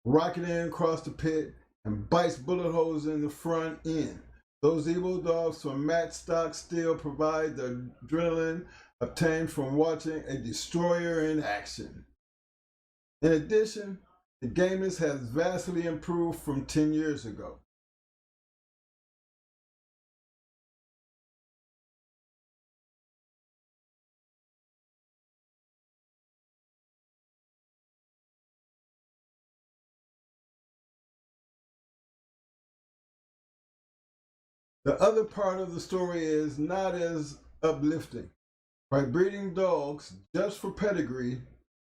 rocketing across the pit and bites bullet holes in the front end. Those Zebo dogs from match stock still provide the adrenaline obtained from watching a destroyer in action. In addition, the gameness has vastly improved from 10 years ago. The other part of the story is not as uplifting. By breeding dogs just for pedigree,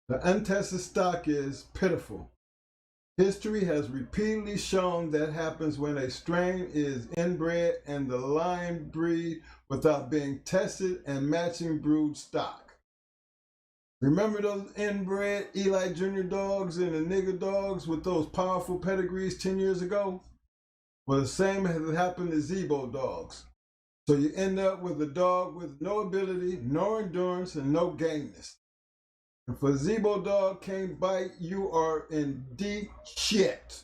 the untested stock is pitiful. History has repeatedly shown that happens when a strain is inbred and the line breed without being tested and matching brood stock. Remember those inbred Eli Jr. dogs and the nigger dogs with those powerful pedigrees 10 years ago? Well, the same has happened to Zebo dogs. So you end up with a dog with no ability, no endurance, and no gameness. If a Zebo dog can't bite, you are in deep shit.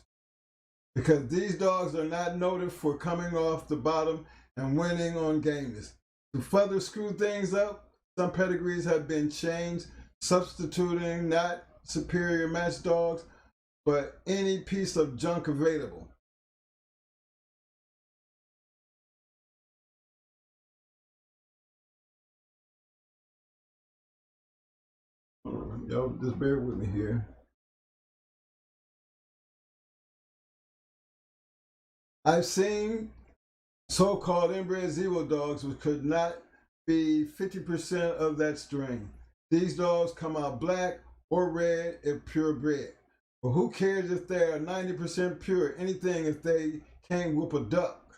Because these dogs are not noted for coming off the bottom and winning on gameness. To further screw things up, some pedigrees have been changed, substituting not superior match dogs but any piece of junk available. Y'all just bear with me here. I've seen so-called inbred zebra dogs which could not be 50% of that strain. These dogs come out black or red if purebred. But who cares if they are 90% pure? Anything if they can't whoop a duck.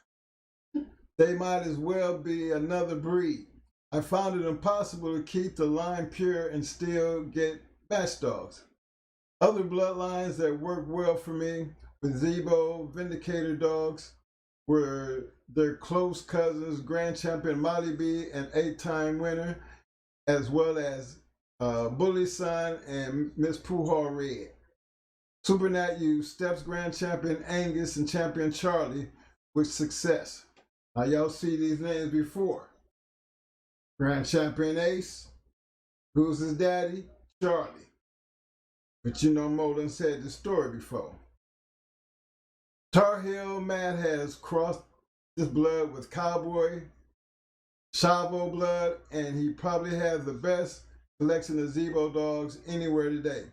They might as well be another breed. I found it impossible to keep the line pure and still get match dogs. Other bloodlines that work well for me with Zebo Vindicator dogs were their close cousins, Grand Champion Molly B, an 8-time winner, as well as Bully Son and Miss Poohaw Red. Supernat used Steps Grand Champion Angus and Champion Charlie with success. Now y'all see these names before. Grand Champion Ace, who's his daddy? Charlie. But you know Mo done said the story before. Tar Heel Matt has crossed his blood with Cowboy, Chavo blood, and he probably has the best collection of Zebo dogs anywhere today.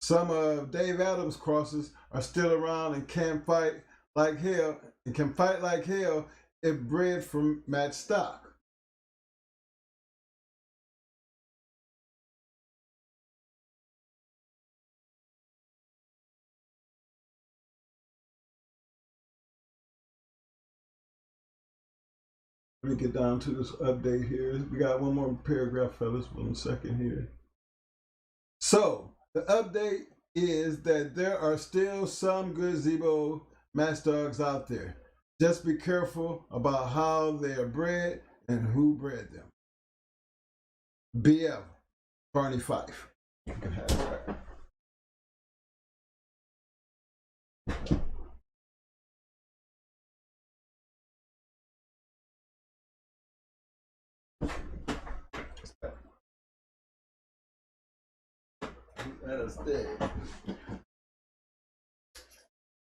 Some of Dave Adams' crosses are still around and can fight like hell if bred from match stock. Let me get down to this update here. We got one more paragraph, fellas. 1 second here. So, the update is that there are still some good Zebo match dogs out there. Just be careful about how they are bred and who bred them. BF, Barney Fife. You can have that.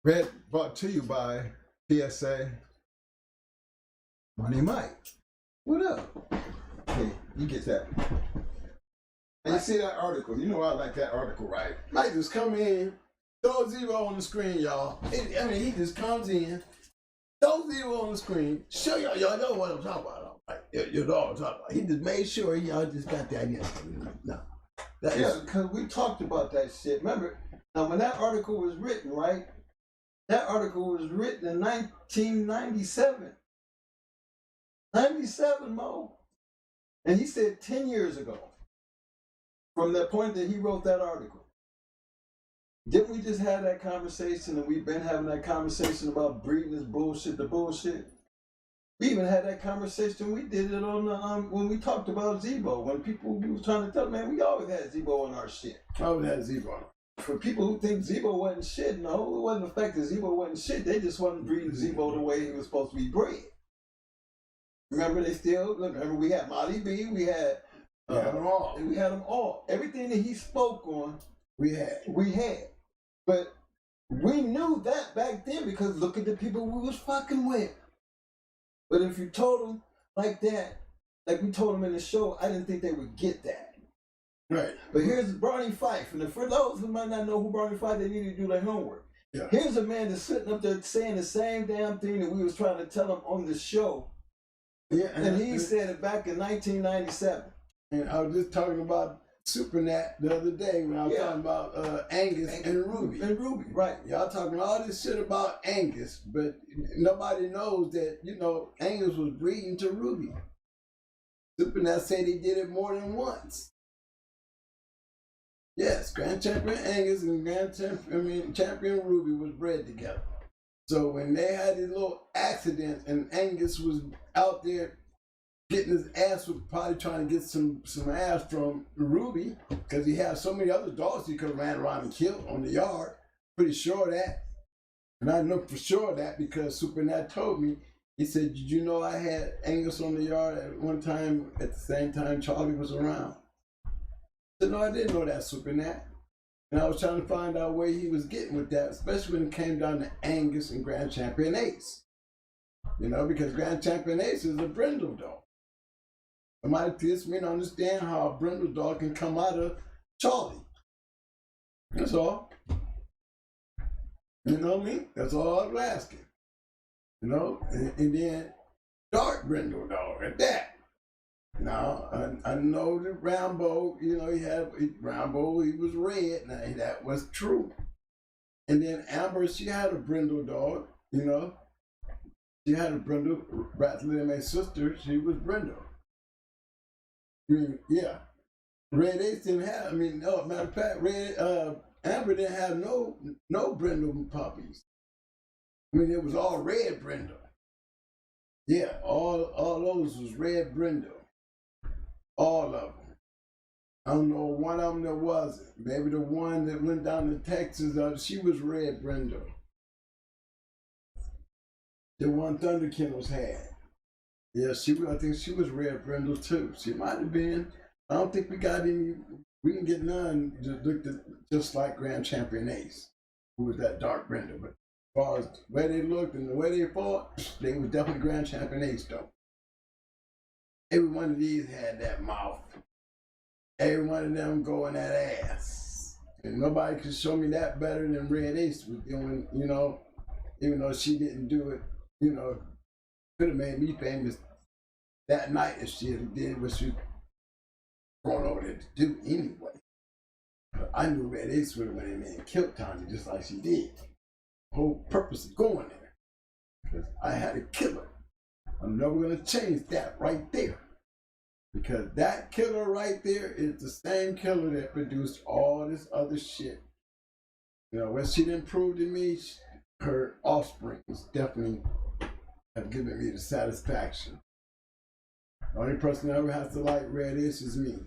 Read, brought to you by PSA. Money Mike. What up? Hey, you get that. And you see that article. You know I like that article, right? Mike just come in, throw Zebo on the screen, y'all. I mean, he just comes in, throw Zebo on the screen, show y'all know what I'm talking about. Right? You know what I'm talking about. He just made sure y'all just got the idea. No. Yeah, because we talked about that shit. Remember, now when that article was written, right? That article was written in 1997. 97, Mo. And he said 10 years ago, from the point that he wrote that article. Didn't we just have that conversation, and we've been having that conversation about breeding this bullshit, the bullshit? We even had that conversation. We did it on the when we talked about Zebo. When people we was trying to tell, man, we always had Zebo in our shit. Always had Zebo. For people who think Zebo wasn't shit, no, it wasn't the fact that Zebo wasn't shit. They just wasn't breeding Zebo the way he was supposed to be bred. Remember, remember we had Molly B, we had them all. We had them all. Everything that he spoke on, we had. But we knew that back then because look at the people we was fucking with. But if you told them like that, like we told them in the show, I didn't think they would get that. Right. But here's Barney Fife. And for those who might not know who Barney Fife, they need to do their homework. Yeah. Here's a man that's sitting up there saying the same damn thing that we was trying to tell him on the show. Yeah, and he said it back in 1997. And I was just talking about Supernat the other day when I was talking about Angus and Ruby. And Ruby, right. Y'all talking all this shit about Angus, but nobody knows that, Angus was breeding to Ruby. Supernat said he did it more than once. Yes, Grand Champion Angus and Champion Ruby was bred together. So when they had this little accident and Angus was out there getting his ass, was probably trying to get some ass from Ruby because he had so many other dogs he could have ran around and killed on the yard. Pretty sure of that. And I know for sure of that because Supernat told me. He said, did you know I had Angus on the yard at one time at the same time Charlie was around? I said, no, I didn't know that, Supernat. And I was trying to find out where he was getting with that, especially when it came down to Angus and Grand Champion Ace. You know, because Grand Champion Ace is a brindle dog. Somebody teach me to understand how a brindle dog can come out of Charlie. That's all. You know what I mean? That's all I was asking. You know, and then dark brindle dog at that. Now, I know that Rambo, you know, Rambo, he was red. Now, that was true. And then Amber, she had a brindle dog, you know. She had a brindle, Rattler, my sister, she was brindle. I mean, yeah. Red Ace didn't have, no, matter of fact, Amber didn't have no brindle puppies. I mean, it was all red brindle. Yeah, all those was red brindle. All of them. I don't know, one of them that wasn't. Maybe the one that went down to Texas, she was red brindle. The one Thunder Kennels had. Yeah, I think she was red brindle too. She might have been. I don't think we got any, we didn't get none that looked just like Grand Champion Ace, who was that dark brindle. But as far as the way they looked and the way they fought, they was definitely Grand Champion Ace though. Every one of these had that mouth. Every one of them going that ass. And nobody could show me that better than Red Ace was doing, you know, even though she didn't do it, you know, could have made me famous that night if she had did what she was going over there to do anyway. But I knew Red Ace would have went in there and killed Tanya just like she did. The whole purpose of going there. Because I had to kill her. I'm never going to change that right there. Because that killer right there is the same killer that produced all this other shit. You know, what she didn't prove to me, her offspring is definitely have given me the satisfaction. The only person that ever has to like Red Ace is me.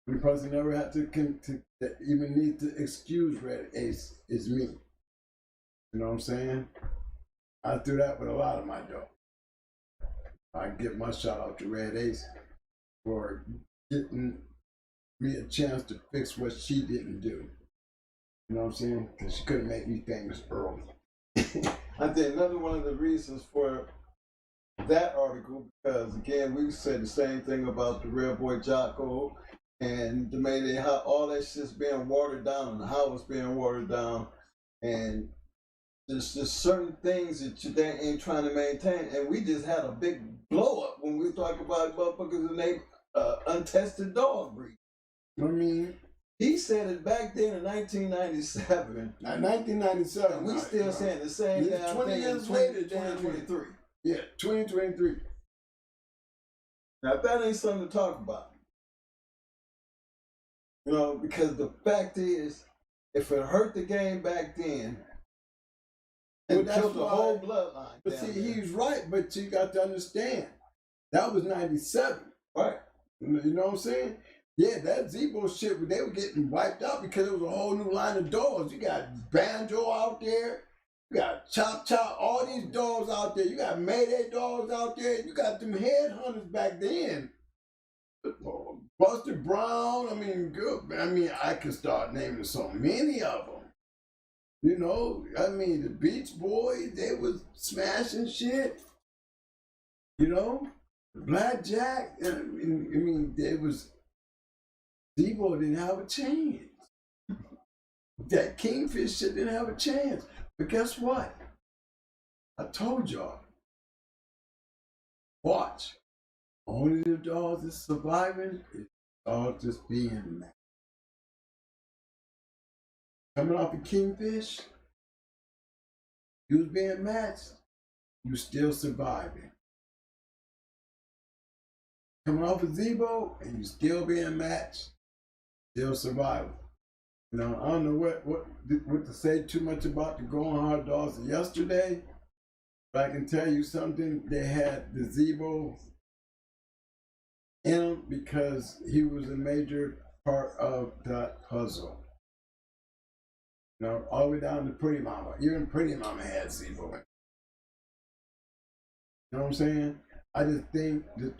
The only person that ever had to that even need to excuse Red Ace is me. You know what I'm saying? I do that with a lot of my dogs. I give my shout out to Red Ace for getting me a chance to fix what she didn't do. You know what I'm saying? Because she couldn't make me famous early. I think another one of the reasons for that article, because again, we said the same thing about the Real Boy Jocko and the Mayday, how all that shit's being watered down and how it's being watered down. And there's just certain things that they ain't trying to maintain. And we just had a big blow up when we talk about motherfuckers and they untested dog breed. I mean, he said it back then in 1997. 1997. And we still saying the same damn 20 thing years in later, 2023. Yeah, 2023. Now that ain't something to talk about. You know, because the fact is, if it hurt the game back then, and killed the whole bloodline. But see, he's right, but you got to understand, that was 97. Right. You know what I'm saying? Yeah, that Zebo shit, they were getting wiped out because it was a whole new line of dogs. You got Banjo out there. You got Chop Chop, all these dogs out there. You got Mayday dogs out there. You got them headhunters back then. Buster Brown, I could start naming so many of them. You know, the Beach Boys, they was smashing shit. You know, Blackjack, there was, Zebo didn't have a chance. That Kingfish shit didn't have a chance. But guess what? I told y'all. Watch. Only the dogs that's surviving is all just being mad. Coming off a Kingfish, you was being matched, you still surviving. Coming off a Zebo, and you still being matched, still surviving. You know, I don't know what to say too much about the Going Hard dogs yesterday, but I can tell you something. They had the Zebo in him because he was a major part of that puzzle. You know, all the way down to Pretty Mama. Even Pretty Mama had Zebo. You know what I'm saying? I just think that,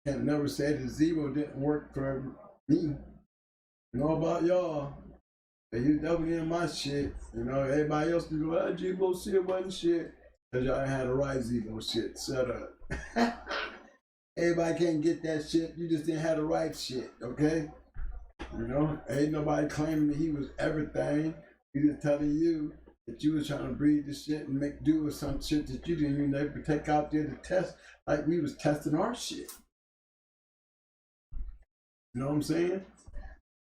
can never say that Zebo didn't work for me. You know about y'all. But you definitely in my shit. You know, everybody else can go, G-Bo shit wasn't shit. Because y'all had the right G-Bo shit. Shut up. Everybody can't get that shit. You just didn't have the right shit, okay? You know, ain't nobody claiming that he was everything. He just telling you that you was trying to breed this shit and make do with some shit that you didn't even ever take out there to test, like we was testing our shit. You know what I'm saying?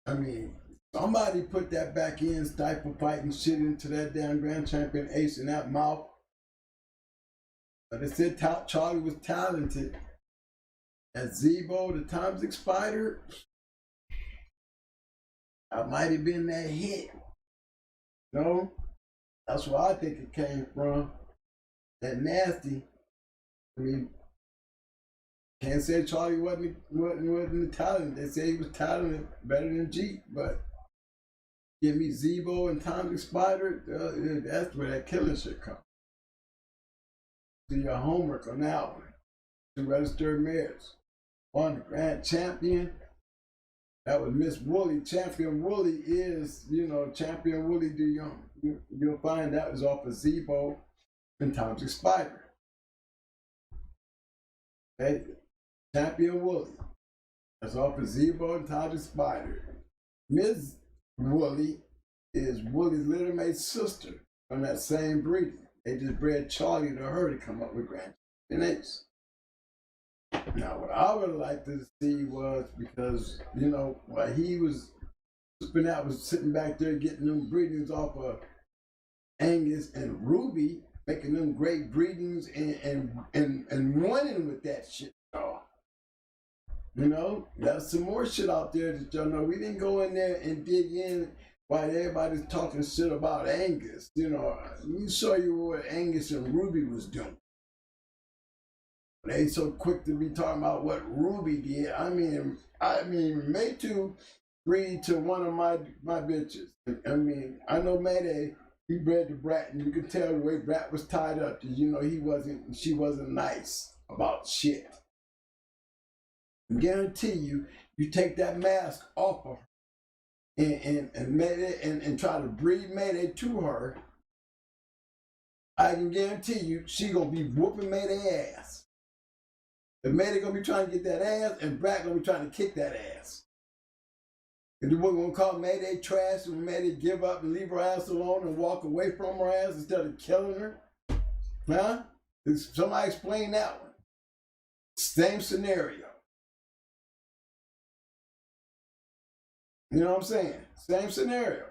I mean, somebody put that back in, stifle fighting shit into that damn grand champion ace in that mouth. But they said Charlie was talented. As Zebo, the time's expired. I might have been that hit. You know? That's where I think it came from. That nasty. I mean, can't say Charlie wasn't the talent. They say he was talented better than Jeep, but give me Zebo and Time's expired, that's where that killing shit comes. Do your homework on that one. Two registered mares. One, the grand champion. That was Miss Woolley. Champion Woolley is, you know, Champion Woolley DeYoung. You'll find that was off of Zebo and Time's expired. Okay? Champion Woolley. That's off of Zebo and Time's expired. Ms. Woolley is Woolie's little mate's sister from that same breeding. They just bred Charlie to her to come up with Grand Champion Ace. Now, what I would like to see was, because, you know, while he was, Spinat was sitting back there getting them breedings off of Angus and Ruby, making them great breedings and running with that shit. You know, there's some more shit out there that y'all know. We didn't go in there and dig in while everybody's talking shit about Angus. You know, let me show you what Angus and Ruby was doing. They so quick to be talking about what Ruby did. I mean, Maytu breed to one of my bitches. I mean, I know Mayday, he bred to Brat, and you could tell the way Brat was tied up. You know, she wasn't nice about shit. I guarantee you, you take that mask off of her and try to breed Mayday to her, I can guarantee you she gonna be whooping Mayday ass. The Mayday gonna be trying to get that ass, and Brat gonna be trying to kick that ass. And the boy gonna call Mayday trash, and Mayday give up and leave her ass alone and walk away from her ass instead of killing her. Huh? Somebody explain that one. Same scenario. You know what I'm saying? Same scenario.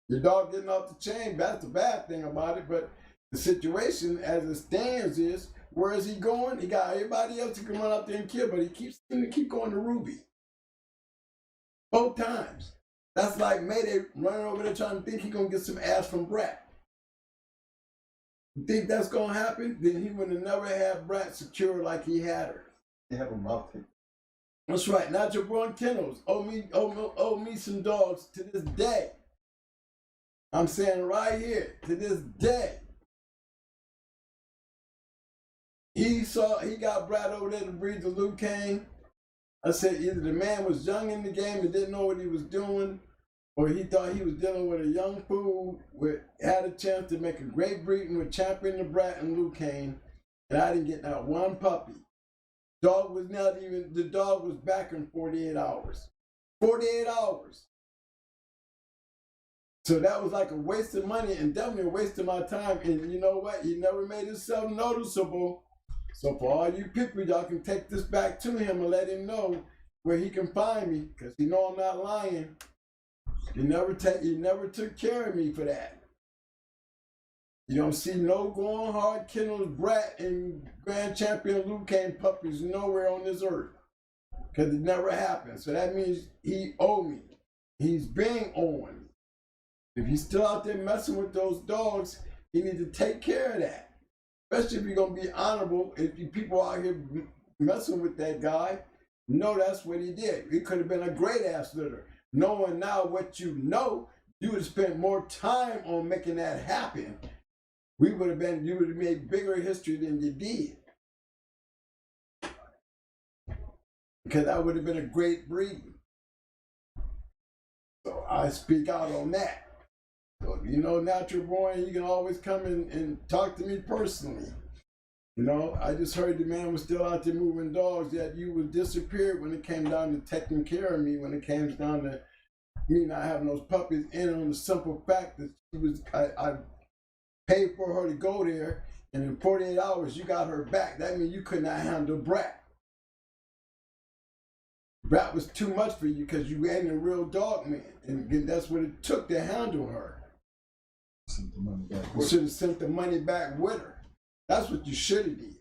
Your dog getting off the chain, that's the bad thing about it, but the situation as it stands is, where is he going? He got everybody else who can run out there and kill, but he keeps going to Ruby. Both times. That's like Mayday running over there trying to think he's going to get some ass from Brat. You think that's going to happen? Then he would have never had Brat secure like he had her. They have a mouth tape. That's right. Not your boy Kennels. Owe me some dogs to this day. I'm saying right here, to this day. He got Brad over there to breed the Luke Kane. I said either the man was young in the game and didn't know what he was doing, or he thought he was dealing with a young fool had a chance to make a great breeding with Champion the Brat and Luke Kane, and I didn't get not one puppy. The dog was back in 48 hours. 48 hours. So that was like a waste of money and definitely a waste of my time. And you know what? He never made himself noticeable. So for all you people, y'all can take this back to him and let him know where he can find me, because he know I'm not lying. He never took care of me for that. You don't see no going hard Kennels, Brat, and Grand Champion Luke Kane puppies nowhere on this earth, because it never happened. So that means he owe me. He's being owing. If he's still out there messing with those dogs, he needs to take care of that. Especially if you're going to be honorable. If you people out here messing with that guy, know that's what he did. He could have been a great ass litter. Knowing now what you know, you would have spent more time on making that happen. You would have made bigger history than you did. Because that would have been a great breeding. I speak out on that. So, you know, natural born, you can always come and talk to me personally. You know, I just heard the man was still out there moving dogs, yet you was disappeared when it came down to taking care of me, when it came down to me not having those puppies, and on the simple fact that she was, I paid for her to go there, and in 48 hours you got her back. That means you could not handle Brat. Brat was too much for you because you ain't a real dog man, and that's what it took to handle her. You should have sent the money back with her. That's what you should have did.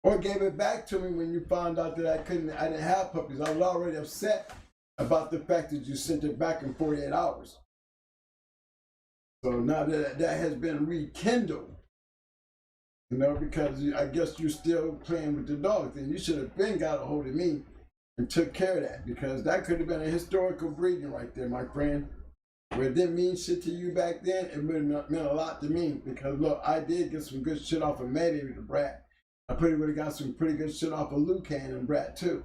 Or gave it back to me when you found out that I didn't have puppies. I was already upset about the fact that you sent it back in 48 hours. So now that has been rekindled, you know, because I guess you're still playing with the dogs, and you should have been got a hold of me and took care of that, because that could have been a historical breeding right there, my friend. Where it didn't mean shit to you back then, it would have meant a lot to me, because look, I did get some good shit off of Maddie with the Brat. I pretty would have got some pretty good shit off of Lucan and Brat too.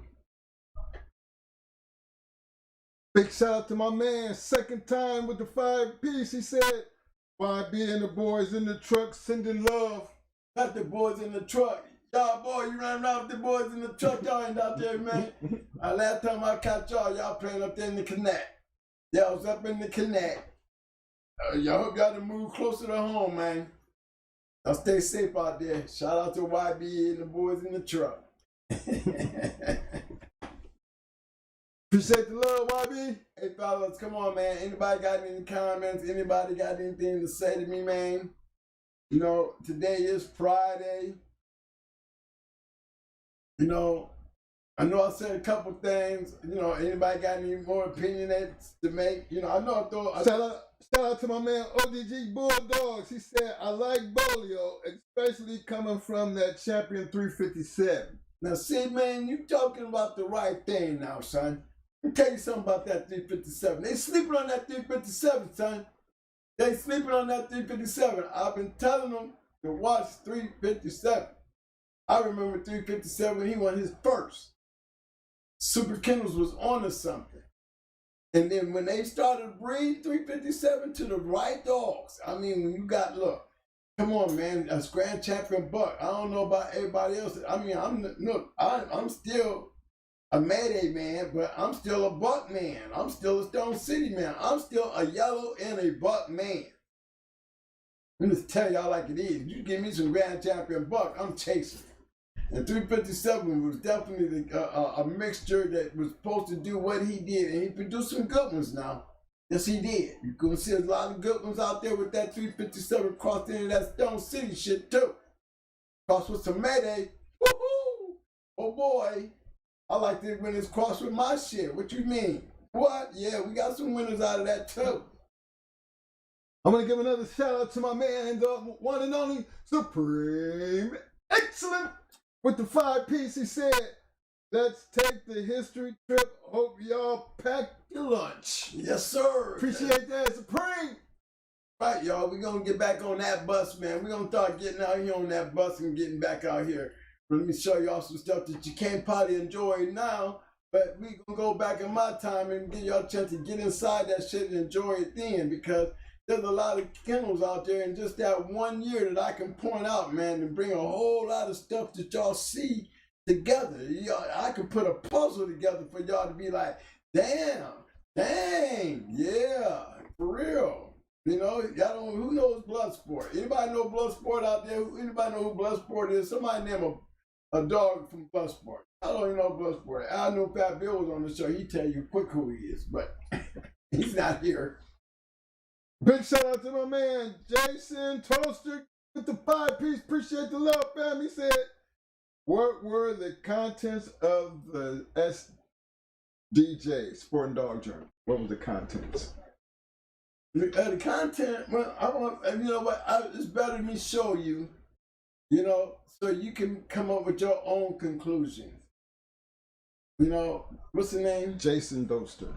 Big shout out to my man, second time with the 5-piece. He said, YB and the boys in the truck sending love. Not the boys in the truck. Y'all, boy, you running around with the boys in the truck. Y'all ain't out there, man. Last time I caught y'all playing up there in the connect. Y'all was up in the connect. Y'all hope y'all to move closer to home, man. Y'all stay safe out there. Shout out to YB and the boys in the truck. Appreciate the love, YB. Hey, fellas, come on, man. Anybody got any comments? Anybody got anything to say to me, man? You know, today is Friday. You know I said a couple things. You know, anybody got any more opinions to make? You know, I know I thought. Shout out to my man ODG Bulldogs. He said, I like Bolio, especially coming from that champion 357. Now, see, man, you talking about the right thing now, son. Let me tell you something about that 357. They sleeping on that 357, son. They sleeping on that 357. I've been telling them to watch 357. I remember 357 when he won his first. Super Kennels was on to something. And then when they started breeding 357 to the right dogs, I mean, when you got, look, come on, man, a grand champion buck. I don't know about everybody else. I mean, I'm still a Mayday man, but I'm still a buck man. I'm still a Stone City man. I'm still a yellow and a buck man. Let me just tell y'all like it is. You give me some grand champion buck, I'm chasing. And 357 was definitely a mixture that was supposed to do what he did, and he produced some good ones now. Yes, he did. You're going to see a lot of good ones out there with that 357 crossed into that Stone City shit, too. Crossed with some Mayday. Woohoo! Oh, boy. I like it when it's crossed with my shit. What you mean? What? Yeah, we got some winners out of that, too. I'm going to give another shout out to my man, the one and only Supreme Excellent. With the 5-piece, he said, let's take the history trip. Hope y'all packed your lunch. Yes, sir. Appreciate that, Supreme. Right, y'all. We're going to get back on that bus, man. We're going to start getting out here on that bus and getting back out here. Let me show y'all some stuff that you can't probably enjoy now, but we going to go back in my time and give y'all a chance to get inside that shit and enjoy it then, because there's a lot of kennels out there in just that 1 year that I can point out, man, and bring a whole lot of stuff that y'all see together. I can put a puzzle together for y'all to be like, damn, dang, yeah, for real. You know, y'all don't, who knows Bloodsport? Anybody know Bloodsport out there? Anybody know who Bloodsport is? Somebody name a dog from Bloodsport. I don't even know Bloodsport. I know Fat Bill was on the show. He'd tell you quick who he is, but he's not here. Big shout out to my man, Jason Toaster with the 5-piece. Appreciate the love, fam. He said, what were the contents of the SDJ, Sport and Dog Journal? What were the contents? The content, well, you know what, it's better me show you, you know, so you can come up with your own conclusions. You know, what's the name? Jason Doster.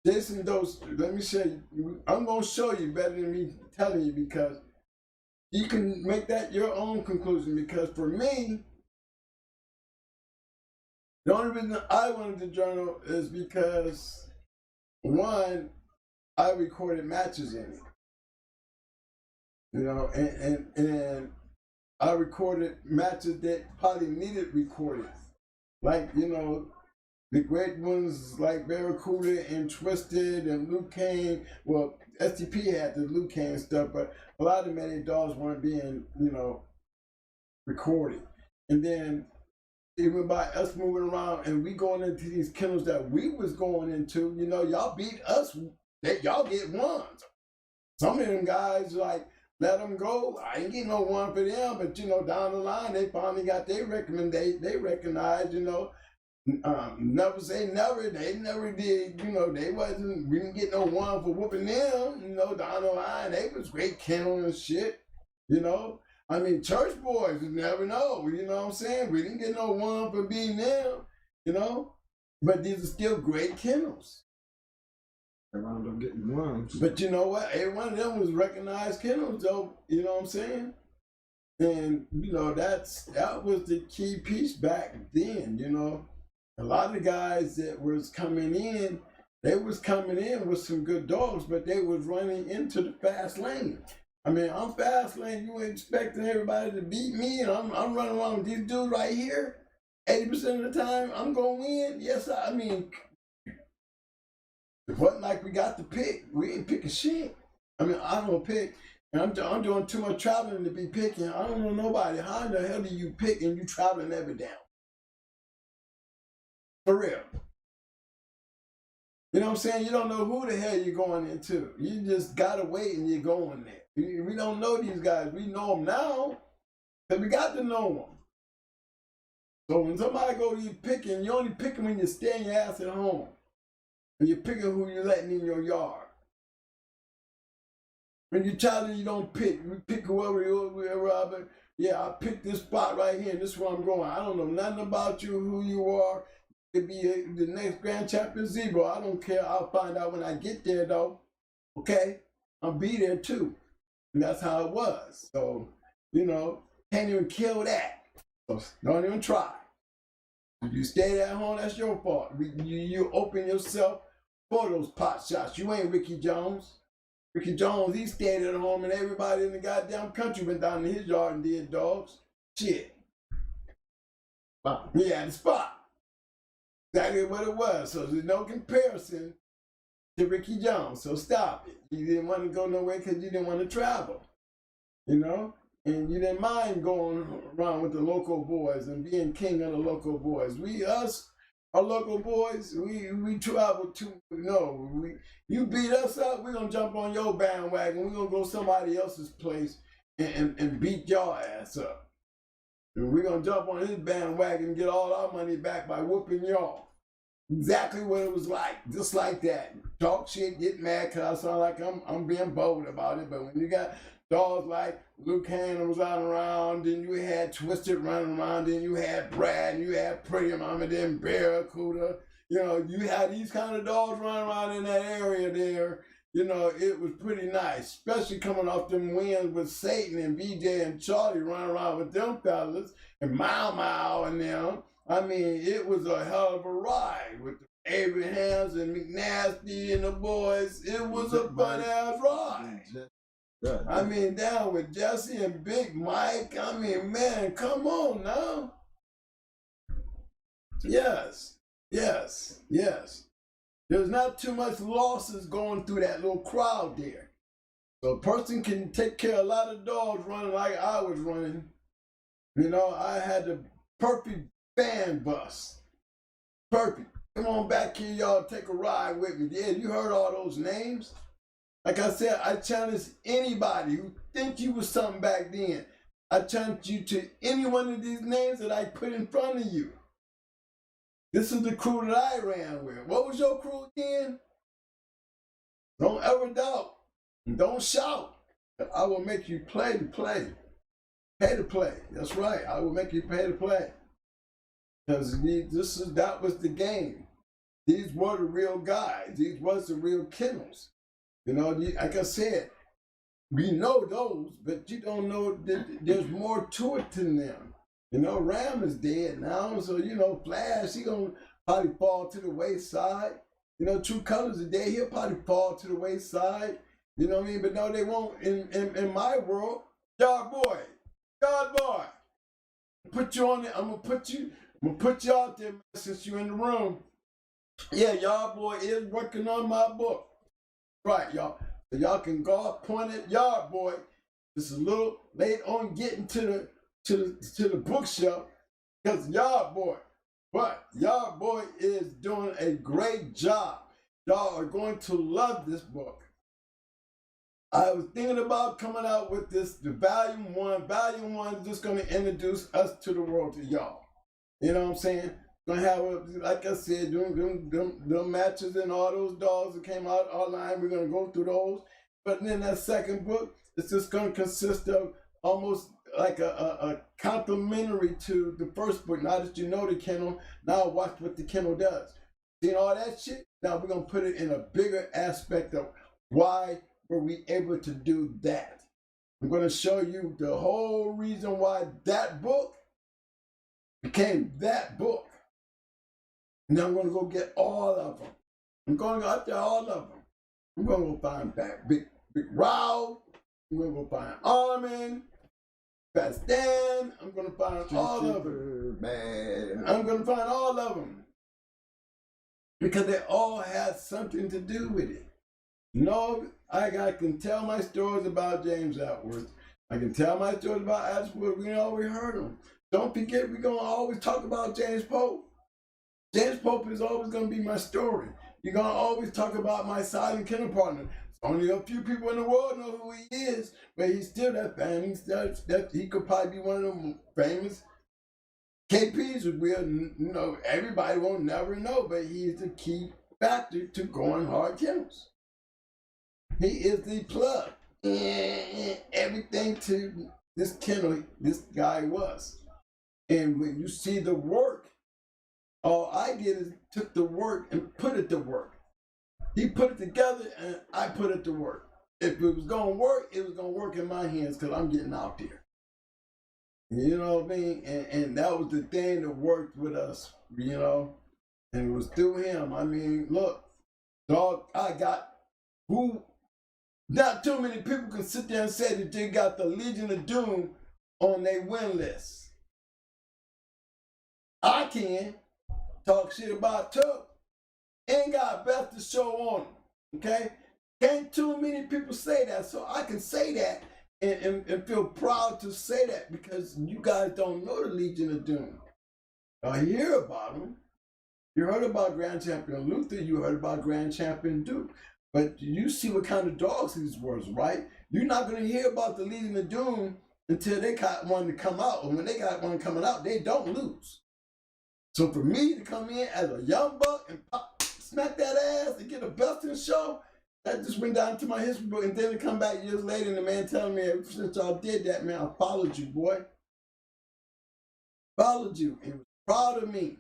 Jason Doster. Let me show you. I'm going to show you better than me telling you, because you can make that your own conclusion. Because for me, the only reason I wanted the journal is because, one, I recorded matches in it. You know, and I recorded matches that probably needed recorded. Like, you know, the great ones like Barracuda and Twisted and Luke Kane. Well, STP had the Luke Kane stuff, but a lot of many dogs weren't being, you know, recorded. And then even by us moving around and we going into these kennels that we was going into, you know, y'all beat us, y'all get ones. Some of them guys like, let them go. I ain't getting no one for them, but you know, down the line they finally got their recommendation. They recognized, you know, never say never. They never did, you know. We didn't get no one for whooping them. You know, down the line they was great kennel and shit. You know, I mean, church boys, you never know. You know what I'm saying? We didn't get no one for being them. You know, but these are still great kennels. They wound up getting ones. But you know what? Every one of them was recognized kennels, though. You know what I'm saying? And you know that was the key piece back then. You know, a lot of the guys that was coming in, they was coming in with some good dogs, but they was running into the fast lane. I mean, I'm fast lane. You ain't expecting everybody to beat me, and I'm running around with these dudes right here. 80% of the time, I'm gonna win. Yes, I mean. It wasn't like we got to pick. We ain't picking shit. I mean, I don't pick. And I'm doing too much traveling to be picking. I don't know nobody. How in the hell do you pick and you traveling every down? For real. You know what I'm saying? You don't know who the hell you're going into. You just got to wait and you're going there. We don't know these guys. We know them now because we got to know them. So when somebody go to you picking, you only pick them when you're staying your ass at home. And you're picking who you're letting in your yard. When you're traveling, you don't pick. You pick whoever. Yeah, I picked this spot right here, and this is where I'm going. I don't know nothing about you, who you are. It could be the next Grand Champion Zebra. I don't care. I'll find out when I get there, though. Okay? I'll be there, too. And that's how it was. So, you know, can't even kill that. So don't even try. If you stay at home, that's your fault. You open yourself for those pot shots. You ain't Ricky Jones. Ricky Jones, he stayed at home and everybody in the goddamn country went down to his yard and did dogs. Shit. Wow. He had a spot. Exactly what it was. So there's no comparison to Ricky Jones. So stop it. You didn't want to go nowhere because you didn't want to travel. You know? And you didn't mind going around with the local boys and being king of the local boys. Our local boys, we travel to, you beat us up, we're going to jump on your bandwagon. We're going to go somebody else's place and beat your ass up. And we're going to jump on his bandwagon and get all our money back by whooping y'all. Exactly what it was like, just like that. Talk shit, get mad because I sound like I'm being bold about it, but when you got dogs like Luke Kane was out around, then you had Twisted running around, then you had Brad, and you had Pretty Mama, then Barracuda. You know, you had these kind of dogs running around in that area there. You know, it was pretty nice, especially coming off them wins with Satan and BJ and Charlie running around with them fellas and Mau and them. I mean, it was a hell of a ride with the Abrahams and McNasty and the boys. It was a fun-ass ride. I mean, down with Jesse and Big Mike. I mean, man, come on now. Yes. There's not too much losses going through that little crowd there. So a person can take care of a lot of dogs running like I was running. You know, I had the perfect fan bus. Perfect. Come on back here, y'all, take a ride with me. Yeah, you heard all those names? Like I said, I challenge anybody who think you was something back then. I challenge you to any one of these names that I put in front of you. This is the crew that I ran with. What was your crew again? Don't ever doubt. Don't shout. I will make you play to play. Pay to play. That's right. I will make you pay to play. Because that was the game. These were the real guys. These was the real kennels. You know, like I said, we know those, but you don't know that there's more to it than them. You know, Ram is dead now, so, you know, Flash, he gonna probably fall to the wayside. You know, True Colors today, he'll probably fall to the wayside. You know what I mean? But no, they won't. In my world, Yard Boy, put you on it. I'm gonna put you out there, man, since you're in the room. Yeah, Yard Boy is working on my book. Right, y'all. So y'all can go point at Yard Boy. It's a little late on getting to the bookshelf because Yard Boy. But Yard Boy is doing a great job. Y'all are going to love this book. I was thinking about coming out with this, the volume one. Volume one is just going to introduce us to the world, to y'all. You know what I'm saying? Gonna have, like I said, them matches and all those dolls that came out online. We're gonna go through those. But then that second book, it's just gonna consist of almost like a complementary to the first book. Now that you know the kennel, now watch what the kennel does. Seeing all that shit? Now we're gonna put it in a bigger aspect of why were we able to do that. I'm gonna show you the whole reason why that book became that book. And then I'm going to go get all of them. I'm going to go out there, all of them. I'm going to go find Big Row. I'm going to go find Armin, Fat Stan. I'm going to find all of them. Man. I'm going to find all of them. Because they all had something to do with it. You know, I can tell my stories about James Atwood. I can tell my stories about Atwood. We always heard them. Don't forget, we're going to always talk about James Pope. James Pope is always going to be my story. You're going to always talk about my silent kennel partner. Only a few people in the world know who he is, but he's still that famous. That he could probably be one of them famous KPs. You know, everybody won't never know, but he is the key factor to going hard kennels. He is the plug in everything to this kennel. This guy was, and when you see the work. All I did is took the work and put it to work. He put it together and I put it to work. If it was going to work, it was going to work in my hands because I'm getting out there. You know what I mean? And that was the thing that worked with us, you know? And it was through him. I mean, look, dog, I got who, not too many people can sit there and say that they got the Legion of Doom on their win list. I can. Talk shit about Tuck, ain't got best to show on him, okay? Can't too many people say that, so I can say that and feel proud to say that because you guys don't know the Legion of Doom. I hear about them. You heard about Grand Champion Luther, you heard about Grand Champion Duke, but you see what kind of dogs these were, right? You're not going to hear about the Legion of Doom until they got one to come out, and when they got one coming out, they don't lose. So for me to come in as a young buck and smack that ass and get a best in show, that just went down to my history book. And then to come back years later and the man telling me, ever since y'all did that, man, I followed you, boy. Followed you and was proud of me.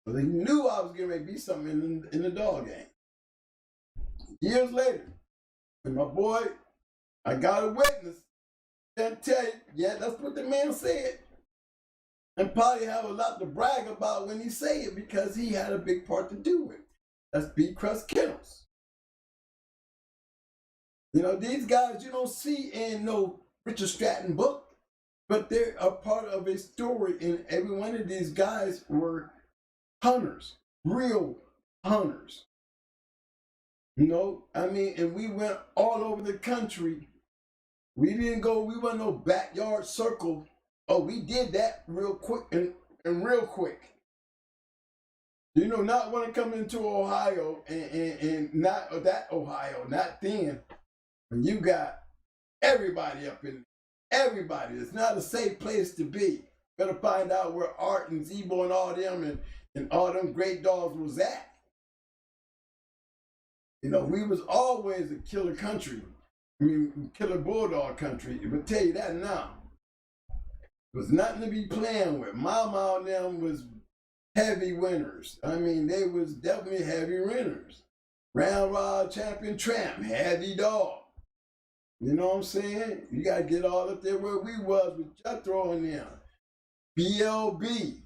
But he knew I was getting ready to be something in the dog game. Years later, and my boy, I got a witness. Can't tell you, yeah, that's what the man said. And probably have a lot to brag about when he say it because he had a big part to do with it. That's B. Crust Kennels. You know, these guys you don't see in no Richard Stratton book, but they're a part of a story, and every one of these guys were hunters, real hunters. You know, I mean, and we went all over the country. We wasn't no backyard circle. Oh, we did that real quick and real quick. You know, not when it comes into Ohio and not that Ohio, not then. When you got everybody up in there. Everybody. It's not a safe place to be. Better find out where Art and Zebo and all them and all them great dogs was at. You know, we was always a killer country. I mean, killer bulldog country. I'm going to tell you that now. There was nothing to be playing with. Mama and them was heavy winners. I mean, they was definitely heavy winners. Round Rod Champion Tramp, heavy dog. You know what I'm saying? You got to get all up there where we was with Jethro and them. BLB,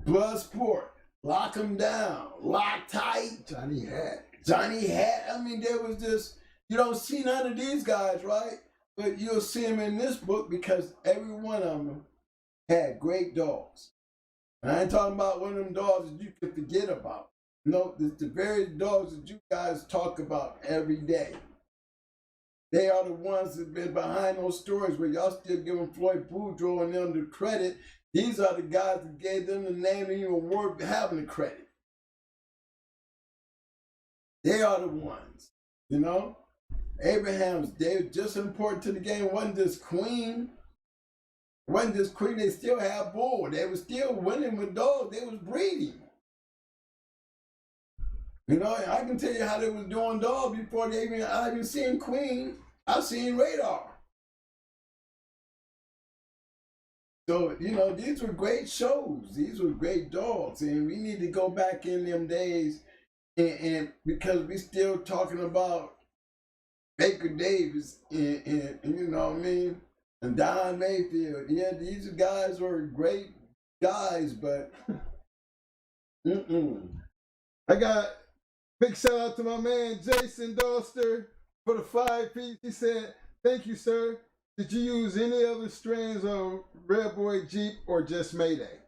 Bloodsport, lock them down, lock tight. Johnny Hat. Johnny Hat. I mean, there was this, you don't see none of these guys, right? But you'll see them in this book because every one of them had great dogs. And I ain't talking about one of them dogs that you can forget about. No, it's the very dogs that you guys talk about every day. They are the ones that have been behind those stories where y'all still giving Floyd Boudreaux and them the credit. These are the guys that gave them the name and even award for having the credit. They are the ones, you know? Abraham's, they were just as important to the game. Wasn't this queen? Wasn't this queen? They still had bull. They were still winning with dogs. They was breeding. You know, I can tell you how they was doing dogs before they even, I even seen Queen. I seen Radar. So, you know, these were great shows. These were great dogs. And we need to go back in them days and because we still talking about Baker Davis and you know what I mean? And Don Mayfield. Yeah, these guys were great guys, but I got big shout out to my man Jason Doster for the 5-piece. He said, "Thank you, sir. Did you use any other strains of Red Boy Jeep or just Mayday?"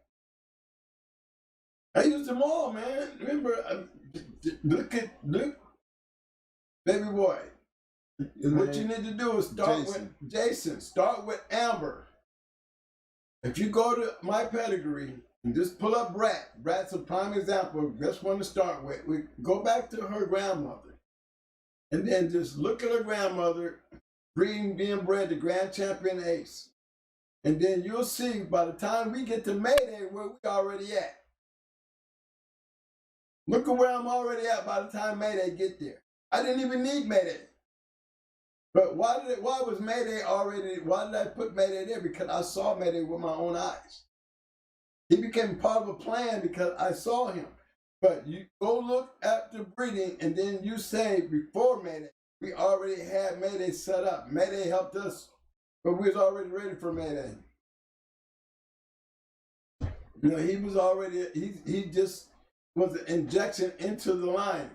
I used them all, man. Remember, look, baby boy. What you need to do is start with Jason. Start with Amber. If you go to my pedigree and just pull up Brat. Brat's a prime example. Best one to start with. We go back to her grandmother, and then just look at her grandmother, being bred the Grand Champion Ace, and then you'll see by the time we get to Mayday where we already at. Look at where I'm already at by the time Mayday get there. I didn't even need Mayday. But why was Mayday already, why did I put Mayday there? Because I saw Mayday with my own eyes. He became part of a plan because I saw him. But you go look at the breeding and then you say before Mayday, we already had Mayday set up. Mayday helped us, but we was already ready for Mayday. You know, he was already, he just was an injection into the line.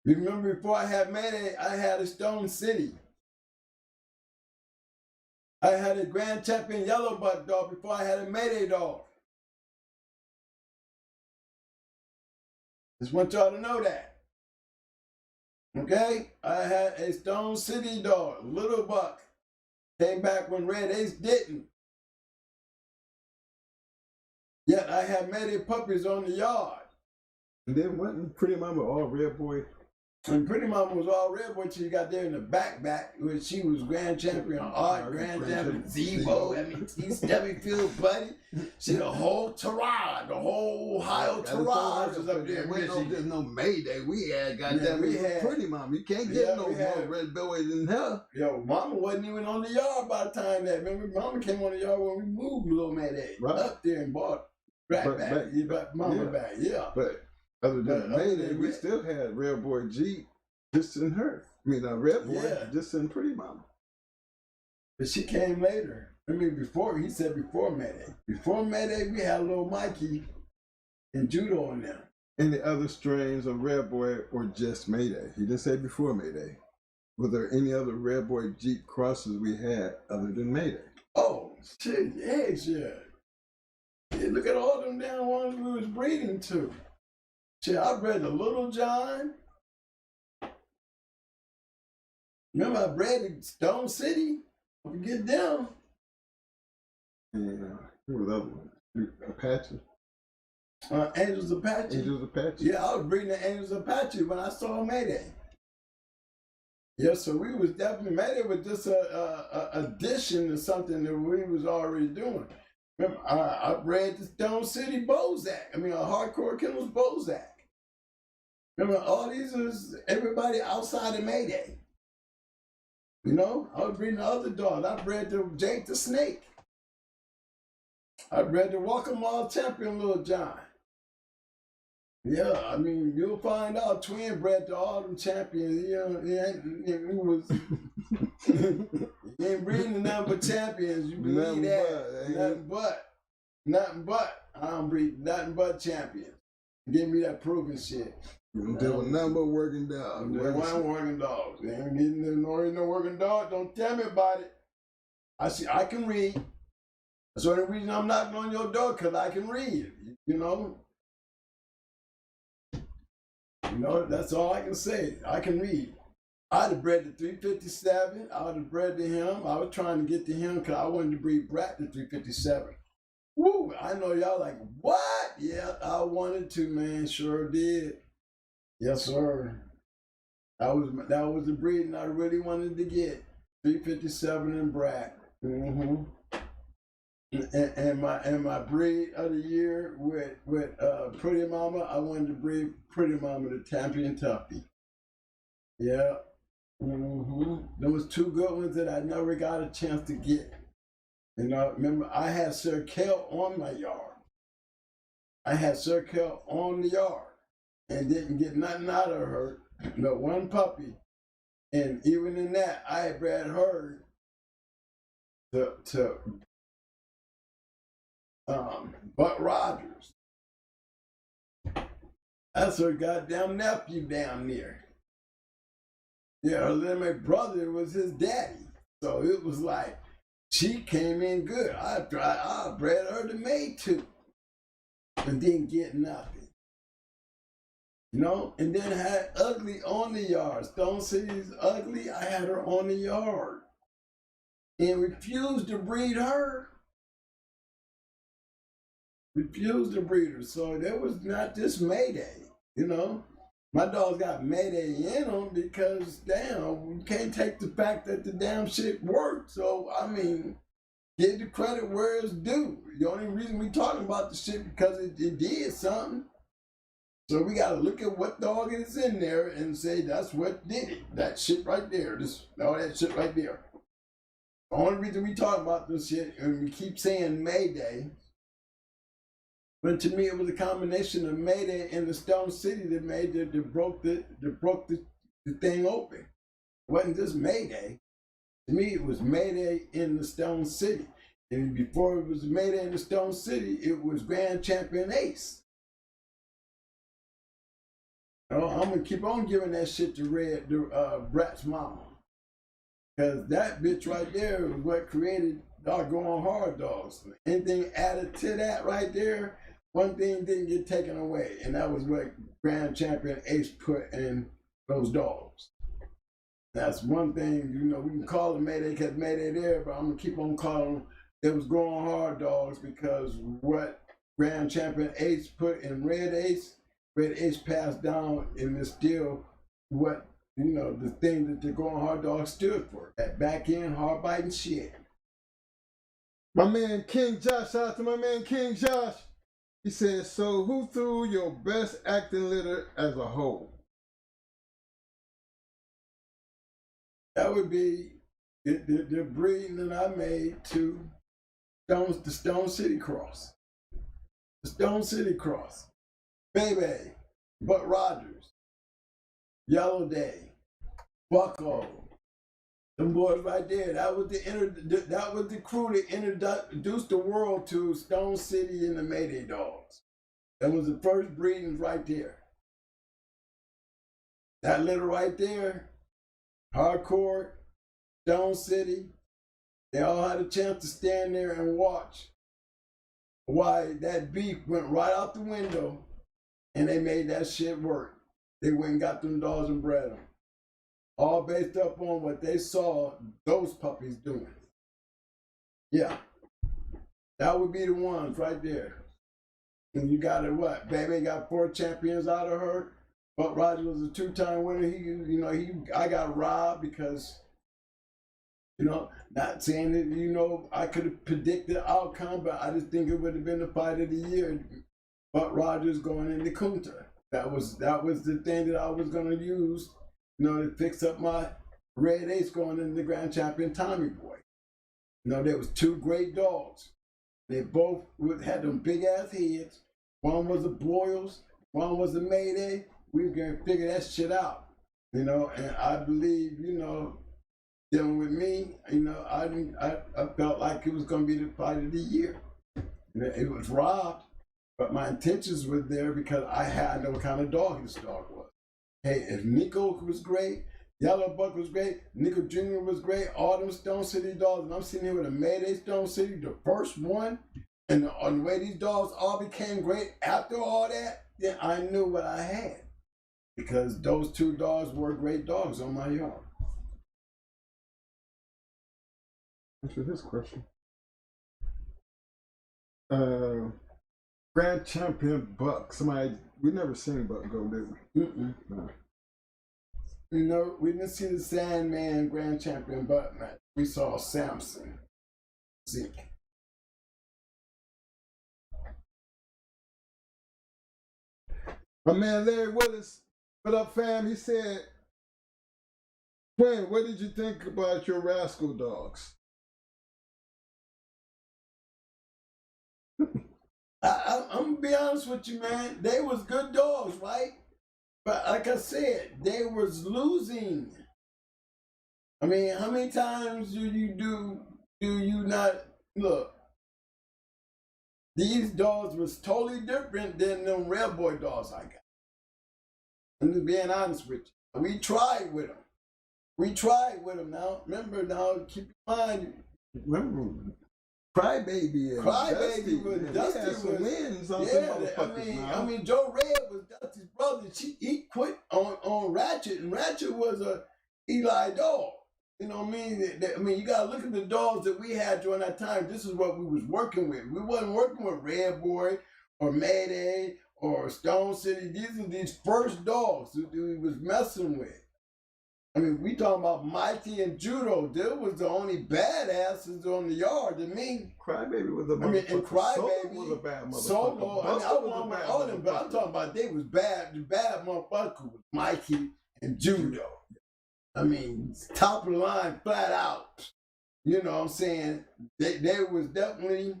Remember, before I had Mayday, I had a Stone City. I had a Grand Champion Yellow Butt dog before I had a Mayday dog. Just want y'all to know that. Okay? I had a Stone City dog, Little Buck. Came back when Red Ace didn't. Yet I had Mayday puppies on the yard. And then wasn't Pretty Mama all Red Boy? And Pretty Mama was all Red Boy till you got there in the back, where she was Grand Champion Art, Grand Champion Zebo, I mean, T. Stubbyfield, buddy. See, the whole Taraj, the whole Ohio Taraj was up there in Michigan. There's no Mayday. We had goddamn Pretty Mama. You can't get no more Red Boy than her. Yo, Mama wasn't even on the yard by the time that. Remember, Mama came on the yard when we moved Little Mayday up there and bought Mama back. Yeah. But other than Mayday, we still had Red Boy Jeep just in her. I mean, Red Boy just in Pretty Mama. But she came later. I mean, he said before Mayday. Before Mayday, we had little Mikey and Judo in there. Any other strains of Red Boy or just Mayday? He didn't say before Mayday. Were there any other Red Boy Jeep crosses we had other than Mayday? Oh, shit, yeah. Look at all them damn ones we was breeding to. Shit, I bred the Little John. Remember I bred the Stone City? Don't forget them. Yeah, who were the other ones? Apache? Angels Apache. Angels Apache? Yeah, I was breeding the Angels Apache when I saw Mayday. Yeah, so we was definitely, Mayday was just a addition to something that we was already doing. Remember, I bred the Stone City Bozak. I mean, a hardcore Kennels Bozak. Remember, all these is everybody outside of Mayday. You know, I was breeding the other dogs. I bred the Jake the Snake. I bred the Walk-em-all Champion Little John. Yeah, I mean, you'll find out twin bred to all them champions. You know, you ain't breeding nothing but champions. You believe that. Nothing but. I don't breed nothing but champions. give me that proven shit. There were number working dogs. There weren't working dogs. They ain't getting no working dog. Don't tell me about it. I can read. That's the only reason I'm knocking on your door, because I can read. You know, that's all I can say. I can read. I'd have bred the 357. I would have bred to him. I was trying to get to him because I wanted to breed Brat to 357. Woo! I know y'all like, what? Yeah, I wanted to, man. Sure did. Yes, sir. That was the breeding I really wanted to get. 357 and Brat. Mm-hmm. And my breed of the year with Pretty Mama, I wanted to breed Pretty Mama to Tampy and Tuppy. Yeah. Mm-hmm. There was two good ones that I never got a chance to get. You know, remember I had Sir Kel on my yard. I had Sir Kel on the yard and didn't get nothing out of her, but one puppy. And even in that, I had bred her to Buck Rogers. That's her goddamn nephew down there. Yeah, her little brother was his daddy. So it was like, she came in good. I bred her to May too. And didn't get nothing. You know, and then had Ugly on the yard. Stone City's Ugly, I had her on the yard. And refused to breed her. Refused to breed her. So there was not just Mayday, you know. My dogs got Mayday in them because, damn, you can't take the fact that the damn shit worked. So, I mean, give the credit where it's due. The only reason we talking about the shit because it did something. So we got to look at what dog is in there and say that's what did it. That shit right there. All that shit right there. The only reason we talking about this shit, and we keep saying Mayday, but to me, it was a combination of Mayday and the Stone City that broke the thing open. It wasn't just Mayday. To me, it was Mayday in the Stone City. And before it was Mayday in the Stone City, it was Grand Champion Ace. Oh, I'm gonna keep on giving that shit to Brat's mama, because that bitch right there was what created doggone hard dogs. Anything added to that right there, one thing didn't get taken away, and that was what Grand Champion Ace put in those dogs. That's one thing, you know, we can call them Mayday because Mayday there, but I'm going to keep on calling them, it was growing hard dogs, because what Grand Champion Ace put in Red Ace passed down, and it's still what, you know, the thing that the growing hard dog stood for. That back end, hard biting shit. My man King Josh, shout out to my man King Josh. He says, so who threw your best acting litter as a whole? That would be the breeding that I made to the Stone City Cross. The Stone City Cross. Baby, Buck Rogers, Yellow Day, Bucko. Them boys right there. That was the crew that introduced the world to Stone City and the Mayday dogs. That was the first breedings right there. That litter right there, Hardcore, Stone City, they all had a chance to stand there and watch why that beef went right out the window, and they made that shit work. They went and got them dogs and bred them. All based up on what they saw those puppies doing. Yeah. That would be the ones right there. And you got it what? Baby got 4 champions out of her. Buck Rogers was a 2-time winner. I got robbed because, not saying that, I could have predicted the outcome, but I just think it would have been the fight of the year. Buck Rogers going into Kunta. That was the thing that I was going to use, to fix up my Red Ace going into the Grand Champion Tommy Boy. There was 2 great dogs. They both had them big ass heads. One was a Boyles, one was a Mayday. We were going to figure that shit out, and I believe, dealing with me, I felt like it was going to be the fight of the year. It was robbed, But my intentions were there because I had to know what kind of dog this dog was. Hey, if Nico was great, Yellow Buck was great, Nico Jr. was great, all them Stone City dogs, and I'm sitting here with a Mayday Stone City, the first one, and on the way these dogs all became great after all that, then I knew what I had. Because those two dogs were great dogs on my yard. Answer this question. Grand Champion Buck. Somebody, we never seen Buck go, did we? No. You know, we didn't see the Sandman Grand Champion Buck match. We saw Samson. Zeke. My man Larry Willis, what up, fam? He said, Twin, what did you think about your Rascal dogs? I'm gonna be honest with you, man. They was good dogs, right? But like I said, they was losing. I mean, how many times do you not look? These dogs was totally different than them Red Boy dogs I got. I'm just being honest with you. We tried with them. Now. Remember now, keep in mind. Remember, Crybaby and Crybaby was Dusty had some wins on I mean, Joe Red was Dusty's brother. He quit on Ratchet, and Ratchet was a Eli dog. You know what I mean? I mean, you gotta look at the dogs that we had during that time. This is what we was working with. We wasn't working with Red Boy or Mayday or Stone City. These are these first dogs that we was messing with. I mean, we talking about Mikey and Judo. They was the only badasses on the yard to me. Crybaby was a motherfucker. I mean, and Crybaby was a bad motherfucker. Solo, I want all them, but I'm talking about they was bad. The bad motherfucker was Mikey and Judo. I mean, top of the line, flat out. You know what I'm saying? They was definitely.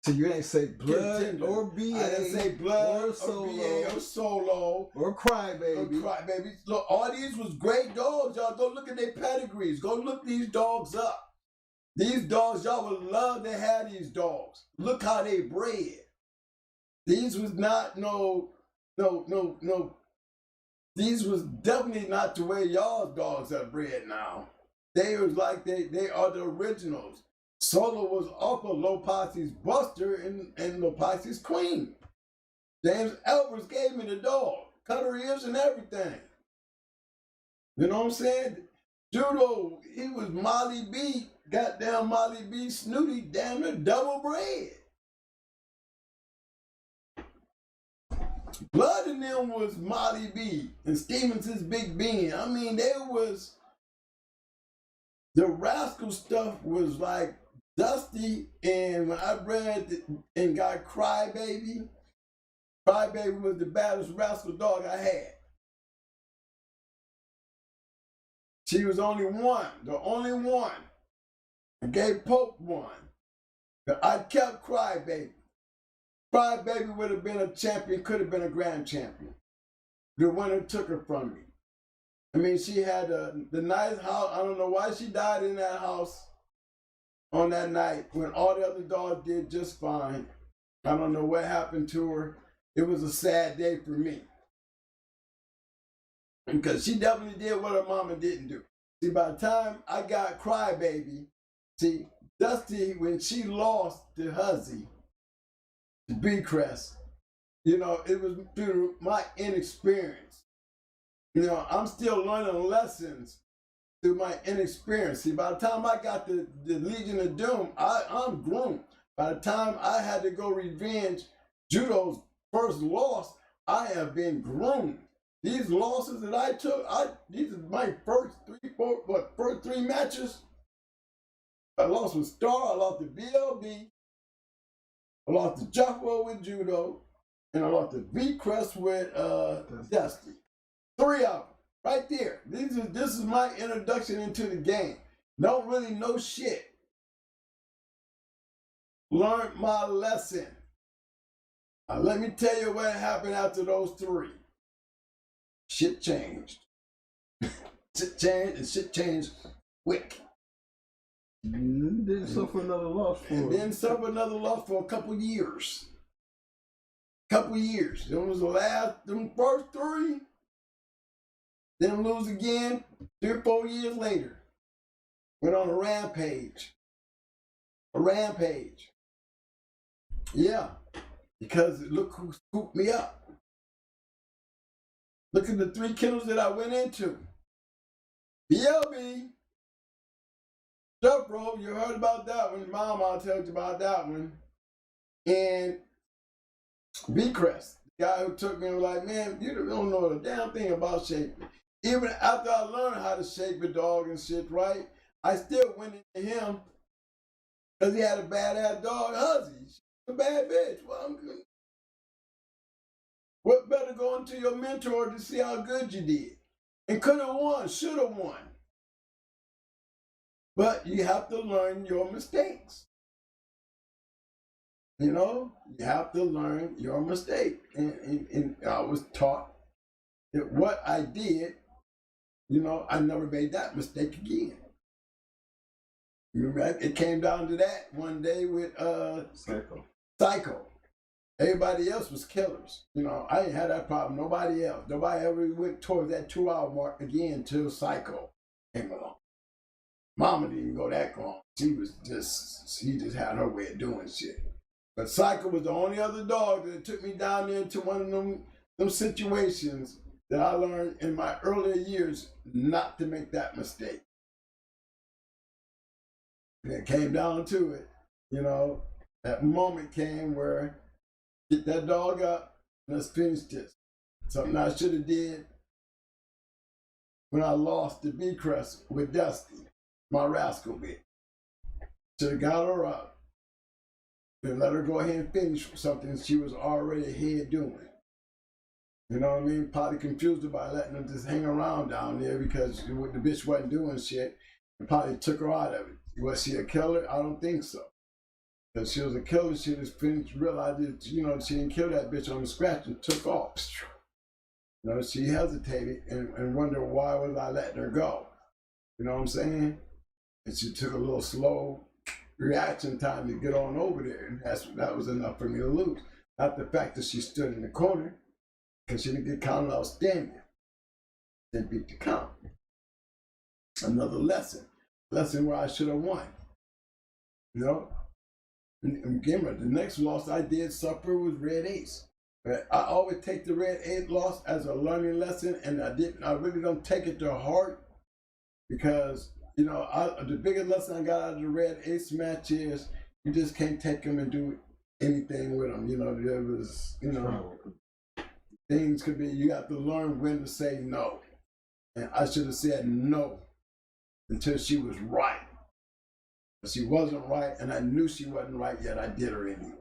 So you ain't say Blood contender. Or BA. I didn't say Blood or BA or Solo. Or Crybaby. Look, all these was great dogs. Y'all go look at their pedigrees. Go look these dogs up. These dogs, y'all would love to have these dogs. Look how they bred. These was not no. These was definitely not the way y'all dogs are bred now. They was like they are the originals. Solo was off of Lopati's Buster and Lopati's Queen. James Elvers gave me the dog, cut her ears and everything. You know what I'm saying? Judo, he was Molly B, goddamn Molly B, Snooty, damn near double bred. Blood in them was Molly B and Stevenson's Big Bean. I mean, the Rascal stuff was like Dusty, and when I bred and got Crybaby was the baddest Rascal dog I had. She was only one, the only one. I gave Pope one. But I kept Crybaby. Crybaby would have been a champion, could have been a grand champion. The winner took her from me. I mean, she had the nice house. I don't know why she died in that house on that night when all the other dogs did just fine. I don't know what happened to her. It was a sad day for me. Because she definitely did what her mama didn't do. See, by the time I got Crybaby, see, Dusty, when she lost to Huzzy, to B-Crest, you know, it was through my inexperience. You know, I'm still learning lessons through my inexperience. See, by the time I got the Legion of Doom, I'm groomed. By the time I had to go revenge Judo's first loss, I have been groomed. These losses that I took, these are my first three matches. I lost with Star, I lost to BLB, I lost to Juffa with Judo, and I lost to V-Crest with Dusty. 3 of them, right there. This is my introduction into the game. Don't really know shit. Learned my lesson. Now let me tell you what happened after those 3. Shit changed. Shit changed, and shit changed quick. Didn't suffer another loss for and then suffer another loss for a couple years. Couple years. Them was them first 3. Then lose again 3 or 4 years later. Went on a rampage. Yeah, because look who scooped me up. Look at the 3 kennels that I went into. BLB, Surf Road, you heard about that one. Mama told you about that one. And B-Crest, the guy who took me and was like, man, you don't know a damn thing about shaping. Even after I learned how to shape a dog and shit, right? I still went into him because he had a badass dog, Huzzy. She's a bad bitch. Well, what better going to your mentor to see how good you did? And could have won, should have won. But you have to learn your mistakes. You know, you have to learn your mistake. And I was taught that what I did, you know, I never made that mistake again. Remember, it came down to that one day with Psycho. Everybody else was killers. You know, I ain't had that problem. Nobody else. Nobody ever went towards that 2-hour mark again until Psycho came along. Mama didn't go that long. She just had her way of doing shit. But Psycho was the only other dog that took me down there to one of them situations that I learned in my earlier years not to make that mistake. And it came down to it, you know, that moment came where get that dog up, let's finish this. Something I should have did when I lost the B-Crest with Dusty, my rascal bit. Should have got her up and let her go ahead and finish something she was already ahead doing. You know what I mean? Probably confused her by letting her just hang around down there because the bitch wasn't doing shit and probably took her out of it. Was she a killer? I don't think so. If she was a killer, she just finished, realized that, you know, she didn't kill that bitch on the scratch and took off. You know, she hesitated and wondered why was I letting her go. You know what I'm saying? And she took a little slow reaction time to get on over there, and that was enough for me to lose. Not the fact that she stood in the corner, because she didn't get counted outstanding. Didn't beat the count. Another lesson where I should have won. You know? And remember, the next loss I did suffer was Red Ace. But I always take the Red Ace loss as a learning lesson, and I really don't take it to heart because, you know, the biggest lesson I got out of the Red Ace match is you just can't take them and do anything with them. You know, there was, you know, things could be, you have to learn when to say no. And I should have said no until she was right. But she wasn't right, and I knew she wasn't right, yet I did her anyway.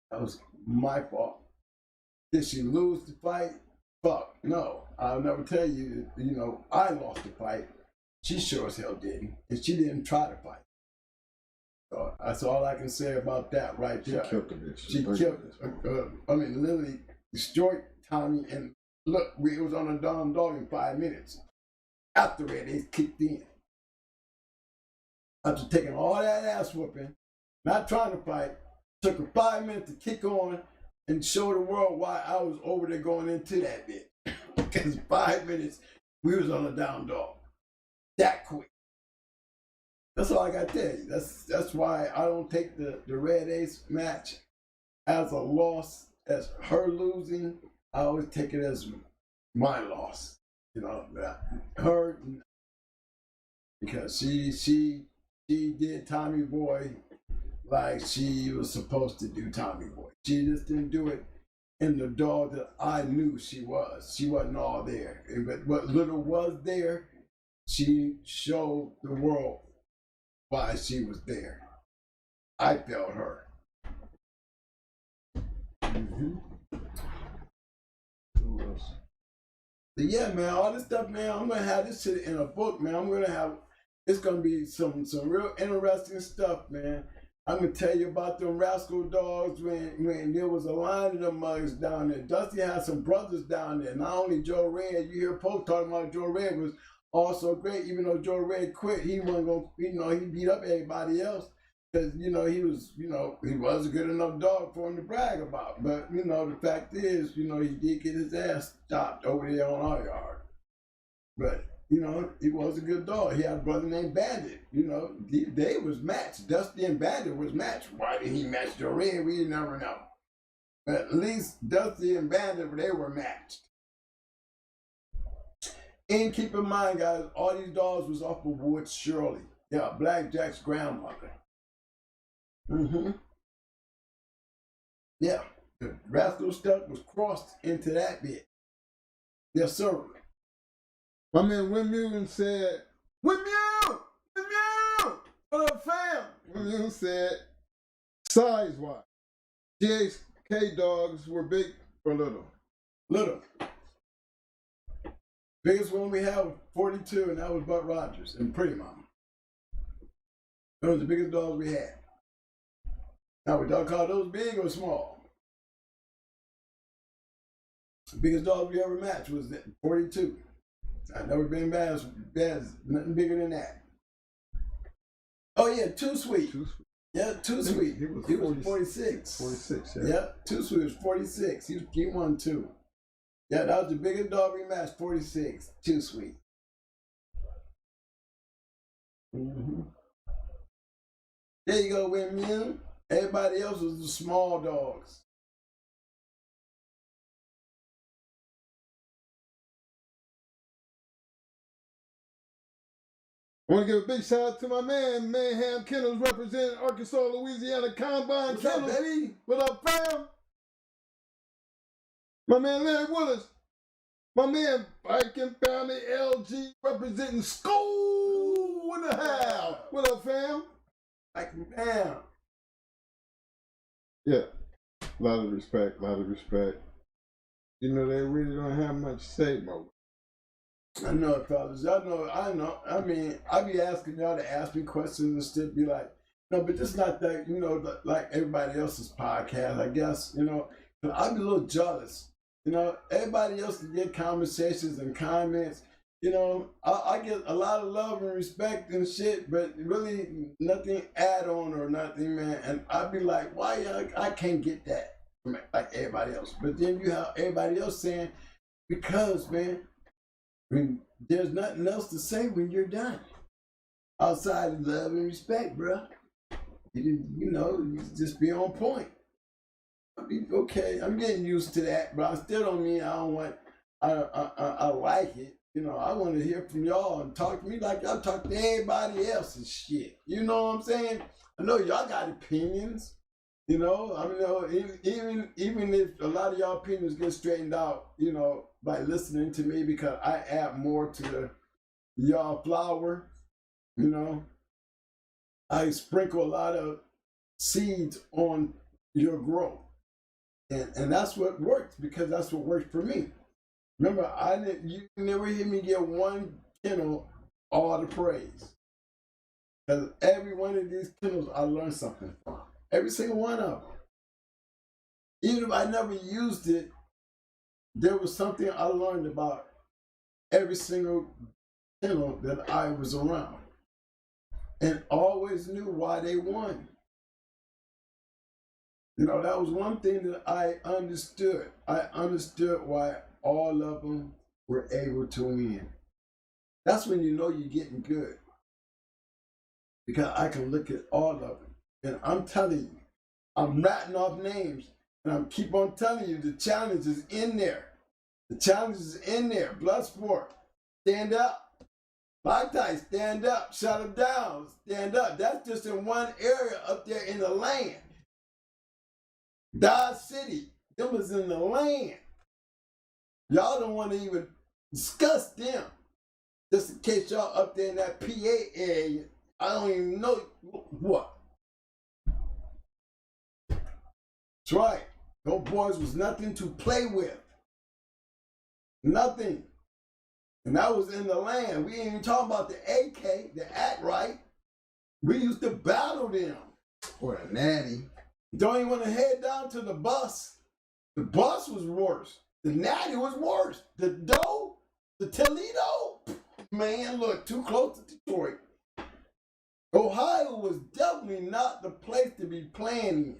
That was my fault. Did she lose the fight? Fuck, no. I'll never tell you, you know, I lost the fight. She sure as hell didn't, and she didn't try to fight. So that's all I can say about that right there. She killed the bitch. She killed, literally destroyed Tommy, and look, we was on a down dog in 5 minutes. After that, they kicked in. After taking all that ass whooping, not trying to fight, took her 5 minutes to kick on and show the world why I was over there going into that bit. Because 5 minutes, we was on a down dog. That quick. That's all I got to tell you. That's why I don't take the Red Ace match as a loss, as her losing. I always take it as my loss. You know, her, because she did Tommy Boy like she was supposed to do Tommy Boy. She just didn't do it in the dog that I knew she was. She wasn't all there. But what little was there, she showed the world why she was there. I felt her. Mm-hmm. But yeah, man, all this stuff, man, I'm gonna have this shit in a book, man. It's gonna be some real interesting stuff, man. I'm gonna tell you about them rascal dogs when there was a line of them mugs down there. Dusty had some brothers down there. Not only Joe Red, you hear Pope talking about Joe Red was also great, even though Joe Red quit, he wasn't gonna, you know, he beat up everybody else. because he was a good enough dog for him to brag about. But the fact is, he did get his ass stopped over there on our yard. But he was a good dog. He had a brother named Bandit. They was matched. Dusty and Bandit was matched. Why did he match Doreen? We never know. But at least Dusty and Bandit, they were matched. And keep in mind, guys, all these dogs was off of Wood Shirley. Yeah, Blackjack's grandmother. Yeah, the rascal stuff was crossed into that bit. Yes, sir. My man Wimune said, Wimune! What up, fam? Wimune said, size-wise, GH.CH dogs were big or little? Little. Biggest one we had was 42, and that was Buck Rogers and Pretty Mama. Those were the biggest dogs we had. Now, we don't call those big or small. The biggest dog we ever matched was 42. I've never been bad as nothing bigger than that. Oh yeah, Too Sweet. Yeah, Too Sweet. He was 46. 46, yeah. Yeah, Too Sweet was 46. He won too. Yeah, that was the biggest dog we matched, 46. Too Sweet. There you go, Wimune. Everybody else was the small dogs. I want to give a big shout out to my man, Mayhem Kennels, representing Arkansas, Louisiana Combine. What's up, baby? What up, fam? My man Larry Willis. My man Viking Family LG, representing School in the house. What up, fam? Viking fam. Yeah, a lot of respect. They really don't have much to say, Mo. I know it, fellas. I know. I mean, I be asking y'all to ask me questions and still be like, no, but it's not that, like everybody else's podcast, I guess, I be a little jealous. Everybody else can get conversations and comments. I get a lot of love and respect and shit, but really nothing add on or nothing, man. And I be like, why I can't get that from like everybody else? But then you have everybody else saying, because, man, there's nothing else to say when you're done. Outside of love and respect, bro. You just be on point. I be okay. I'm getting used to that, but I still don't mean I don't want. I like it. I want to hear from y'all and talk to me like y'all talk to everybody else and shit. You know what I'm saying? I know y'all got opinions. Even if a lot of y'all opinions get straightened out, by listening to me, because I add more to y'all flower, I sprinkle a lot of seeds on your growth. And that's what works, because that's what works for me. Remember, you never hear me get one kennel all the praise. Because every one of these kennels I learned something from. Every single one of them. Even if I never used it, there was something I learned about every single kennel that I was around. And always knew why they won. That was one thing that I understood. I understood why all of them were able to win. That's when you know you're getting good. Because I can look at all of them. And I'm telling you, I'm ratting off names. And I'm keep on telling you, the challenge is in there. The challenge is in there. Bloodsport, stand up. Black Tie, stand up. Shut them down, stand up. That's just in one area up there in the land. Dodge City, them was in the land. Y'all don't want to even discuss them. Just in case y'all up there in that PA area, I don't even know what. That's right. Those boys was nothing to play with. Nothing. And that was in the land. We ain't even talking about the AK, the act right. We used to battle them. Or a natty. Don't even want to head down to the bus. The bus was worse. The natty was worse. The dough, the Toledo, man, look, too close to Detroit. Ohio was definitely not the place to be playing in.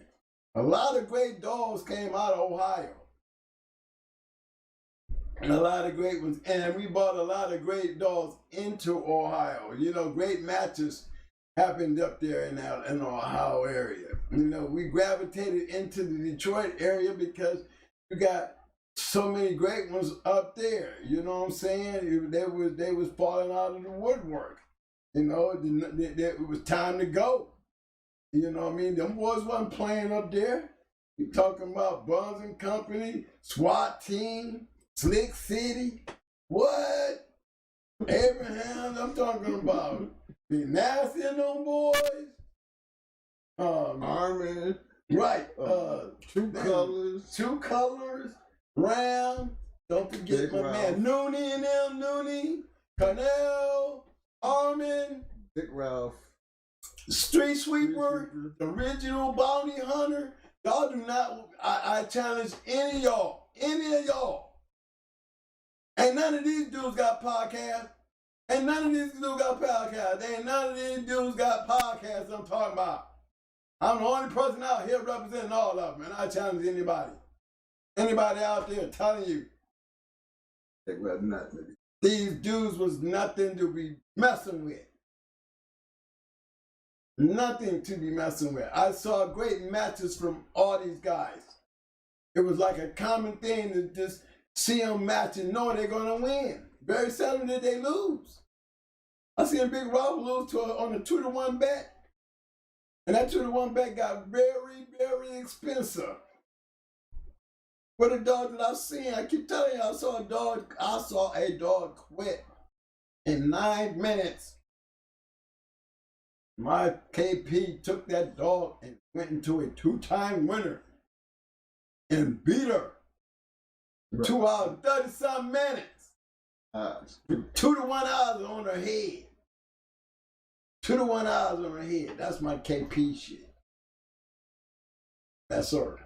A lot of great dogs came out of Ohio. And a lot of great ones. And we brought a lot of great dogs into Ohio. You know, great matches happened up there in the Ohio area. You know, we gravitated into the Detroit area because you got so many great ones up there. You know what I'm saying? They was falling out of the woodwork. You know, it was time to go. You know what I mean? Them boys wasn't playing up there. You talking about Buns and Company, SWAT team, Slick City. What? Abraham, I'm talking about. Be nasty and them boys. Armin. Right. Two Colors. Ram. Don't forget Big my Ralph. man Nooney and them, Nooney, Kennels, Armin, Big Ralph. Street Sweeper, the original Bounty Hunter. Y'all do not, I challenge any of y'all. Ain't none of these dudes got podcasts. Ain't none of these dudes got podcasts. Ain't none of these dudes got podcasts I'm talking about. I'm the only person out here representing all of them, and I challenge anybody. Anybody out there telling you They were nothing. these dudes was nothing to be messing with. Nothing to be messing with. I saw great matches from all these guys. It was like a common thing to just see them match and know they're going to win. Very seldom did they lose. I seen Big Rob lose on a 2-to-1 bet. And that 2-to-1 bet got very, very expensive. For the dog that I've seen, I keep telling you, I saw a dog quit in 9 minutes. My KP took that dog and went into a 2-time winner and beat her. Right. 2 hours, 30-some minutes. 2-to-1 odds on her head. 2-to-1 odds on her head. That's my KP shit. That's her.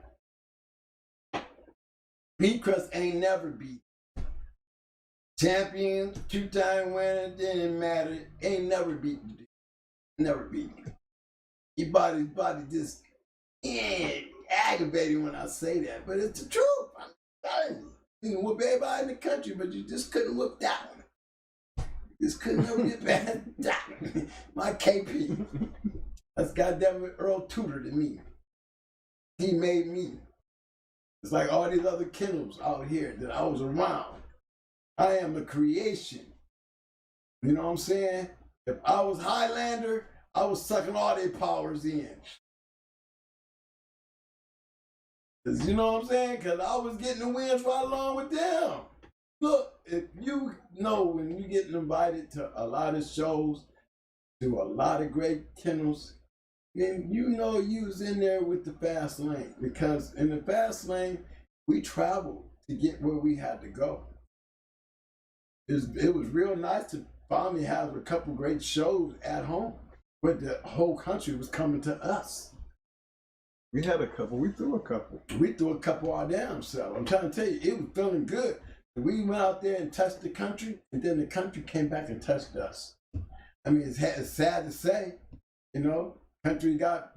Beat Crust ain't never beat. Champion, 2-time winner, didn't matter. Ain't never beat. Never beat. Your body's just aggravating when I say that, but it's the truth. I'm telling you. You can whoop everybody in the country, but you just couldn't whoop that one. You just couldn't whoop that one. My KP. That's goddamn Earl Tudor to me. He made me. It's like all these other Kennels out here that I was around. I am a creation. You know what I'm saying? If I was Highlander, I was sucking all their powers in. Cause you know what I'm saying? Cause I was getting the wins right along with them. Look, if you know when you're getting invited to a lot of shows, to a lot of great Kennels, then you know you was in there with the fast lane. Because in the fast lane, we traveled to get where we had to go. It was real nice to finally have a couple great shows at home, but the whole country was coming to us. We had a couple. We threw a couple. We threw a couple our damn self. I'm trying to tell you, it was feeling good. We went out there and touched the country, and then the country came back and touched us. I mean, it's sad to say, you know, country got,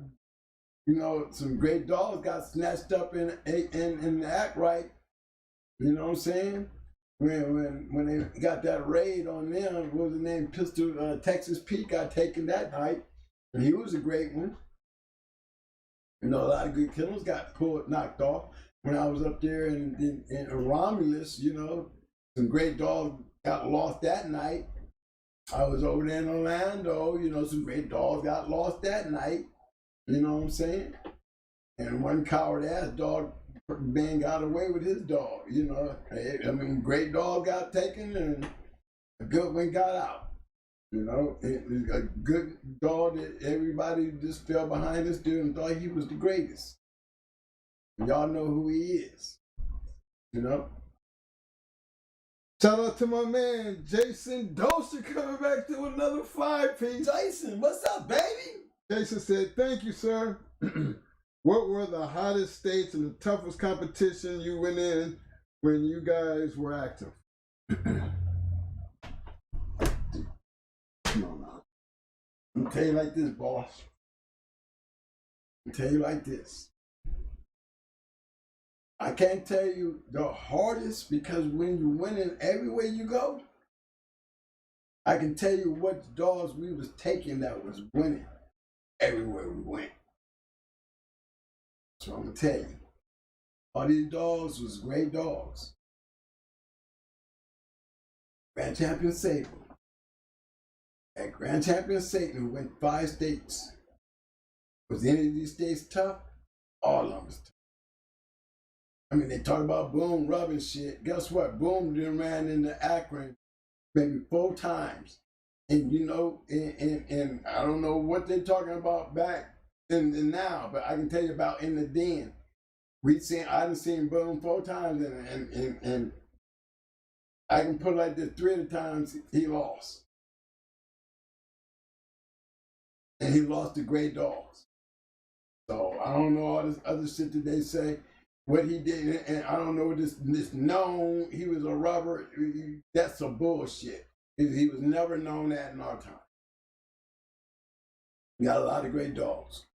you know, some great dogs got snatched up in the act right. You know what I'm saying? When they got that raid on them, what was the name? Pistol Texas Pete got taken that night, and he was a great one. You know, a lot of good Kennels got knocked off. When I was up there in Romulus, you know, some great dogs got lost that night. I was over there in Orlando, you know, some great dogs got lost that night. You know what I'm saying? And one coward ass dog man got away with his dog, you know. I mean, great dog got taken and a good one got out. You know, a good dog that everybody just fell behind this dude and thought he was the greatest. Y'all know who he is, you know. Shout out to my man, Jason Doster, coming back to another 5-piece. Jason, what's up, baby? Jason said, thank you, sir. What were the hottest states and the toughest competition you went in when you guys were active? Come on now. I'm gonna tell you like this, boss. I'm gonna tell you like this. I can't tell you the hardest, because when you winning everywhere you go, I can tell you what dogs we was taking that was winning everywhere we went. So I'm gonna tell you, all these dogs was great dogs. Grand Champion Satan. At Grand Champion Satan, who went 5 states. Was any of these states tough? All of them was tough. I mean, they talk about Boom rubbing shit. Guess what? Boom then ran into Akron maybe 4 times. And you know, and I don't know what they're talking about back in now, but I can tell you about in the den. I done seen Boom 4 times, and I can put it like this: 3 of the times he lost. And he lost to great dogs. So I don't know all this other shit that they say. What he did, and I don't know this known, he was a rubber, that's some bullshit. He was never known that in our time. We got a lot of great dogs.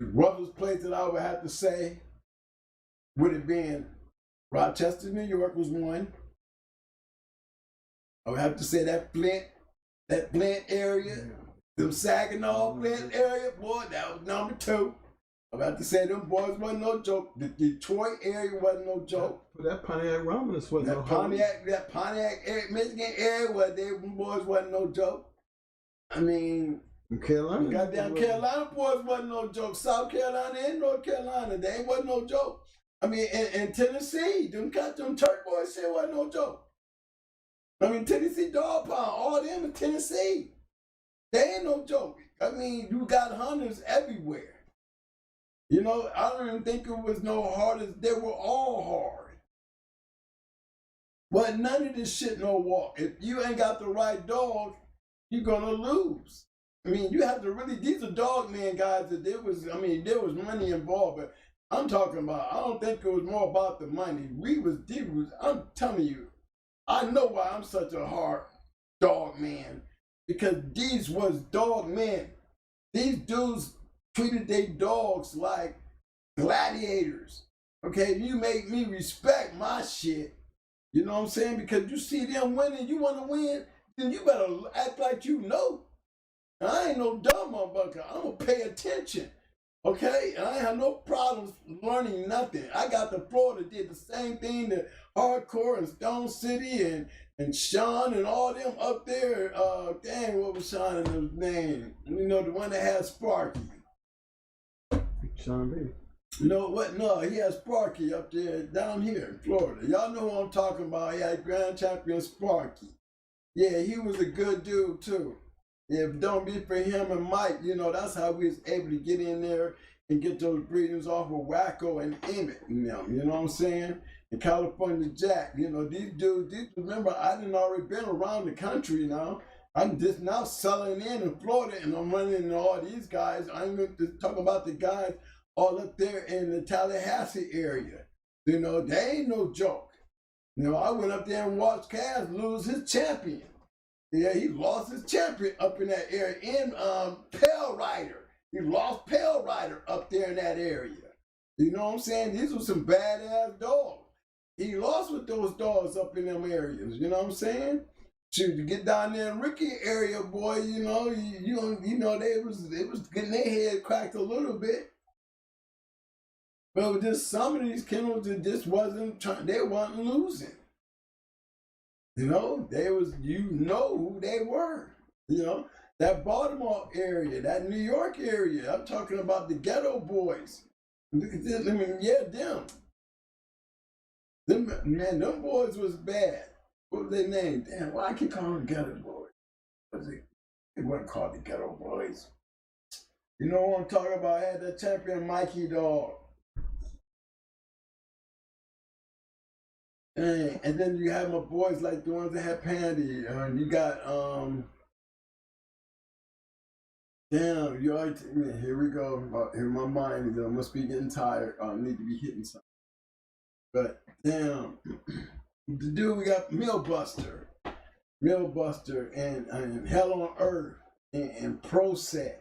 The brothers place that I would have to say would have been Rochester, New York was 1. I would have to say that Flint area, them Saginaw Flint area, boy, that was number 2. I'm about to say them boys wasn't no joke. The Detroit area wasn't no joke. That Pontiac Romulus wasn't no joke. That Pontiac area, Michigan area, where them boys wasn't no joke. I mean, Carolina, goddamn Carolina boys wasn't no joke. South Carolina and North Carolina, they ain't wasn't no joke. I mean, in Tennessee, them Turk boys shit wasn't no joke. I mean, Tennessee Dog Pound, all them in Tennessee, they ain't no joke. I mean, you got hunters everywhere. You know, I don't even think it was no hardest. They were all hard. But none of this shit no walk. If you ain't got the right dog, you're gonna lose. I mean, you have to really, these are dog man guys that there was money involved, but I'm talking about, I don't think it was more about the money. I'm telling you, I know why I'm such a hard dog man, because these was dog men. These dudes treated their dogs like gladiators. Okay, you make me respect my shit. You know what I'm saying? Because you see them winning, you want to win, then you better act like you know. I ain't no dumb motherfucker. I'm going to pay attention. Okay? And I ain't have no problems learning nothing. I got to Florida, did the same thing to Hardcore and Stone City and Sean and all them up there. Dang, what was Sean and his name? You know, the one that had Sparky. Sean B. You know what? No, he has Sparky up there down here in Florida. Y'all know what I'm talking about. He had Grand Champion Sparky. Yeah, he was a good dude too. If it don't be for him and Mike, you know, that's how we was able to get in there and get those breedings off of Wacko and Emmett. You know what I'm saying? And California Jack, you know, these dudes, remember, I done already been around the country now. I'm just now selling in Florida, and I'm running into all these guys. I'm going to talk about the guys all up there in the Tallahassee area. You know, they ain't no joke. You know, I went up there and watched Cass lose his champion. Yeah, he lost his champion up in that area. In Pale Rider, he lost Pale Rider up there in that area. You know what I'm saying? These were some badass dogs. He lost with those dogs up in them areas. You know what I'm saying? Shoot, to get down there in Ricky area, boy, you know, you know, they was getting their head cracked a little bit. But with just some of these kennels that just they wasn't losing. You know, you know who they were. You know, that Baltimore area, that New York area. I'm talking about the ghetto boys. Look at this. I mean, yeah, them boys was bad. What was their name? Damn, why I keep calling them ghetto boys? It wasn't called the ghetto boys. You know what I'm talking about? I had that champion Mikey dog. And then you have my boys like the ones that had Pandy. You got damn, you already here we go. Here my mind is, I must be getting tired. I need to be hitting something. But damn, the dude we got Millbuster and Hell on Earth. and Prozac.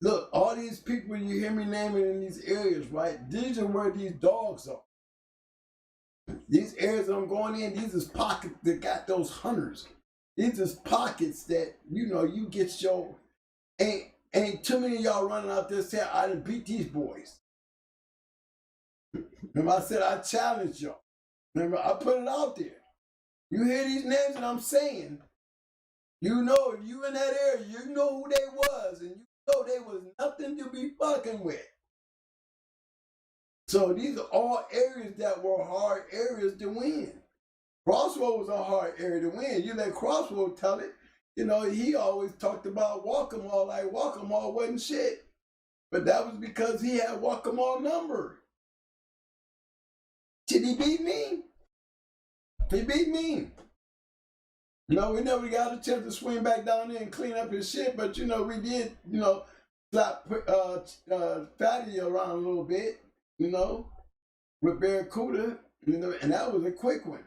Look, all these people you hear me naming in these areas, right? These are where these dogs are. These areas I'm going in, these is pockets that got those hunters. These is pockets that, you get your, ain't too many of y'all running out there saying, I done beat these boys. Remember I said I challenged y'all. Remember I put it out there. You hear these names that I'm saying, you know, if you in that area, you know who they was, and you know they was nothing to be fucking with. So these are all areas that were hard areas to win. Crossroad was a hard area to win. You let Crossroad tell it. He always talked about Walk-em-all like Walk-em-all wasn't shit. But that was because he had Walk-em-all number. Did he beat me? He beat me. No, we never got a chance to swing back down there and clean up his shit, but we did, slap Fatty around a little bit, with Barracuda, and that was a quick one.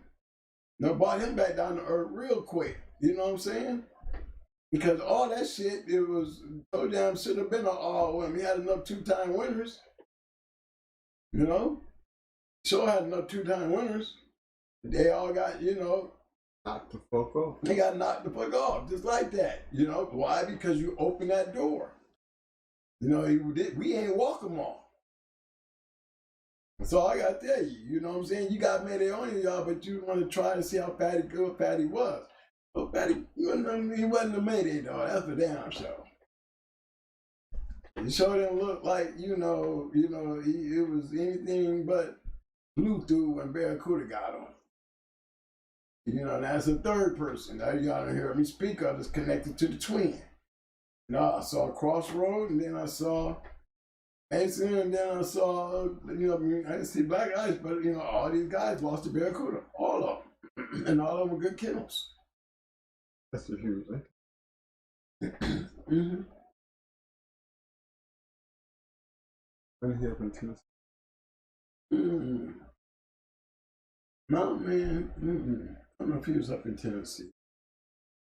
Brought him back down to earth real quick. You know what I'm saying? Because all that shit, it was so damn should have been an all win. He had enough 2-time winners. Sure had enough 2-time winners. They all got, knocked the fuck off. They got knocked the fuck off, just like that. Why? Because you open that door. We ain't walk them all. That's all I got to tell you. You know what I'm saying? You got Mayday on y'all, but you want to try to see how good Patty was. Well, Patty, he wasn't a Mayday dog. That's for damn sure. It sure didn't look like, it was anything but blue through when Barracuda got on. That's a third person. Now y'all don't hear me speak of. It's connected to the twin. I saw Crossroad, and then I saw Mason, and then I saw, I didn't see Black Ice, but, all these guys lost to Barracuda. All of them. And all of them were good kennels. That's a huge thing. Mm-hmm. When he up in Tennessee. Mm-hmm. No, man. Mm-hmm. I don't know if he was up in Tennessee.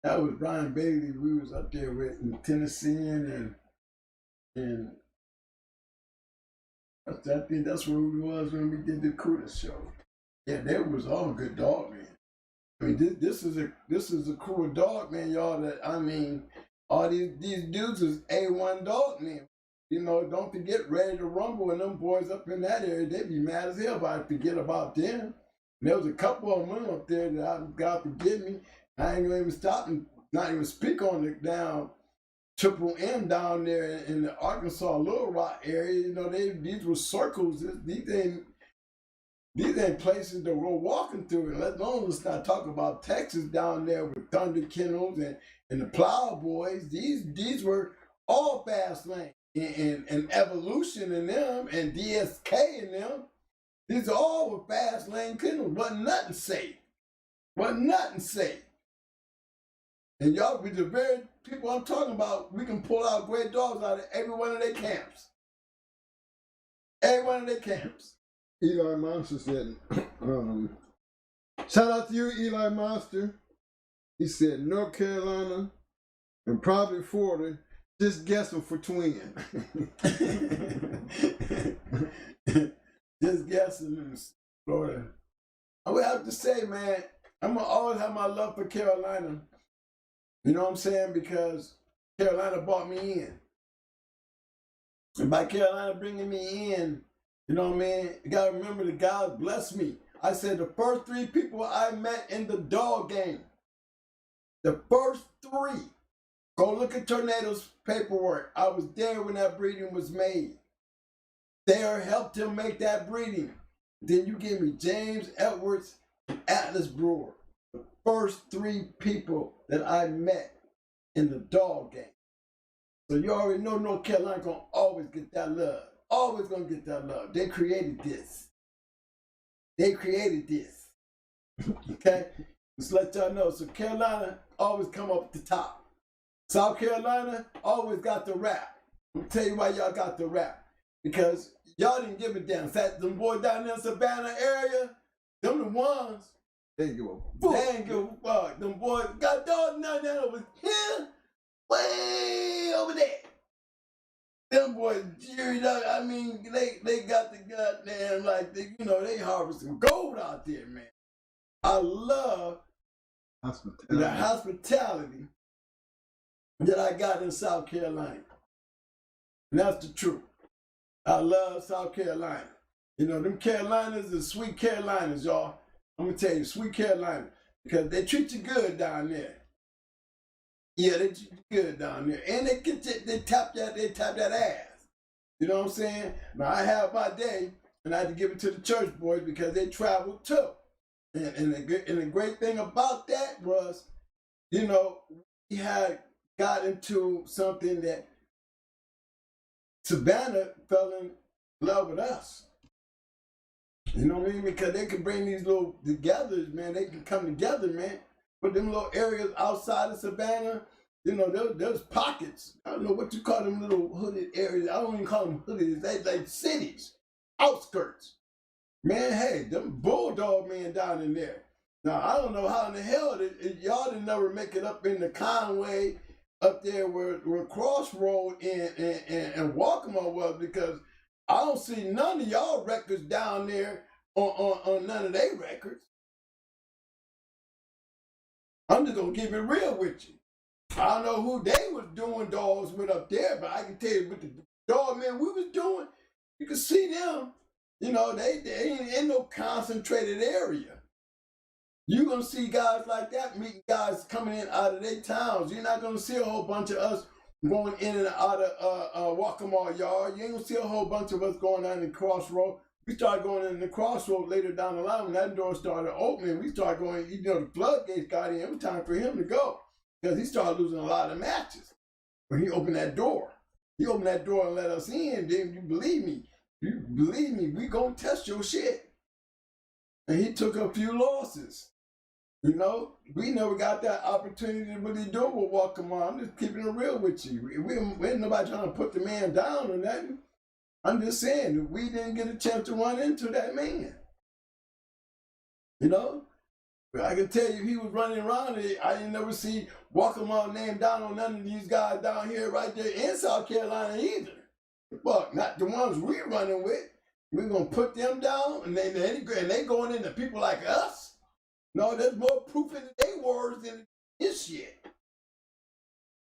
That was Brian Bailey. We was up there with in Tennessee, and I think that's where we was when we did the Cuda show. Yeah, that was all good dog, man. I mean, this is a crew of dog, man, y'all. That all these dudes is A1 dog, man. Don't forget Ready to Rumble and them boys up in that area. They be mad as hell if I forget about them. And there was a couple of them up there that God forgive me. I ain't gonna even stop and not even speak on the down Triple M down there in the Arkansas Little Rock area. These were circles. These ain't places that we're walking through. And let alone let's not talk about Texas down there with Thunder Kennels and the Plow Boys. These were all fast lane and Evolution in them and DSK in them. These all were fast lane kennels. Wasn't nothing safe. And y'all be the very people I'm talking about, we can pull out great dogs out of every one of their camps. Eli Monster said, shout out to you, Eli Monster. He said North Carolina and probably Florida, just guessing for twin. Just guessing in Florida. I would have to say, man, I'm going to always have my love for Carolina. You know what I'm saying? Because Carolina brought me in. And by Carolina bringing me in, you know what I mean? You got to remember that God blessed me. I said the first 3 people I met in the dog game, the first 3, go look at Tornado's paperwork. I was there when that breeding was made. They helped him make that breeding. Then you give me James Edwards and Atlas Brewer. The first 3 people that I met in the dog game. So you already know North Carolina gonna always get that love. Always gonna get that love. They created this. Okay? Just let y'all know. So Carolina always come up at the top. South Carolina always got the rap. I'm gonna tell you why y'all got the rap. Because y'all didn't give a damn. In fact, them boys down there in Savannah area, them the ones. They ain't give a fuck. Them boys got dogs down there over here. Way boy Jerry, I mean, they got the goddamn, like, they harvesting gold out there, man. I love the hospitality that I got in South Carolina. And that's the truth. I love South Carolina. Them Carolinas are sweet Carolinas, y'all. I'm gonna tell you, sweet Carolina, because they treat you good down there. Yeah, they treat you good down there, and they tap that ass. You know what I'm saying? Now I have my day, and I had to give it to the church boys because they traveled too. And the great thing about that was, we had got into something that Savannah fell in love with us. You know what I mean? Because they can bring these little togethers, man. They can come together, man. But them little areas outside of Savannah, there's pockets. I don't know what you call them little hooded areas. I don't even call them hooded. They like cities, outskirts. Man, hey, them bulldog men down in there. Now, I don't know how in the hell y'all didn't never make it up in the Conway up there where Crossroad and Walkmore was, because I don't see none of y'all records down there on none of their records. I'm just going to keep it real with you. I don't know who they was doing dogs with up there, but I can tell you with the dog men we was doing, you can see them. They ain't in no concentrated area. You're going to see guys like that meeting guys coming in out of their towns. You're not going to see a whole bunch of us going in and out of Walkmore Yard. You ain't going to see a whole bunch of us going down the Crossroad. We started going in the Crossroad later down the line when that door started opening. We started going, the floodgates got in. It was time for him to go because he started losing a lot of matches when he opened that door. He opened that door and let us in. Then you believe me, we going to test your shit. And he took a few losses. We never got that opportunity to really do with Walkmore. I'm just keeping it real with you. We ain't nobody trying to put the man down or nothing. I'm just saying that we didn't get a chance to run into that man. But I can tell you, he was running around. I didn't never see Walkmore name down on none of these guys down here right there in South Carolina either. Fuck, not the ones we running with. We're gonna put them down, and they going into people like us. No, there's more proof in their words than his shit.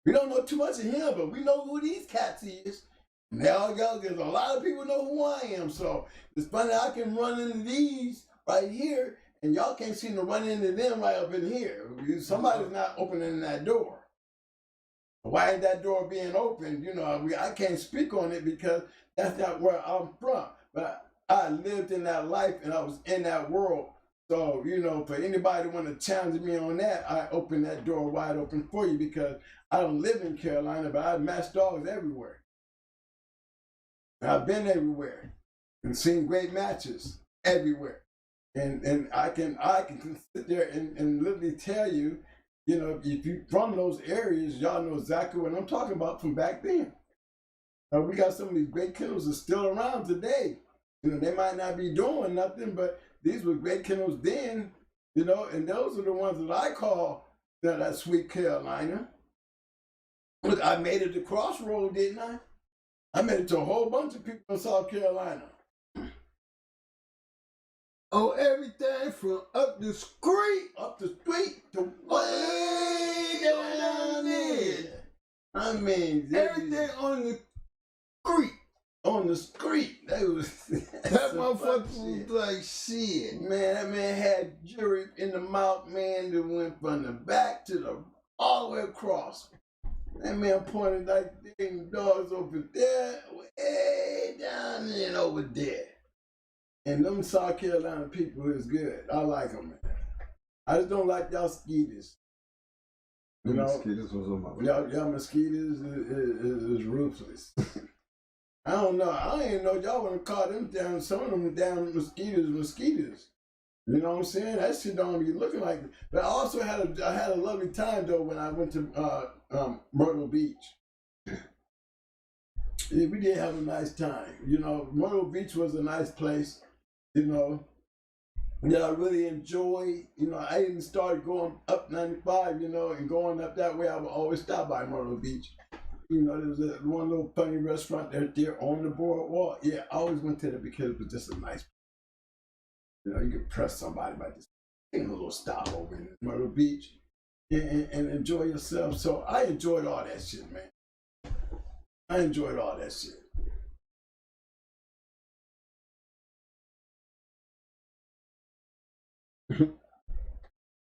We don't know too much of him, but we know who these cats is. Now, there's a lot of people know who I am, so it's funny I can run into these right here, and y'all can't seem to run into them right up in here. Somebody's not opening that door. Why ain't that door being opened? I can't speak on it because that's not where I'm from. But I lived in that life, and I was in that world. So, for anybody to want to challenge me on that, I open that door wide open for you because I don't live in Carolina, but I've matched dogs everywhere. I've been everywhere and seen great matches everywhere. And I can sit there and literally tell you, if you're from those areas, y'all know exactly what I'm talking about from back then. We got some of these great kennels that are still around today. They might not be doing nothing, but these were great kennels then, and those are the ones that I call that sweet Carolina. Look, I made it to Crossroad, didn't I? I made it to a whole bunch of people in South Carolina. Oh, everything from up the street to way down there. I mean, everything on the street. On the street, that motherfucker was like shit. Man, that man had jury in the mouth, man, that went from the back to all the way across. That man pointed like them dogs over there, way down there and over there. And them South Carolina people is good. I like them, man. I just don't like y'all skeeters. Mosquitoes was on my y'all mosquitoes is ruthless. I don't know. I didn't know y'all want to call them down. Some of them damn mosquitoes. You know what I'm saying? That shit don't be looking like it. But I also had a lovely time though when I went to Myrtle Beach. Yeah, we did have a nice time. Myrtle Beach was a nice place. That I really enjoyed. I even started going up 95. And going up that way. I would always stop by Myrtle Beach. You know, there was one little funny restaurant there on the boardwalk. Yeah, I always went to that because it was just a nice. You know, you could press somebody by just taking a little stop over in Myrtle Beach and enjoy yourself. So I enjoyed all that shit, man. I enjoyed all that shit.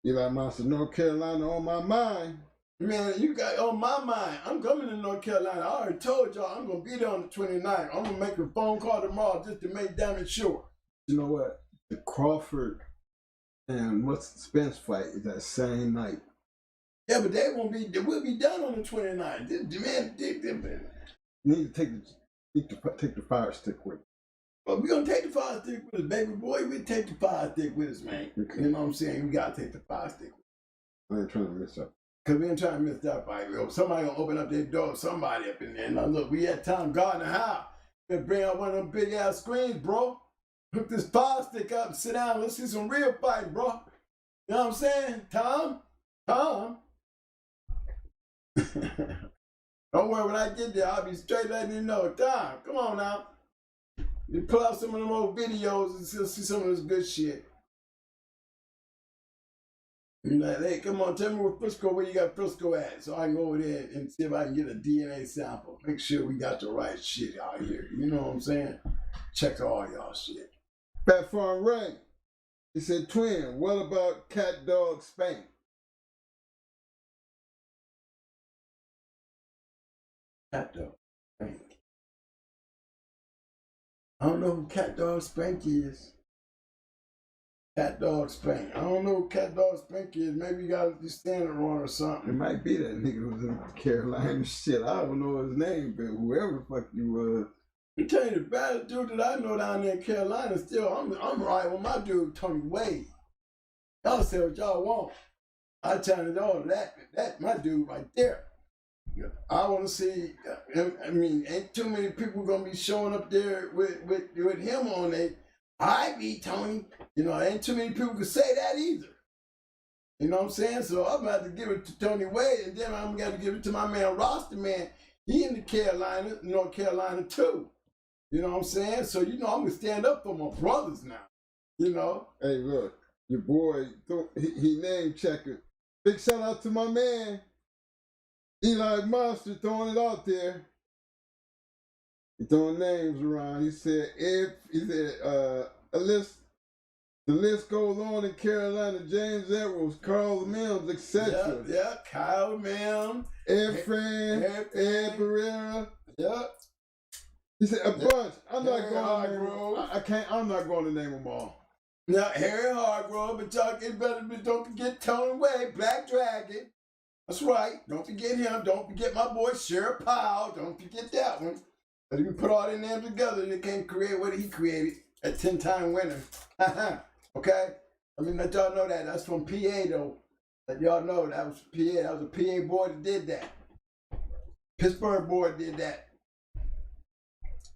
Eli Monster, North Carolina on my mind. Man, you got on my mind. I'm coming to North Carolina. I already told y'all I'm going to be there on the 29th. I'm going to make a phone call tomorrow just to make damn sure. You know what? The Crawford and Spence fight is that same night. Yeah, but we'll be done on the 29th. You need to take the fire stick with you. Well, we're going to take the fire stick with us, baby boy. We take the fire stick with us, man. Okay. You know what I'm saying? We got to take the fire stick with us. I ain't trying to miss up. Because we ain't trying to miss that fight. Somebody going to open up their door, somebody up in there. Now, look, we had Tom Gardner Howe. We bring out one of them big-ass screens, bro. Hook this fire stick up and sit down. Let's see some real fighting, bro. You know what I'm saying? Tom? Don't worry, when I get there, I'll be straight letting you know. Tom, come on now. You pull out some of them old videos and see some of this good shit. You're like, hey, come on, tell me where you got Frisco at, so I can go over there and see if I can get a DNA sample. Make sure we got the right shit out here. You know what I'm saying? Check all y'all shit. Fat Farm Ray, he said, twin, what about Cat Dog Spank? Cat Dog Spank. I don't know who Cat Dog Spank is. Cat Dog Spank. I don't know who Cat Dog Spank is. Maybe you got to stand wrong or something. It might be that nigga who was in Carolina shit. I don't know his name, but whoever the fuck you was. I'm telling you, the baddest dude that I know down there in Carolina still, I'm riding with my dude, Tony Wade. Y'all say what y'all want. I challenge all of that. That's my dude right there. I want to see, I mean, ain't too many people going to be showing up there with him on it. I beat Tony. You know, ain't too many people can say that either. You know what I'm saying? So I'm about to give it to Tony Wade, and then I'm going to give it to my man, Roster Man. He in the North Carolina too. You know what I'm saying? So, you know, I'm going to stand up for my brothers now. You know? Hey, look, your boy, he name checker. Big shout out to my man, Eli Monster, throwing it out there. He throwing names around. He said, the list goes on in Carolina. James Edwards, Carl Mills, etc. Yeah, Kyle Mills. Ed Fran, Ed Barrera. Yep. He said a bunch. I'm not going to name them all. Now, Harry Hargrove, but y'all get better, but don't forget Tony Wade, Black Dragon. That's right. Don't forget him. Don't forget my boy Sheriff Powell. Don't forget that one. But if you put all their names together, they can't create what he created. A 10-time winner. Okay? I mean, let y'all know that. That's from PA, though. Let y'all know that was PA. That was a PA boy that did that. Pittsburgh boy did that.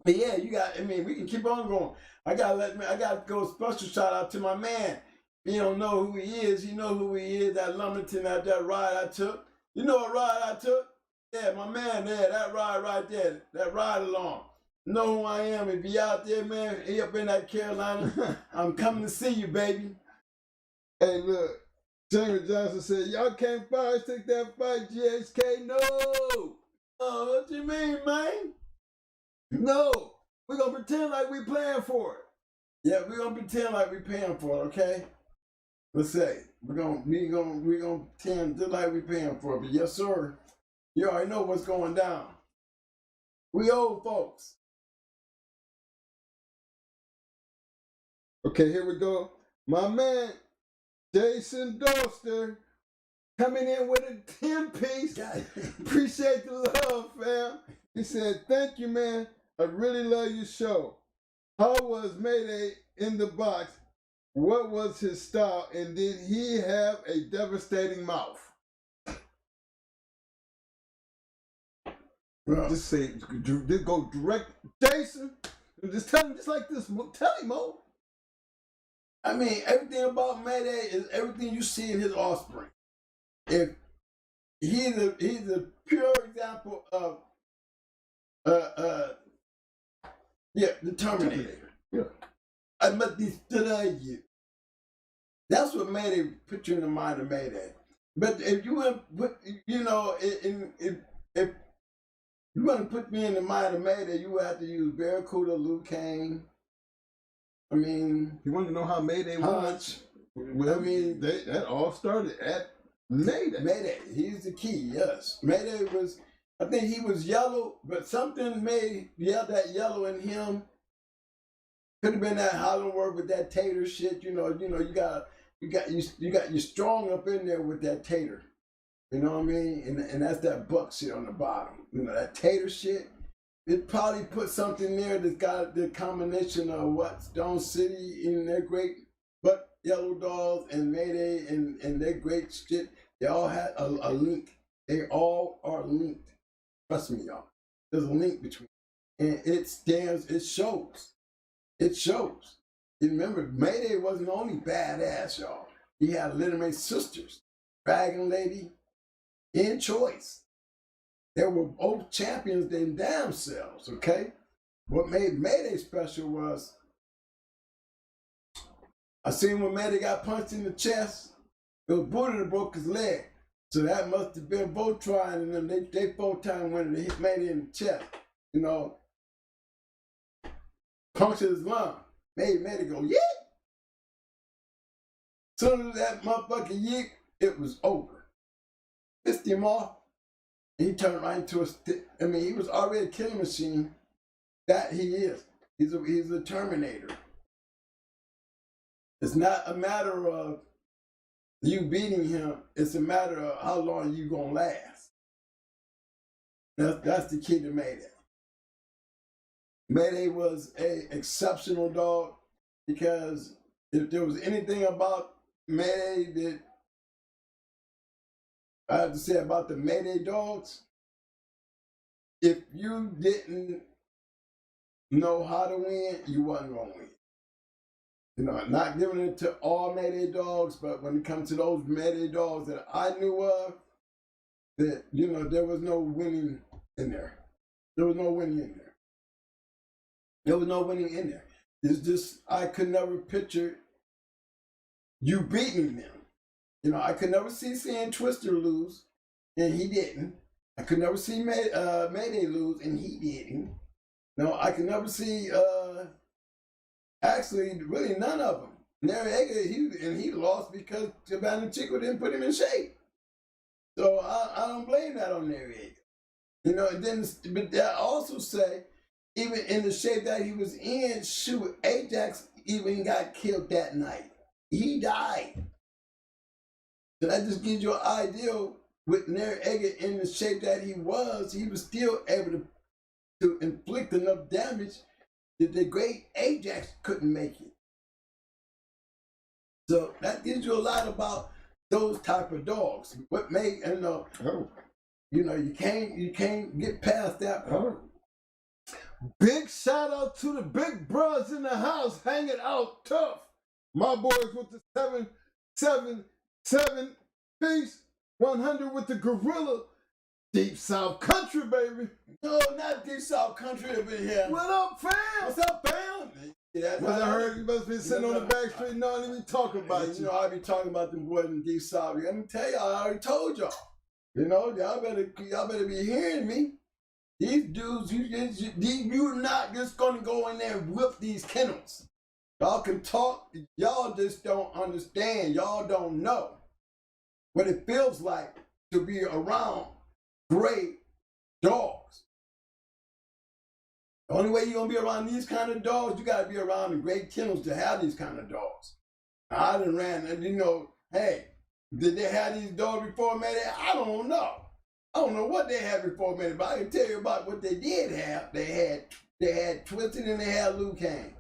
But yeah, we can keep on going. I gotta go special shout out to my man. If you don't know who he is, you know who he is, that Lumberton, that ride I took. You know what ride I took? Yeah, my man there, that ride right there, that ride along. Know who I am. If you out there, man, he up in that Carolina, I'm coming to see you, baby. Hey, look, Jamie Johnson said, y'all can't take that fight, GH.CH. No. Oh, what you mean, man? No. We're going to pretend like we playing for it. Yeah, we're going to pretend like we paying for it, okay? Let's say, we're gonna pretend just like we paying for it. But yes, sir, you already know what's going down. We old folks. Okay, here we go. My man, Jason Doster, coming in with a 10-piece. Appreciate the love, fam. He said, thank you, man. I really love your show. How was Mayday in the box? What was his style? And did he have a devastating mouth? Well, just say, just go direct. Jason, just tell him just like this. Tell him, Mo. I mean, everything about Mayday is everything you see in his offspring. If he's a pure example of Yeah, the Terminator. Yeah. I met these you. That's what Mayday put you in the mind of Mayday. But if you want to put, you know, if you want to put me in the mind of Mayday, you would have to use Barracuda, Liu Kang. I mean, you want to know how Mayday was? Well, I mean, that all started at Mayday. Mayday, he's the key. Yes, Mayday was. I think he was yellow, but something made that yellow in him. Could have been that Holland work with that tater shit. You know, you got you strong up in there with that tater. You know what I mean? And that's that buck shit on the bottom. You know, that tater shit. It probably put something there that's got the combination of what Stone City in their great, but Yellow Dolls and Mayday and their great shit. They all had a link. They all are linked. Trust me, y'all. There's a link between. And it shows. It shows. You remember, Mayday wasn't only badass, y'all. He had legitimate sisters, Dragon Lady, and Choice. They were both champions in damn selves, okay? What made Mayday special was, I seen when Mayday got punched in the chest, it was Buddha that broke his leg. So that must have been Voltron and them. They both time went to hit Mayday in the chest. You know, punctured his lung. Made Mayday go, yeet! Soon as that motherfucker yeet, it was over. Pissed him off. And he turned right into he was already a killing machine. That he is. He's a Terminator. It's not a matter of you beating him. It's a matter of how long you gonna last. That's the key to Mayday. Mayday was an exceptional dog because if there was anything about Mayday that I have to say about the Mayday dogs, if you didn't know how to win, you wasn't gonna win. You know, not giving it to all Mayday dogs, but when it comes to those Mayday dogs that I knew of, that, you know, there was no winning in there. There was no winning in there. There was no winning in there. It's just, I could never picture you beating them. You know, I could never seeing Twister lose, and he didn't. I could never see Mayday lose, and he didn't. No, I could never see, actually, really none of them. Noriega, he lost because Cabana Chico didn't put him in shape. So I don't blame that on Noriega. You know, and then, but I also say, even in the shape that he was in, shoot, Ajax even got killed that night. He died. So that just gives you an idea with Noriega in the shape that he was still able to inflict enough damage that the great Ajax couldn't make it. So that gives you a lot about those type of dogs. What made, you know, you can't get past that part. Big shout out to the big bros in the house hanging out tough. My boys with the 777 piece, 100 with the gorilla. Deep South Country, baby. No, not Deep South Country up in here. What up, fam? What's up, fam? Yeah, well, I heard you must be sitting on the back street and not even talking about you. You know, I be talking about them boys in Deep South. Let me tell y'all, I already told y'all. You know, y'all better be hearing me. These dudes, you're not just gonna go in there and whip these kennels. Y'all can talk, y'all just don't understand. Y'all don't know what it feels like to be around great dogs. The only way you're gonna be around these kind of dogs, you gotta be around the great kennels to have these kind of dogs. I done ran, and you know, hey, did they have these dogs before Mayday? I don't know. I don't know what they had before Mayday, but I can tell you about what they did have. They had Twisted and they had Liu Kang.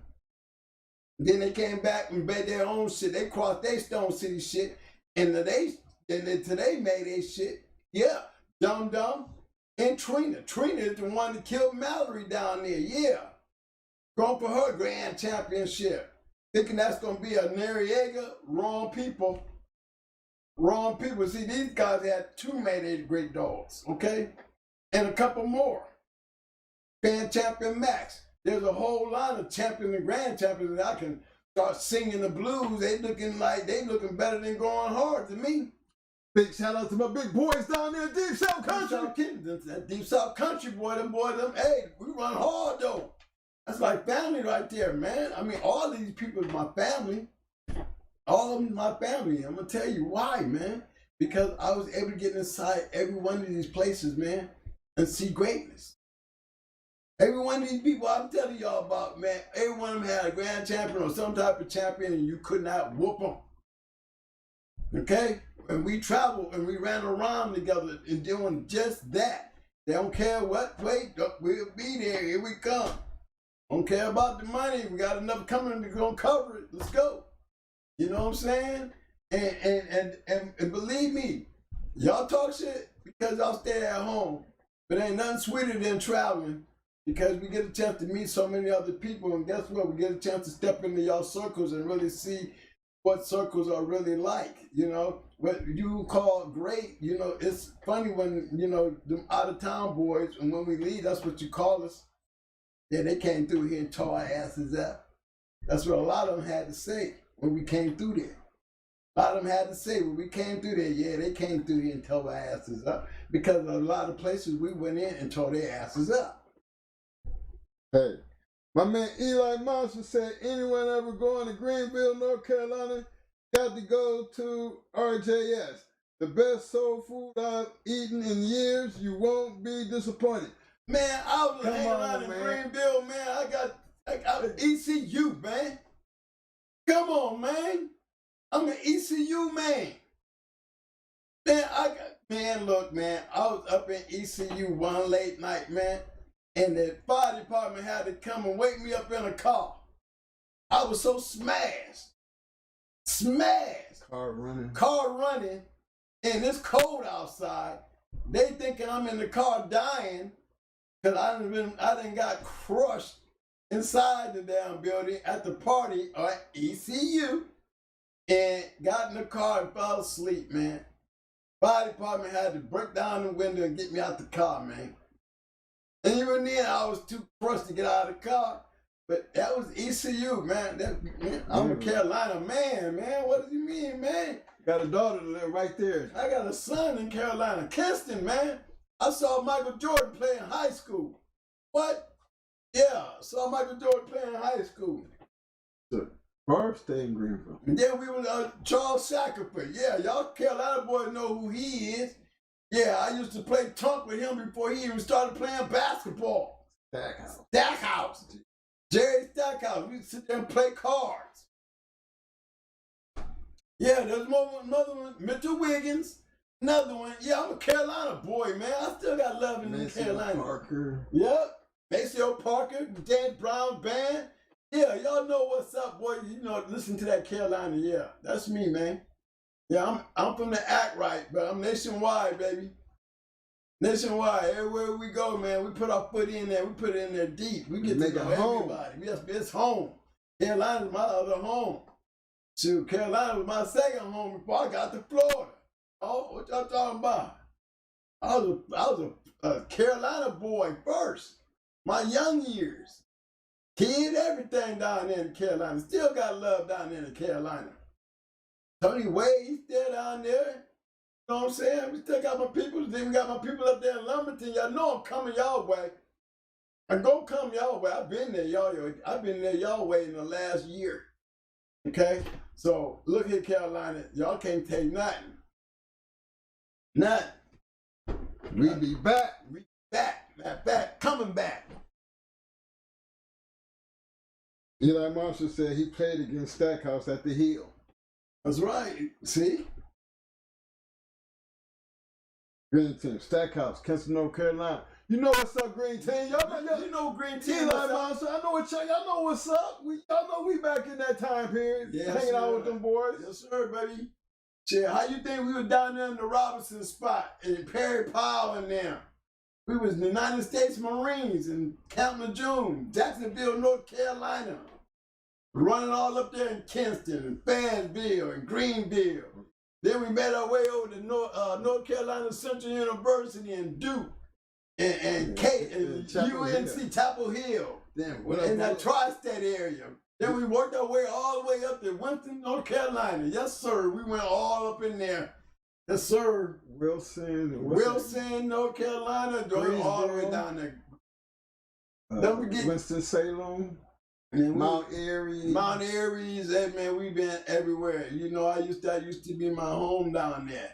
Then they came back and made their own shit. They crossed their Stone City shit, and today made their shit. Yeah, Dum Dum and Trina. Trina is the one that killed Mallory down there. Yeah, going for her grand championship. Thinking that's gonna be a Noriega. Wrong people. Wrong people. See, these guys had 2 Mayday great dogs, okay? And a couple more. Fan Champion Max. there's a whole lot of champions and grand champions that I can start singing the blues. They looking better than going hard to me. Big shout out to my big boys down there in Deep South Country. That Deep South Country boy, hey, we run hard though. That's like family right there, man. I mean, all of these people is my family. All of them is my family. I'm gonna tell you why, man. Because I was able to get inside every one of these places, man, and see greatness. Every one of these people I'm telling y'all about, man, every one of them had a grand champion or some type of champion, and you could not whoop them. Okay? And we traveled and we ran around together and doing just that. They don't care what way, we'll be there. Here we come. Don't care about the money. We got enough coming to go cover it. Let's go. You know what I'm saying? And believe me, y'all talk shit because y'all stay at home. But ain't nothing sweeter than traveling because we get a chance to meet so many other people. And guess what? We get a chance to step into y'all circles and really see what circles are really like. You know, what you call great, you know, it's funny when, you know, them out of town boys, and when we leave, that's what you call us. Yeah, they came through here and tore our asses up. That's what a lot of them had to say when we came through there. A lot of them had to say when we came through there, yeah, they came through here and tore our asses up. Because a lot of places we went in and tore their asses up. Hey, my man Eli Monster said, anyone ever going to Greenville, North Carolina, got to go to RJS. The best soul food I've eaten in years. You won't be disappointed. Man, I was hanging around in Greenville, man. I got an ECU, man. Come on, man. I'm an ECU man. Man, look, man, I was up in ECU one late night, man, and the fire department had to come and wake me up in a car. I was so smashed. Car running. And it's cold outside. They thinking I'm in the car dying because I done got crushed inside the damn building at the party at ECU and got in the car and fell asleep, man. Fire department had to break down the window and get me out the car, man. And even then, I was too crushed to get out of the car. But that was ECU, man. I'm a Carolina man. What do you mean, man? Got a daughter that live right there. I got a son in Carolina, Kinston, man. I saw Michael Jordan play in high school. What? Yeah, saw Michael Jordan play in high school. The first stay in Greenville. And then we were Charles Shackelford. Yeah, y'all Carolina boys know who he is. Yeah, I used to play tunk with him before he even started playing basketball. Stackhouse. Jerry Stackhouse. We used to sit there and play cards. Yeah, there's another one. Mitchell Wiggins. Another one. Yeah, I'm a Carolina boy, man. I still got love in Carolina. Parker. Yep. Maceo Parker, James Brown Band. Yeah, y'all know what's up, boy. You know, listen to that Carolina. Yeah, that's me, man. Yeah, I'm from the Act Right, but I'm nationwide, baby. Nationwide. Everywhere we go, man, we put our foot in there. We put it in there deep. We get to know everybody. Yes, it's home. Carolina's my other home. Shoot, Carolina was my second home before I got to Florida. Oh, what y'all talking about? I was a Carolina boy first. My young years. Kid, everything down there in Carolina. Still got love down there in Carolina. Tony Wade, he's still down there. You know what I'm saying? We still got my people. Then we got my people up there in Lumberton. Y'all know I'm coming y'all way. I'm going to come y'all way. I've been there y'all way in the last year. Okay? So, look here, Carolina. Y'all can't take nothing. Nothing. We be back. We back. Coming back. Eli Marshall said he played against Stackhouse at the Hill. That's right. See? Green Team, Stackhouse, Kinston, North Carolina. You know what's up, Green Team? You know Green Team. Eli Monster, I know y'all know what's up. Y'all know we back in that time period. Yes, hanging out with them boys. Yes, sir, baby. Shit, how you think we was down there in the Robinson spot and Perry Powell and them? We was the United States Marines in Camp Lejeune, Jacksonville, North Carolina. Running all up there in Kinston and Fayetteville and Greenville. Then we made our way over to North Carolina Central University and Duke and and Chapel UNC, Chapel Hill. Damn, In that tri-state area. Then we worked our way all the way up to Winston, North Carolina. Yes, sir. We went all up in there. Yes, sir. Wilson, North Carolina. Going all the way down there. Don't forget Winston-Salem. Mount Airy. Mount Airy's, hey man, we've been everywhere. You know, that used to be my home down there.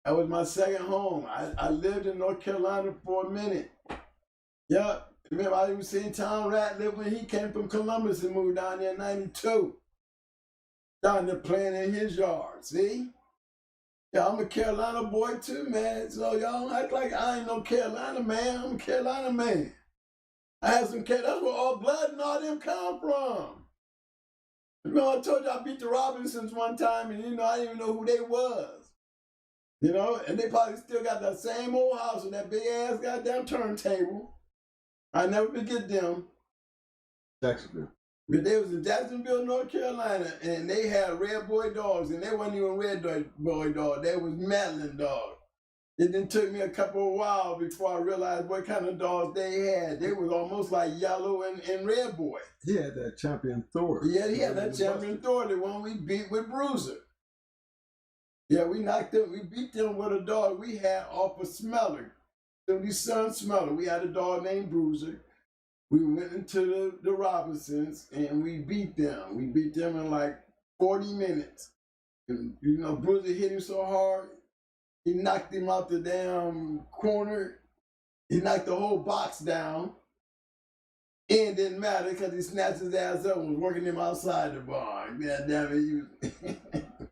That was my second home. I lived in North Carolina for a minute. Yep. Remember, I even seen Tom Ratliff when he came from Columbus and moved down there in 92. Down there playing in his yard, see? Yeah, I'm a Carolina boy too, man. So y'all don't act like I ain't no Carolina man. I'm a Carolina man. I had some that's where all blood and all them come from. You know, I told you I beat the Robinsons one time, and you know, I didn't even know who they was. You know, and they probably still got that same old house with that big ass goddamn turntable. I never forget them. Jacksonville. But they was in Jacksonville, North Carolina, and they had red boy dogs, and they wasn't even red boy dogs. They was Madeline dogs. It then took me a couple of while before I realized what kind of dogs they had. They was almost like yellow and red boy. He had that Champion Thor. Yeah, he had that Champion Thor, the one we beat with Bruiser. Yeah, we beat them with a dog we had off of Smeller. Somebody's son Smeller. We had a dog named Bruiser. We went into the Robinsons and we beat them. We beat them in like 40 minutes. And, you know, Bruiser hit him so hard, he knocked him out the damn corner. He knocked the whole box down. And it didn't matter because he snatched his ass up and was working him outside the barn. God damn it.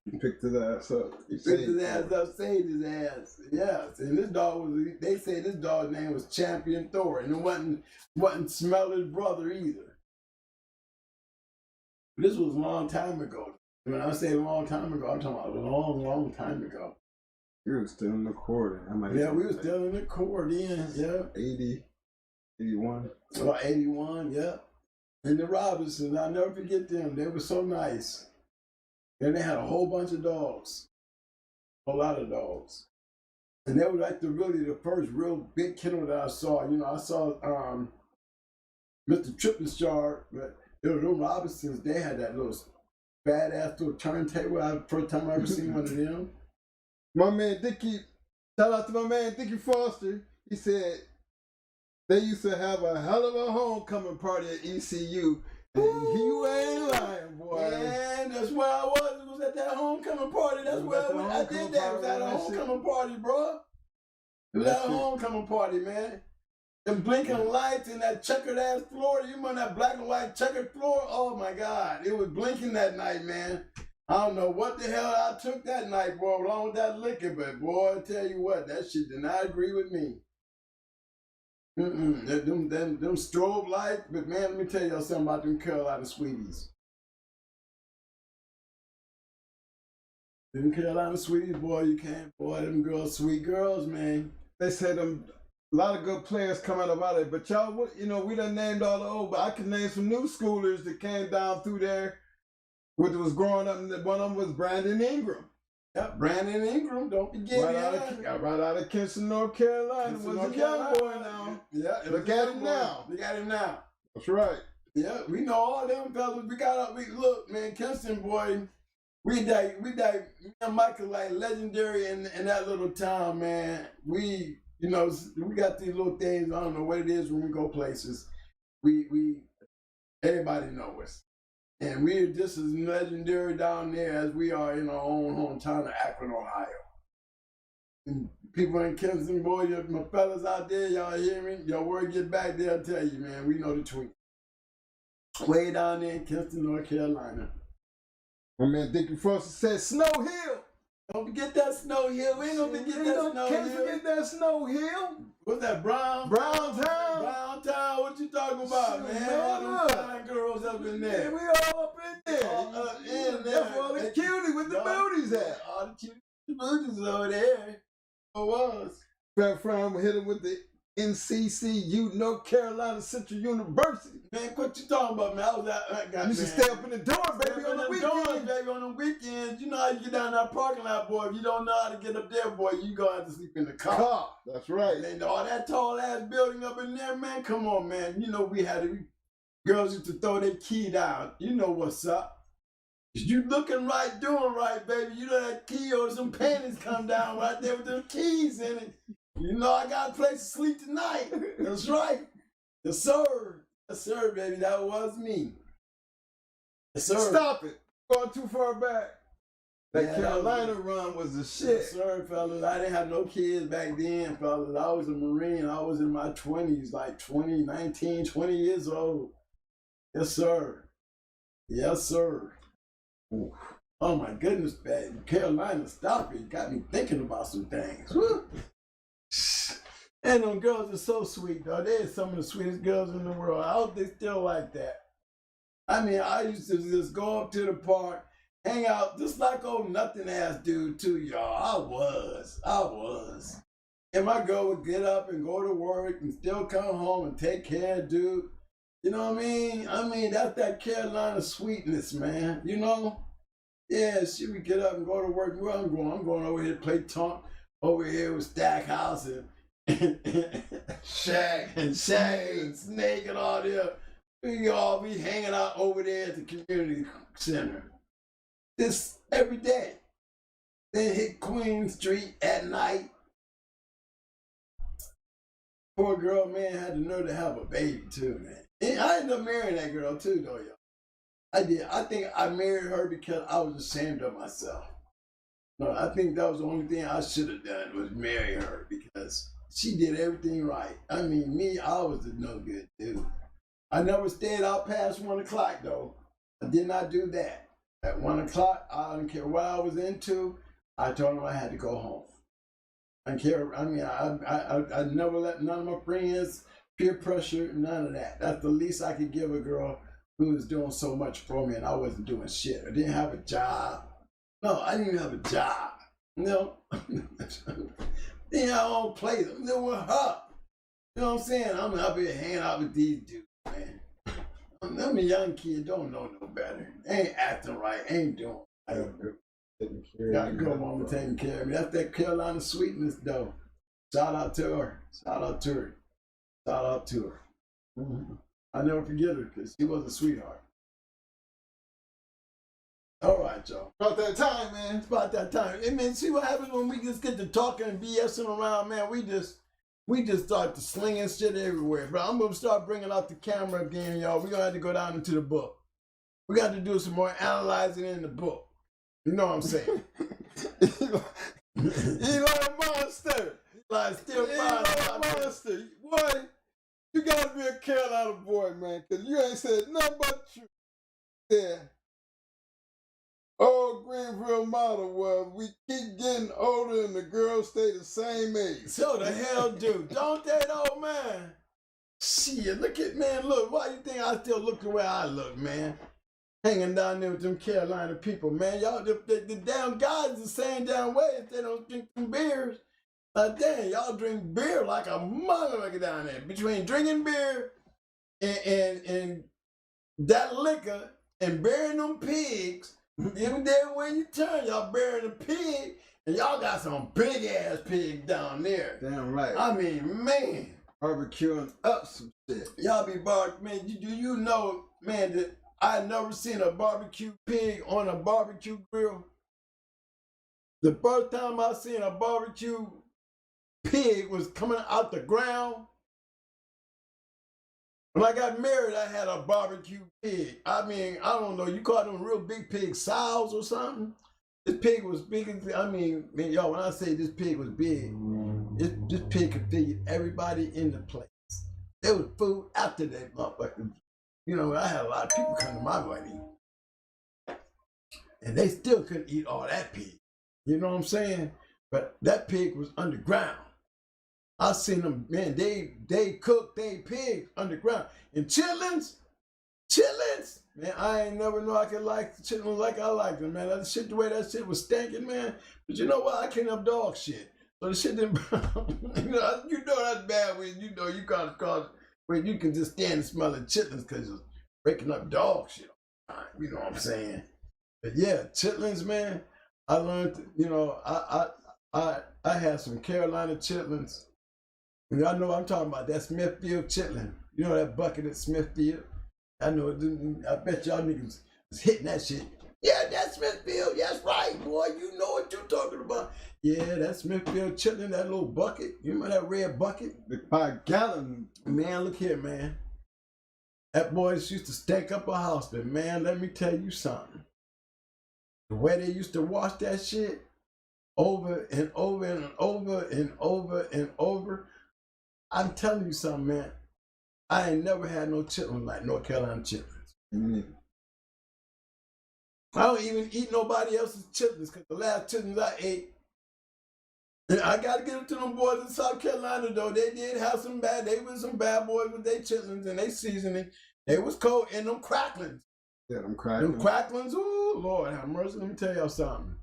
He picked his ass up. He picked his ass up, saved his ass. Yes. And this dog they say this dog's name was Champion Thor. And it wasn't Smeller's brother either. This was a long time ago. When I say a long time ago, I'm talking about a long, long time ago. You were still in the court. Yeah, we were still in the court then. Yeah. 80, 81. About 81, yeah. And the Robinsons, I'll never forget them. They were so nice. And they had a whole bunch of dogs. A lot of dogs. And they were like the first real big kennel that I saw. You know, I saw Mr. Trippenstar, but them Robinsons, they had that little badass little turntable. That was the first time I ever seen one of them. My man Dickie, shout out to my man Dickie Foster. He said they used to have a hell of a homecoming party at ECU. And you ain't lying, boy. Man, that's where I was. It was at that homecoming party. That's where I did that. It was at a homecoming party, bro. It was at a homecoming party, man. Them blinking lights and that checkered ass floor. You remember that black and white checkered floor? Oh my God. It was blinking that night, man. I don't know what the hell I took that night, boy, along with that liquor, but boy, I tell you what, that shit did not agree with me. Them strobe lights, but man, let me tell y'all something about them Carolina sweeties. Them Carolina sweeties, boy, you can't, boy, them girls, sweet girls, man. They said a lot of good players coming out of it, but y'all, you know, we done named all the old, but I can name some new schoolers that came down through there. Which was growing up, and one of them was Brandon Ingram. Yep, Brandon Ingram, don't forget right out of Kinston, North Carolina. Was a young boy now. Yeah, look at him now. Look at him now. That's right. Yeah, we know all them fellas. Look, man, Kinston boy, we me and Michael like legendary in that little town, man. We got these little things. I don't know what it is when we go places. Everybody knows us. And we're just as legendary down there as we are in our own hometown of Akron, Ohio. And people in Kinston, boy, my fellas out there, y'all hear me? Your word get back there, I'll tell you, man, we know the tweet. Way down there in Kinston, North Carolina. My man Dickie Foster said Snow Hill. Don't forget that Snow Hill. We ain't gonna forget that Snow Hill. Can't forget that Snow Hill. What's that, Browntown? Browntown, what you talking about, man? All them fine girls up in there. Yeah, we all up in there. In there. That's where all the cuties with the booties at. All the cuties with the booties over there. It was. Fred Fromm hit him with the NCCU, North Carolina Central University. Man, what you talking about, man? I was out. You should stay up in the dorm, baby, on the weekends. Baby, on the weekends. You know how you get down that parking lot, boy. If you don't know how to get up there, boy, you gonna have to sleep in the car. That's right. And all that tall ass building up in there, there, man. Come on, man. You know we had to, girls used to throw their key down. You know what's up. You looking right, doing right, baby. You know that key or some panties come down right there with them keys in it. You know I got a place to sleep tonight. That's right. Yes, sir. Yes, sir, baby. That was me. Yes, sir. Stop it. Going too far back. That Yeah, Carolina run was the shit. Yes, sir, fellas. I didn't have no kids back then, fellas. I was a Marine. I was in my 20s, like 20, 19, 20 years old. Yes, sir. Yes, sir. Ooh. Oh, my goodness, man. Carolina, stop it. You got me thinking about some things. Woo. And them girls are so sweet, though. They're some of the sweetest girls in the world. I hope they still like that. I mean, I used to just go up to the park, hang out, just like old nothing-ass dude, too, y'all. I was. And my girl would get up and go to work and still come home and take care of dude. You know what I mean? I mean, that's that Carolina sweetness, man. You know? Yeah, she would get up and go to work. Where I'm going? I'm going over here to play Tonk over here with Stackhouse and Shaq and Snake and all them. We all be hanging out over there at the community center. This every day. Then hit Queen Street at night. Poor girl, man, had the nerve to have a baby too, man. And I ended up marrying that girl too, though, y'all. I did. I think I married her because I was ashamed of myself. No, I think that was the only thing I should have done was marry her because she did everything right. I mean, me, I was a no good dude. I never stayed out past 1 o'clock, though. I did not do that. At 1 o'clock, I didn't care what I was into. I told them I had to go home. I didn't care. I mean, I never let none of my friends, peer pressure, none of that. That's the least I could give a girl who was doing so much for me, and I wasn't doing shit. I didn't have a job. No, I didn't even have a job. You know? Then I don't play them. They were her. You know what I'm saying? I'm up here hanging out with these dudes, man. I'm a young kid, don't know no better. Ain't acting right, ain't doing right. Got a good woman taking care of me. That's that Carolina sweetness, though. Shout out to her. Shout out to her. Shout out to her. Mm-hmm. I never forget her because she was a sweetheart. All right, y'all. About that time, man. It's about that time. I mean, see what happens when we just get to talking and BSing around, man. We just start to slinging shit everywhere. But I'm going to start bringing out the camera again, y'all. We're going to have to go down into the book. We got to do some more analyzing in the book. You know what I'm saying? Elon Monster. Like, still Elon Monster. Boy, you got to be a Carolina boy, man, because you ain't said nothing but the truth. Yeah. Old Greenville model was we keep getting older and the girls stay the same age. So the hell do. Don't they, though, man? Shit, look at, man, look. Why you think I still look the way I look, man? Hanging down there with them Carolina people, man. Y'all, the damn guys the same damn way if they don't drink some beers. Like, damn, y'all drink beer like a motherfucker down there. Between drinking beer and that liquor and burying them pigs, even there when you turn, y'all burying a pig, and y'all got some big ass pigs down there. Damn right. I mean, man. Barbecuing up some shit. Y'all be man, do you know, man, that I never seen a barbecue pig on a barbecue grill? The first time I seen a barbecue pig was coming out the ground. When I got married, I had a barbecue pig. I mean, I don't know, you call them real big pigs sows or something? This pig was big. I mean, man, y'all, when I say this pig was big, this pig could feed everybody in the place. There was food after that motherfucker. You know, I had a lot of people come to my wedding, and they still couldn't eat all that pig. You know what I'm saying? But that pig was underground. I seen them, man, they cooked they pig underground. And chitlins, man, I ain't never know I could like chitlins like I like them, man. That shit, the way that shit was stinking, man. But you know what? I can't have dog shit. So the shit didn't, you know that's bad when you know you gotta cause, when you can just stand and smell the chitlins because it's breaking up dog shit all the time. You know what I'm saying? But yeah, chitlins, man, I learned, you know, I had some Carolina chitlins. Y'all know what I'm talking about, that Smithfield chitlin. You know that bucket at Smithfield? I know, I bet y'all niggas is hitting that shit. Yeah, that's Smithfield. That's right, boy. You know what you're talking about. Yeah, that Smithfield chitlin, that little bucket. You remember that red bucket? The 5 gallon. Man, look here, man. That boy used to stank up a house, but man, let me tell you something. The way they used to wash that shit over and over and over and over and over. I'm telling you something, man. I ain't never had no chitlin like North Carolina chitlins. Mm-hmm. I don't even eat nobody else's chitlins because the last chitlins I ate, and I got to give it to them boys in South Carolina, though. They did have some bad, they was some bad boys with their chitlins and they seasoning. They was cold, and them cracklins. Yeah, them cracklins. Them cracklins, ooh, Lord have mercy. Let me tell y'all something.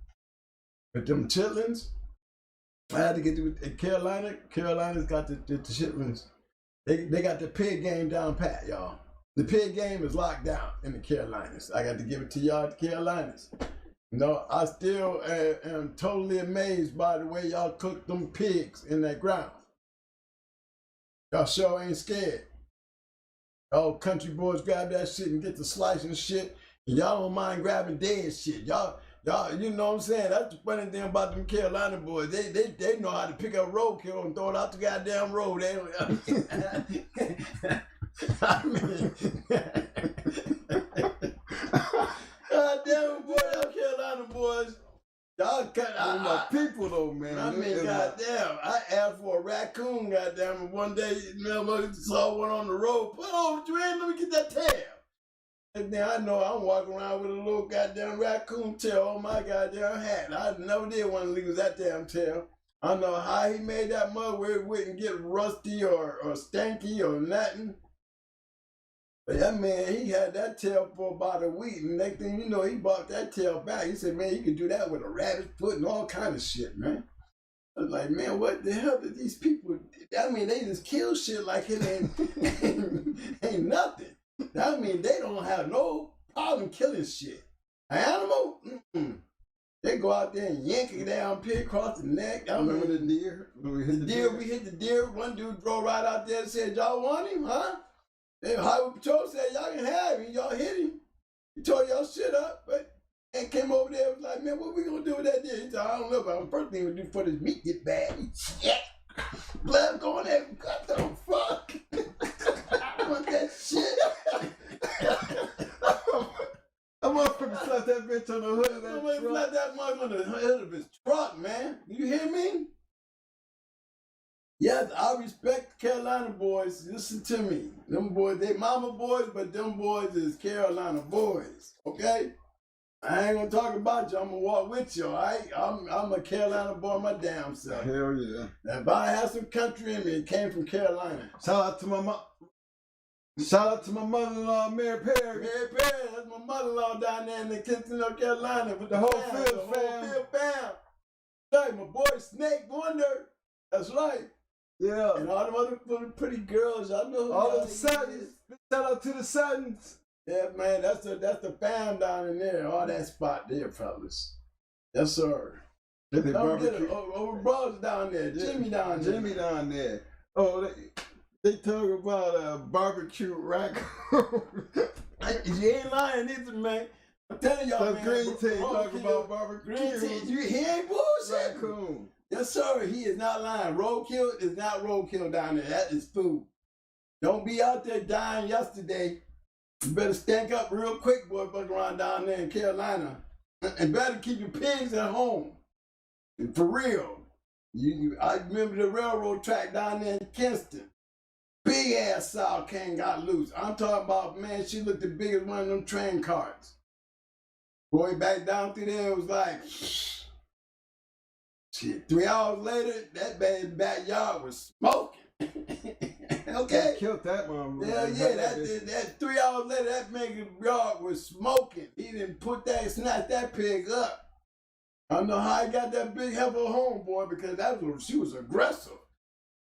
But them chitlins, I had to get to Carolina. Carolina's got the chitlins. They got the pig game down pat, y'all. The pig game is locked down in the Carolinas. I got to give it to y'all at the Carolinas. You know, I still am totally amazed by the way y'all cook them pigs in that ground. Y'all sure ain't scared. Y'all country boys grab that shit and get the slice and shit. And y'all don't mind grabbing dead shit. Y'all, you know what I'm saying? That's the funny thing about them Carolina boys. They know how to pick up roadkill and throw it out the goddamn road. They don't, I mean, goddamn boy, y'all Carolina boys. Y'all cut my people though, man. I mean, goddamn, I asked for a raccoon, goddamn, and one day, you know, saw one on the road. Put over to him, let me get that tail. And then I know I'm walking around with a little goddamn raccoon tail on my goddamn hat. I never did want to lose that damn tail. I don't know how he made that mud where it wouldn't get rusty or stanky or nothing. But that man, he had that tail for about a week, and next thing you know, he bought that tail back. He said, man, you can do that with a rabbit foot and all kind of shit, man. I was like, man, what the hell did these people, I mean, they just kill shit like it ain't nothing. That mean they don't have no problem killing shit. An animal, they go out there and yank a damn pig across the neck. I remember the deer? We hit the deer. One dude drove right out there and said, y'all want him, huh? And Highway Patrol said, y'all can have him. Y'all hit him. He tore y'all shit up. But and came over there and was like, man, what we gonna do with that deer? He said, I don't know, but the first thing we do before this meat get bad, blood going there. What the fuck? I want that shit. I'm motherfucker slapped that bitch on the hood of that truck. Slapped that motherfucker on the hood of his truck, man. You hear me? Yes, I respect the Carolina boys. Listen to me. Them boys, they mama boys, but them boys is Carolina boys, okay? I ain't gonna talk about you. I'm gonna walk with you, all right? I'm a Carolina boy my damn self. Hell yeah. If I had some country in me, it came from Carolina. Shout out to my mother-in-law, Mary Perry. Mary Perry, that's my mother-in-law down there in the Kinston, North Carolina. With the whole field fam. Right, my boy Snake Wonder. That's right. Yeah. And all the other pretty girls, I know. All the Suttons. Shout out to the Suttons. Yeah, man, that's the fam down in there. All that spot there, fellas. Yes, sir. Over brothers down there. Jimmy down there. Jimmy down there. Oh, they talk about a barbecue raccoon. You ain't lying either, man. I'm telling y'all, man. Green Tea talk about barbecue. Green Tea, you ain't bullshit. Raccoon. Yes, sir. He is not lying. Roadkill is not roadkill down there. That is food. Don't be out there dying yesterday. You better stank up real quick, boy, fuck around down there in Carolina. And better keep your pigs at home. And for real. I remember the railroad track down there in Kinston. Big ass sow can got loose. I'm talking about, man, she looked the biggest one of them train cars. Boy, back down through there, it was like, shit. 3 hours later, that man's backyard was smoking. Okay? They killed that one. Hell yeah, that 3 hours later, that man's yard was smoking. He didn't snatch that pig up. I don't know how he got that big heifer home, boy, because she was aggressive.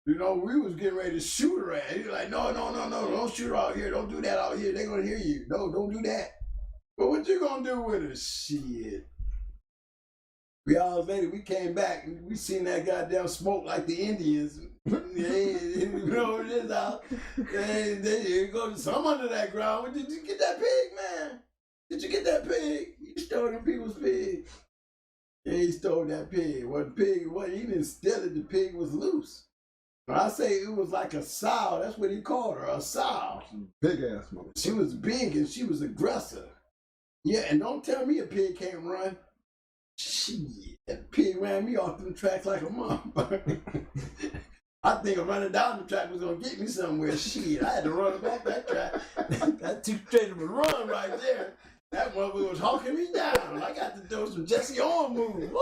You know, we was getting ready to shoot her at. He was like, no, don't shoot her out here. Don't do that out here. They're going to hear you. No, don't do that. But what you going to do with her? Shit. 3 hours later, we came back and we seen that goddamn smoke like the Indians. You know this out. They go to some under that ground. Where did you get that pig, man? Did you get that pig? You stole them people's pig. Yeah, he stole that pig. Well, the pig, he didn't steal it. The pig was loose. When I say it was like a sow, that's what he called her, a sow. Big ass mother. She was big and she was aggressive. Yeah, and don't tell me a pig can't run. Shit, that pig ran me off them tracks like a motherfucker. I think of running down the track was gonna get me somewhere. Shit, I had to run off that track. That too straight of a run right there. That motherfucker was hawking me down. I got to do some Jesse Owens moves. Woo!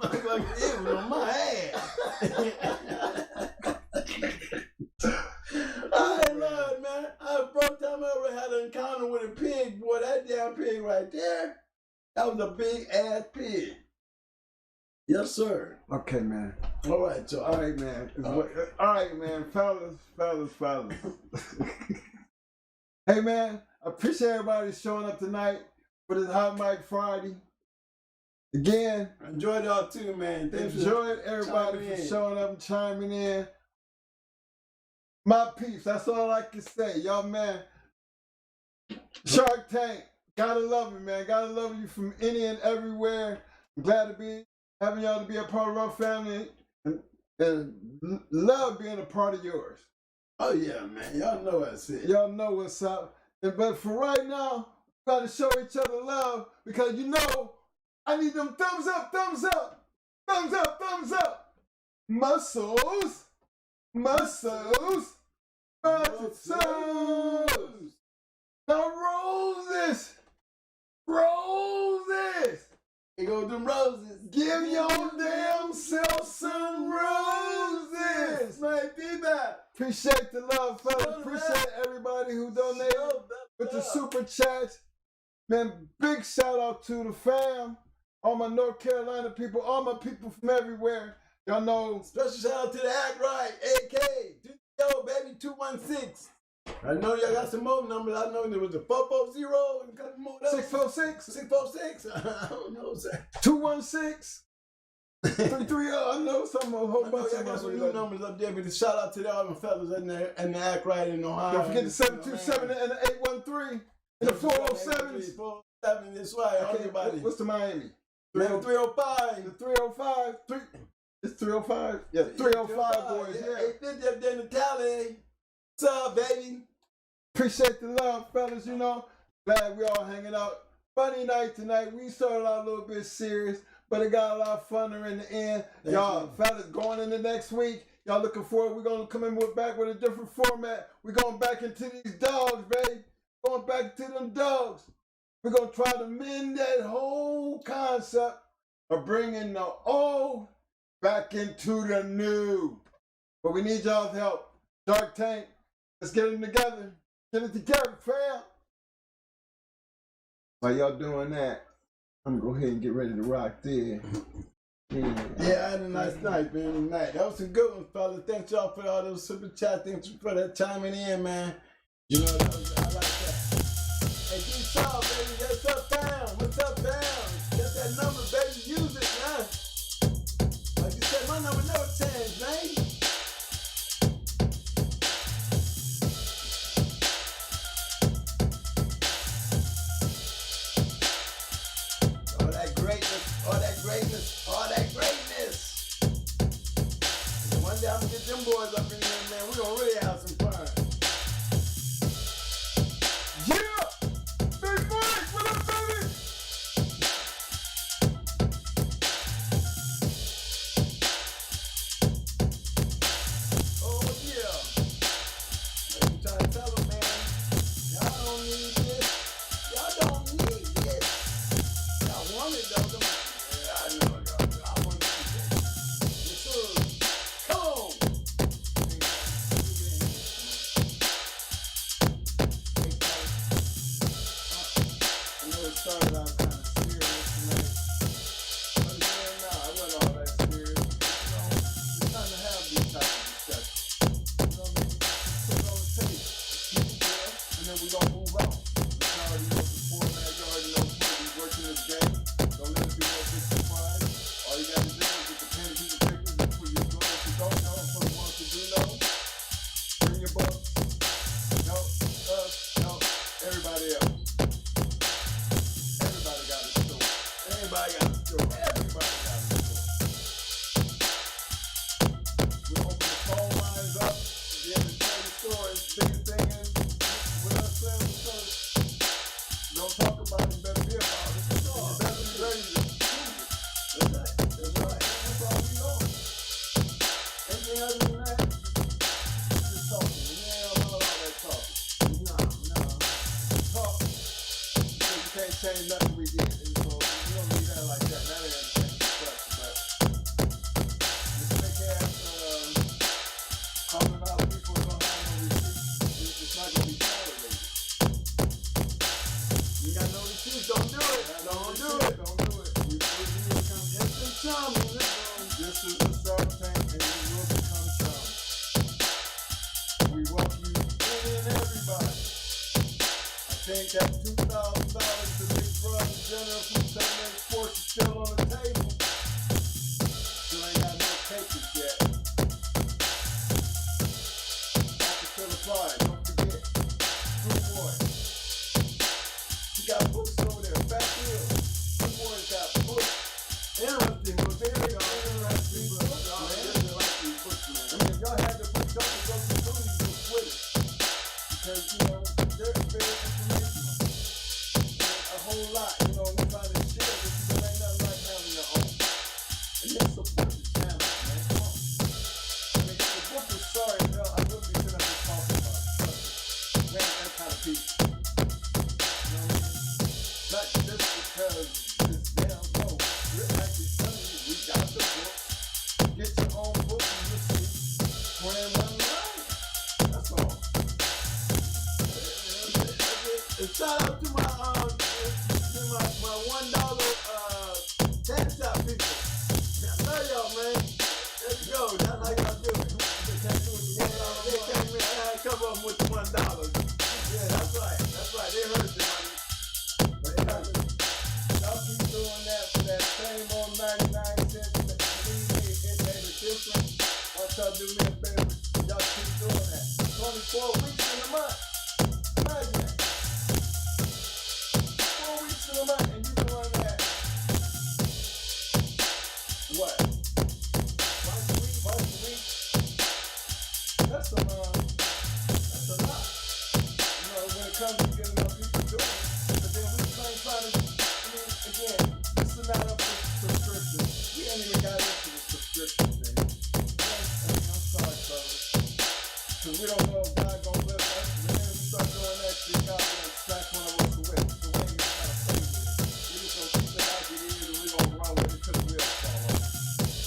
Motherfucker, it was on my ass. I love it, man. The first time I ever had an encounter with a pig, boy, that damn pig right there, that was a big ass pig. Yes, sir. Okay, man. All right, y'all. All right, man. All right, man. Fellas. Hey, man. I appreciate everybody showing up tonight for this Hot Mic Friday. Again, I enjoyed y'all too, man. Thanks enjoyed everybody for showing up and chiming in. My peeps, that's all I can say. Y'all, man. Shark Tank, gotta love it, man. Gotta love you from any and everywhere. I'm glad to be having y'all to be a part of our family and love being a part of yours. Oh, yeah, man. Y'all know that's it. Y'all know what's up. But for right now, we gotta show each other love because you know, I need them thumbs up, thumbs up, thumbs up, thumbs up. Muscles, muscles, muscles. Now roses, roses. Here go them roses. Give your damn self some roses. Man, be back. Appreciate the love, fellas. Appreciate everybody who donated with the super chats. Man, big shout out to the fam. All my North Carolina people, all my people from everywhere. Y'all know. Special shout out to the Act Right, AK, yo, baby, 216. I know y'all got some more numbers. I know there was a 440 and a couple more. 646. 646. I don't know, sir. 216. 330. I know some, a whole bunch of I got some new numbers up there, but shout out to all the fellas in the Act Right in Ohio. Don't forget the 727 and the 813 and the 407s. 407, that's right, everybody. What's the Miami? 305. The 305. It's 305? Yeah, 305 boys. Yeah. 850 up there in the tally. What's up, baby? Appreciate the love, fellas, you know. Glad we all hanging out. Funny night tonight. We started out a little bit serious, but it got a lot funner in the end. Y'all, fellas, going into next week, y'all looking forward. We're going to come in back with a different format. We're going back into these dogs, baby. Going back to them dogs. We're going to try to mend that whole concept of bringing the old back into the new. But we need y'all's help. Shark Tank, let's get them together. Get it together, fam. While y'all doing that, I'm going to go ahead and get ready to rock there. Yeah, I had a nice night, man. Tonight. That was some good ones, fellas. Thanks y'all for all those super chat. Thanks for that chiming in, man. You know, I like that. Hey, peace out, baby. What's up, fam? What's up, fam? Get that number, baby. Use it, man. Like you said, my number never changed, man. All that greatness. And one day I'm gonna get them boys up in here, man. We're gonna really have some fun. Yeah! Big boys, what up, baby? Oh, yeah. I'm trying to tell them, man. Y'all don't need this. Y'all don't need this. Y'all want it, though. I know. I want to see that. Yes, sir. Come on. I know it started out kind of serious tonight. But again, no, I wasn't all that serious. You know, it's time to have these type of discussions. You know what I mean? Put it on the table. Keep it there, and then we're going to move on. You already know the format. You already know we're working this game. Don't let it be no big surprise. All you got to do is get the pen and keep the pictures before you go. If you don't know, put one ain't nothing we did. And so we don't need that like that. That ain't but this big ass calling out people who don't have no receipts, it's not gonna be tolerated. You got no receipts, don't do it. Don't do it. Don't do it. We will become instant chum in this room. This is the Shark Tank, and we will become chum. We welcome you in everybody. I think that $2,000 the big brother general from Sunday Sports is still on the table. Still ain't got no takers yet. Offer still applied. Don't forget. Blue Boy. You got books over there. Fat Hill. Blue Boy's got books. Interesting, but very interesting books. Y'all really like these books, man. I mean, if y'all had the books up and go to Tony, go with it. Because, you know, they're very informational. A whole lot, you know, we try to share with you, but ain't nothing like having your own. And then support the channel, man. Come on. I mean, if the book was sorry, hell, I wouldn't be sitting up here talking about it. Trust me. We ain't that kind of people. You know what I mean? Not just because it's damn low. We're actually telling you, we got the book. Get your own book and you'll see $21. That's all. And shout out to my $1 tank top people. I love y'all, man. There you go. That's how y'all do it. They came in, I had a couple of them with the $1. Yeah, that's right. That's right. They heard the money. But y'all keep doing that for that same old 99 cents. Believe me, it made a difference. Once y'all do me a favor, y'all keep doing that. 24 weeks in a month. Imagine that. 4 weeks in a month, and you doing that. What? Once a week? That's a lot. You know, when it comes to getting enough people doing it. But then we trying to, I mean, again, this is not up for subscription. We ain't even got into the subscription thing. I mean, I'm sorry, fellas. Because we don't know if God gonna bless us. And then we start doing that shit, God gonna snatch one of us away. So we ain't gonna try to play with it. We just gonna keep it like it is, and we gonna run with it till the wheels fall off.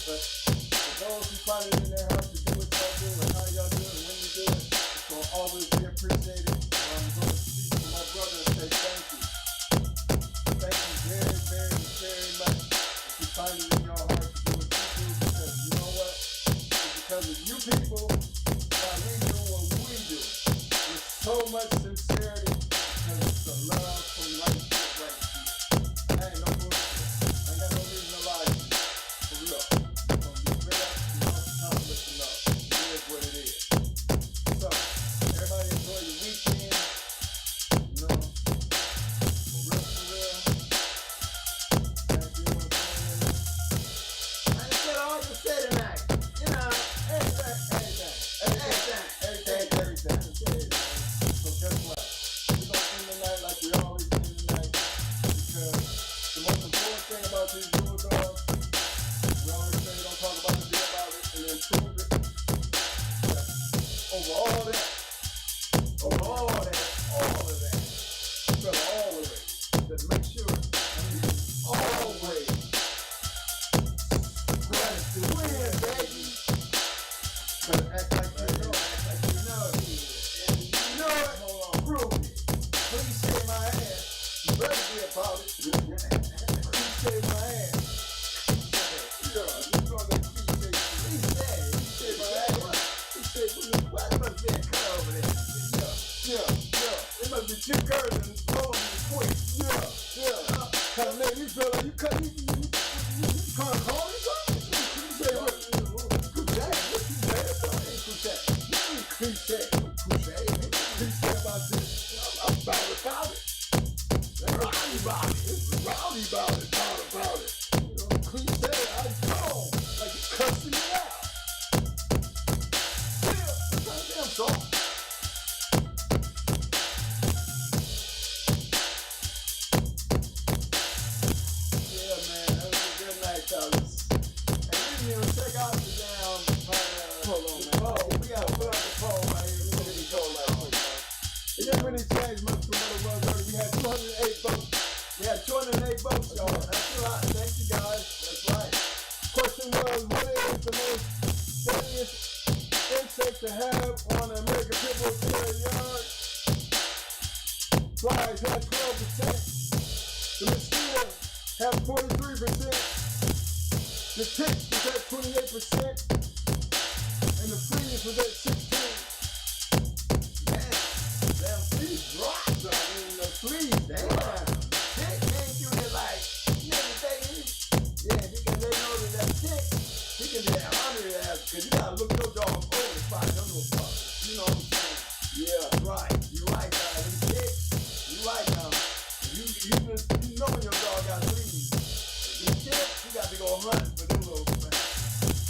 But for those who find it in their heart to do what y'all do and how y'all do it and when you do it, it's gonna always be appreciated. I'm gonna speak to my brother and say thank you. Thank you very, very, very much. If you find it in your heart to do what you do, because you know what? It's because of you people why we do what we do. With so much sincerity, because it's the love from right here, right here. I ain't no bullshit. I ain't got no reason to lie to you. For real. It's gonna be real. You know, time to listen up. It is what it is. So, everybody enjoy your weekend. You know, for real, for real. Thank you for joining us. I ain't said all to say tonight. You know, everything. So guess what? We're gonna end the night like we always end the night. Because the most important thing about these bulldogs, we always say don't talk about it, be about it, and then prove it. Over all of that, you better always, just make sure, always, gratitude, win, baby. Better act like you know, and you know it, hold on, prove it. Please say my ass, you better be about it. Please say my ass. Yeah, you know that please say my ass. He said, well, it must be a cut over there. Yeah. It must be two curves and rolling in quick. Yeah. Cause man, you feel like you trying to call me something? You say what? Cliche? What you say? Ain't cliche. Cliche about this. I'm about it. Rowdy about it. You know, cliche, I know. Like you cussing me out. Yeah, goddamn song. Yeah, man, that was a good night, fellas. And you know, check out the damn hold on, man. Poll. We gotta put up the poll right here. Let me go like quick, man. It didn't really change much from what it was earlier. We had 208 votes. We had a lot. Thank you guys. That's right. Question was, what is the most deadliest insect to have on an American Pit Bull Terrier yard? Flies had 12%. The mosquito had 43%. The ticks was at 28%. And the fleas was at 16%. Damn fleas dropped. I mean, the fleas, damn. Tick can't do it like, you know the thing is? Yeah, because they know that tick, he can be that 100 ass, because you gotta look your dog over to find them little fuckers. You know what I'm saying? Yeah, right. You right, guys. Them ticks, you right now. You know when your dog got fleas. The ticks, you got to go hunt for them little things.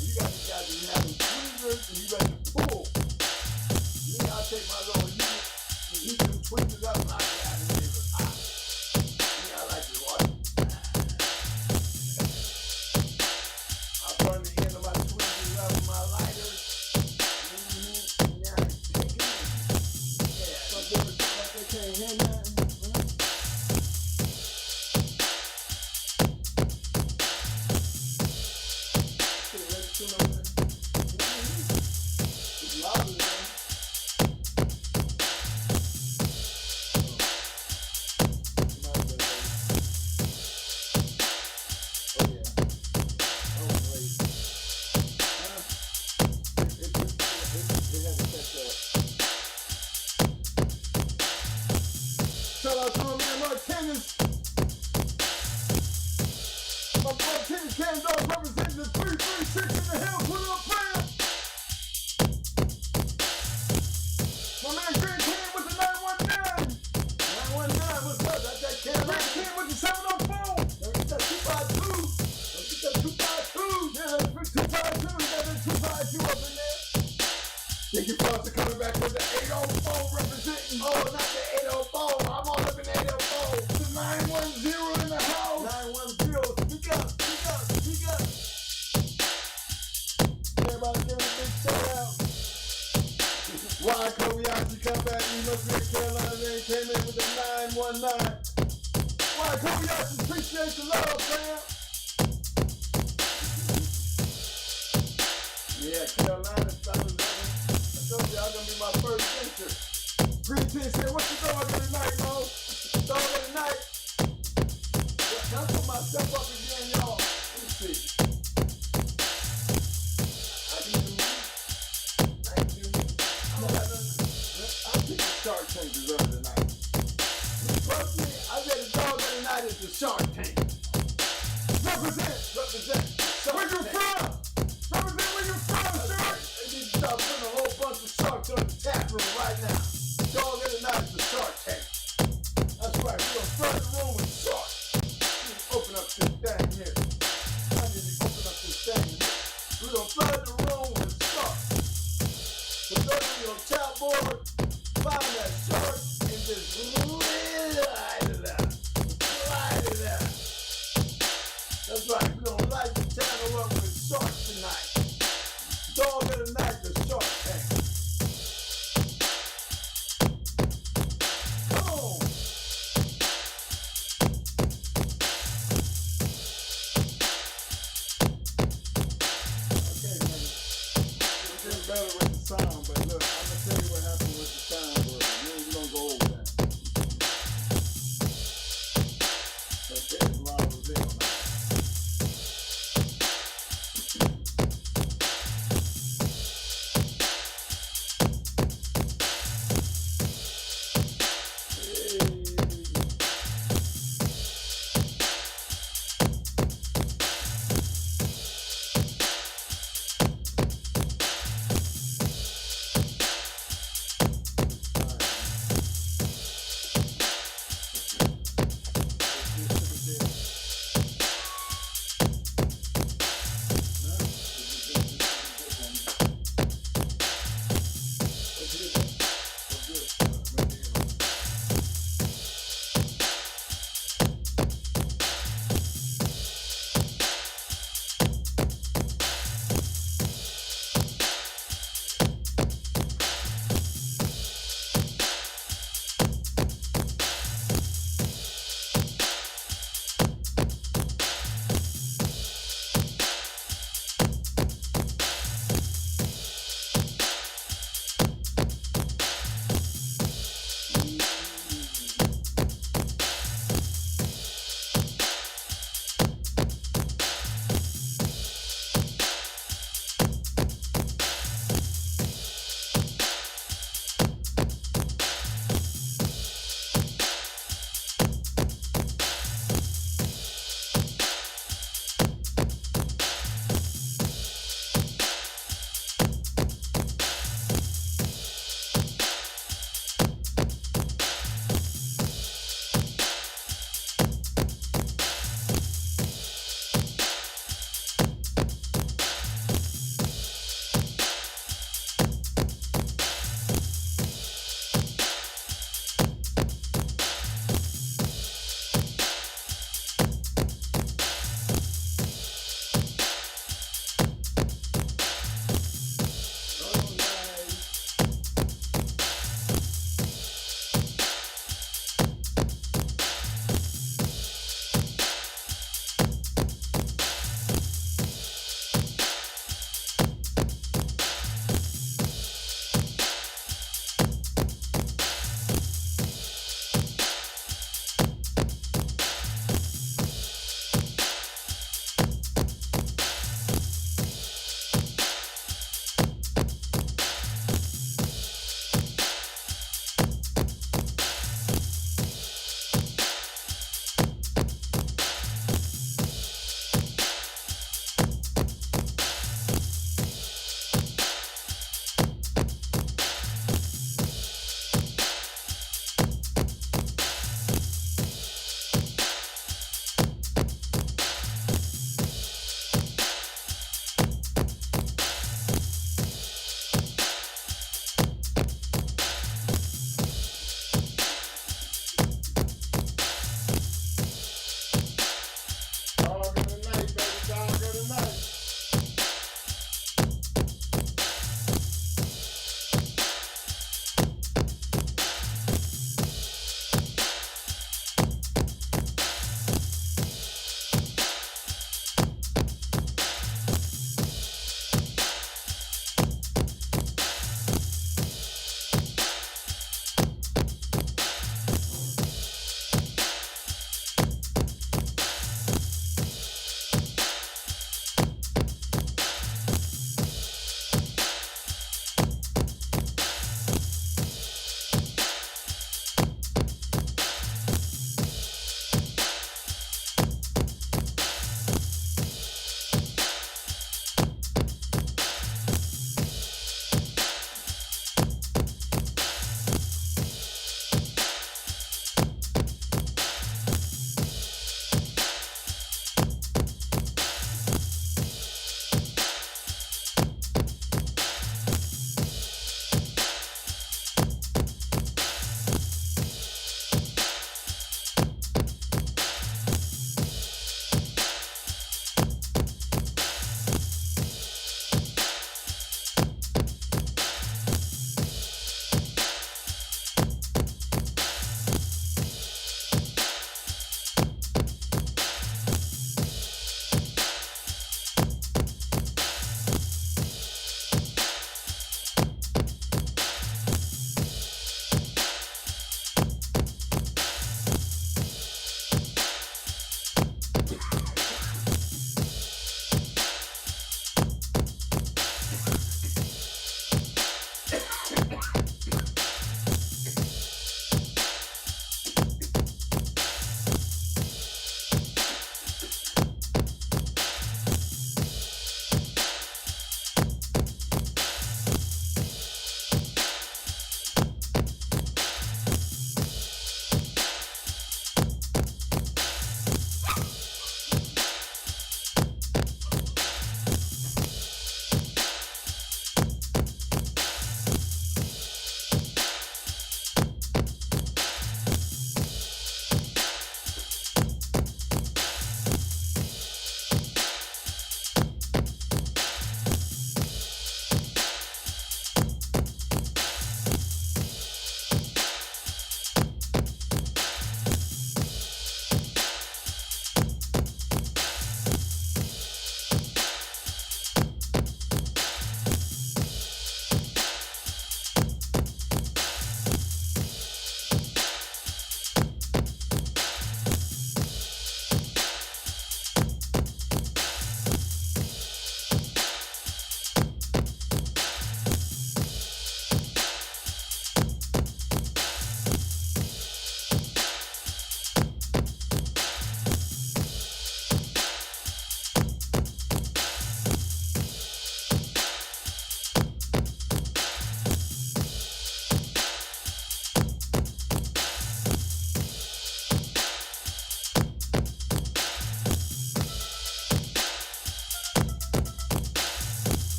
And you got to have them tweezers and you ready to pull. Me, I'll take my little use them tweezers up and I get out of here. Me, I like to watch. I burn the end of my tweezers up with my lighters. Yeah, I take it in. Yeah, some different thing like they can't hear nothing. It's louder than shout out to my man Martinez. My boy King Candog representing the 336 in the hill. Put up, fam. My man Grant King with the 919. 919, what's up? That's that Cam. Grant King with the 704. Don't get that 252. Don't get that 252. Yeah, that's 252. You got that 252 up in there. Thank you for coming back with the 804 representing. Oh, not the 804. I'm all up in the 804. The 910 in the house. 910. Speak up, speak up, speak up. Everybody give him a big shout out. Why Kobayashi come back? He must be in Carolina and came in with the 919. Why Kobayashi, appreciate the love, fam. Yeah, Carolina started living. I told y'all gonna be my first center. Green Tea said, what's the dog of the night, Mo? Dog of the night. Can I put myself up again, y'all? Let me see. I can do me. I'll pick the Shark Tank dessert of the night. Personally, I said the dog of the night is the Shark Tank. Represent. Where you from? Represent where you from, sir. They need to start putting a whole bunch of sharks on the tap room right now. Dog of the night is the Shark Tank. That's right, we're gonna flood the room with sharks. Open up this thing.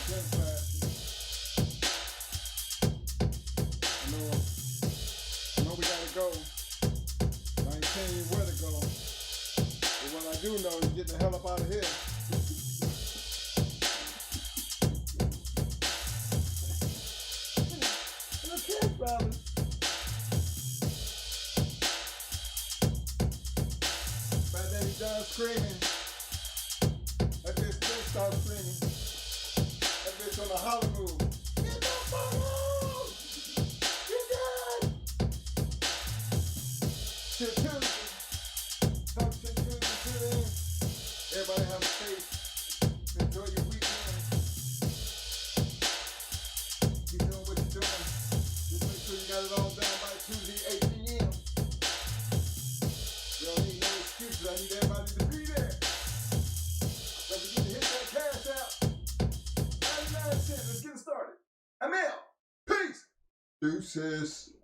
Gym class. I know we gotta go. I ain't telling you where to go. But what I do know is get the hell up out of here. Okay, brother. By then he done screaming. That bitch still started screaming. That bitch on the holler move. Get the fuck out! You good? Shit Tuesday. Talk shit Tuesday to them. Everybody have a safe. Enjoy your weekend. Keep doing what you're doing. Just make sure you got it all done by Tuesday, 8 p.m. We don't need no excuses. I need everybody to be there. Don't forget to hit that cash out. 99 cents. Let's get it started. I'm out. Peace. Deuces.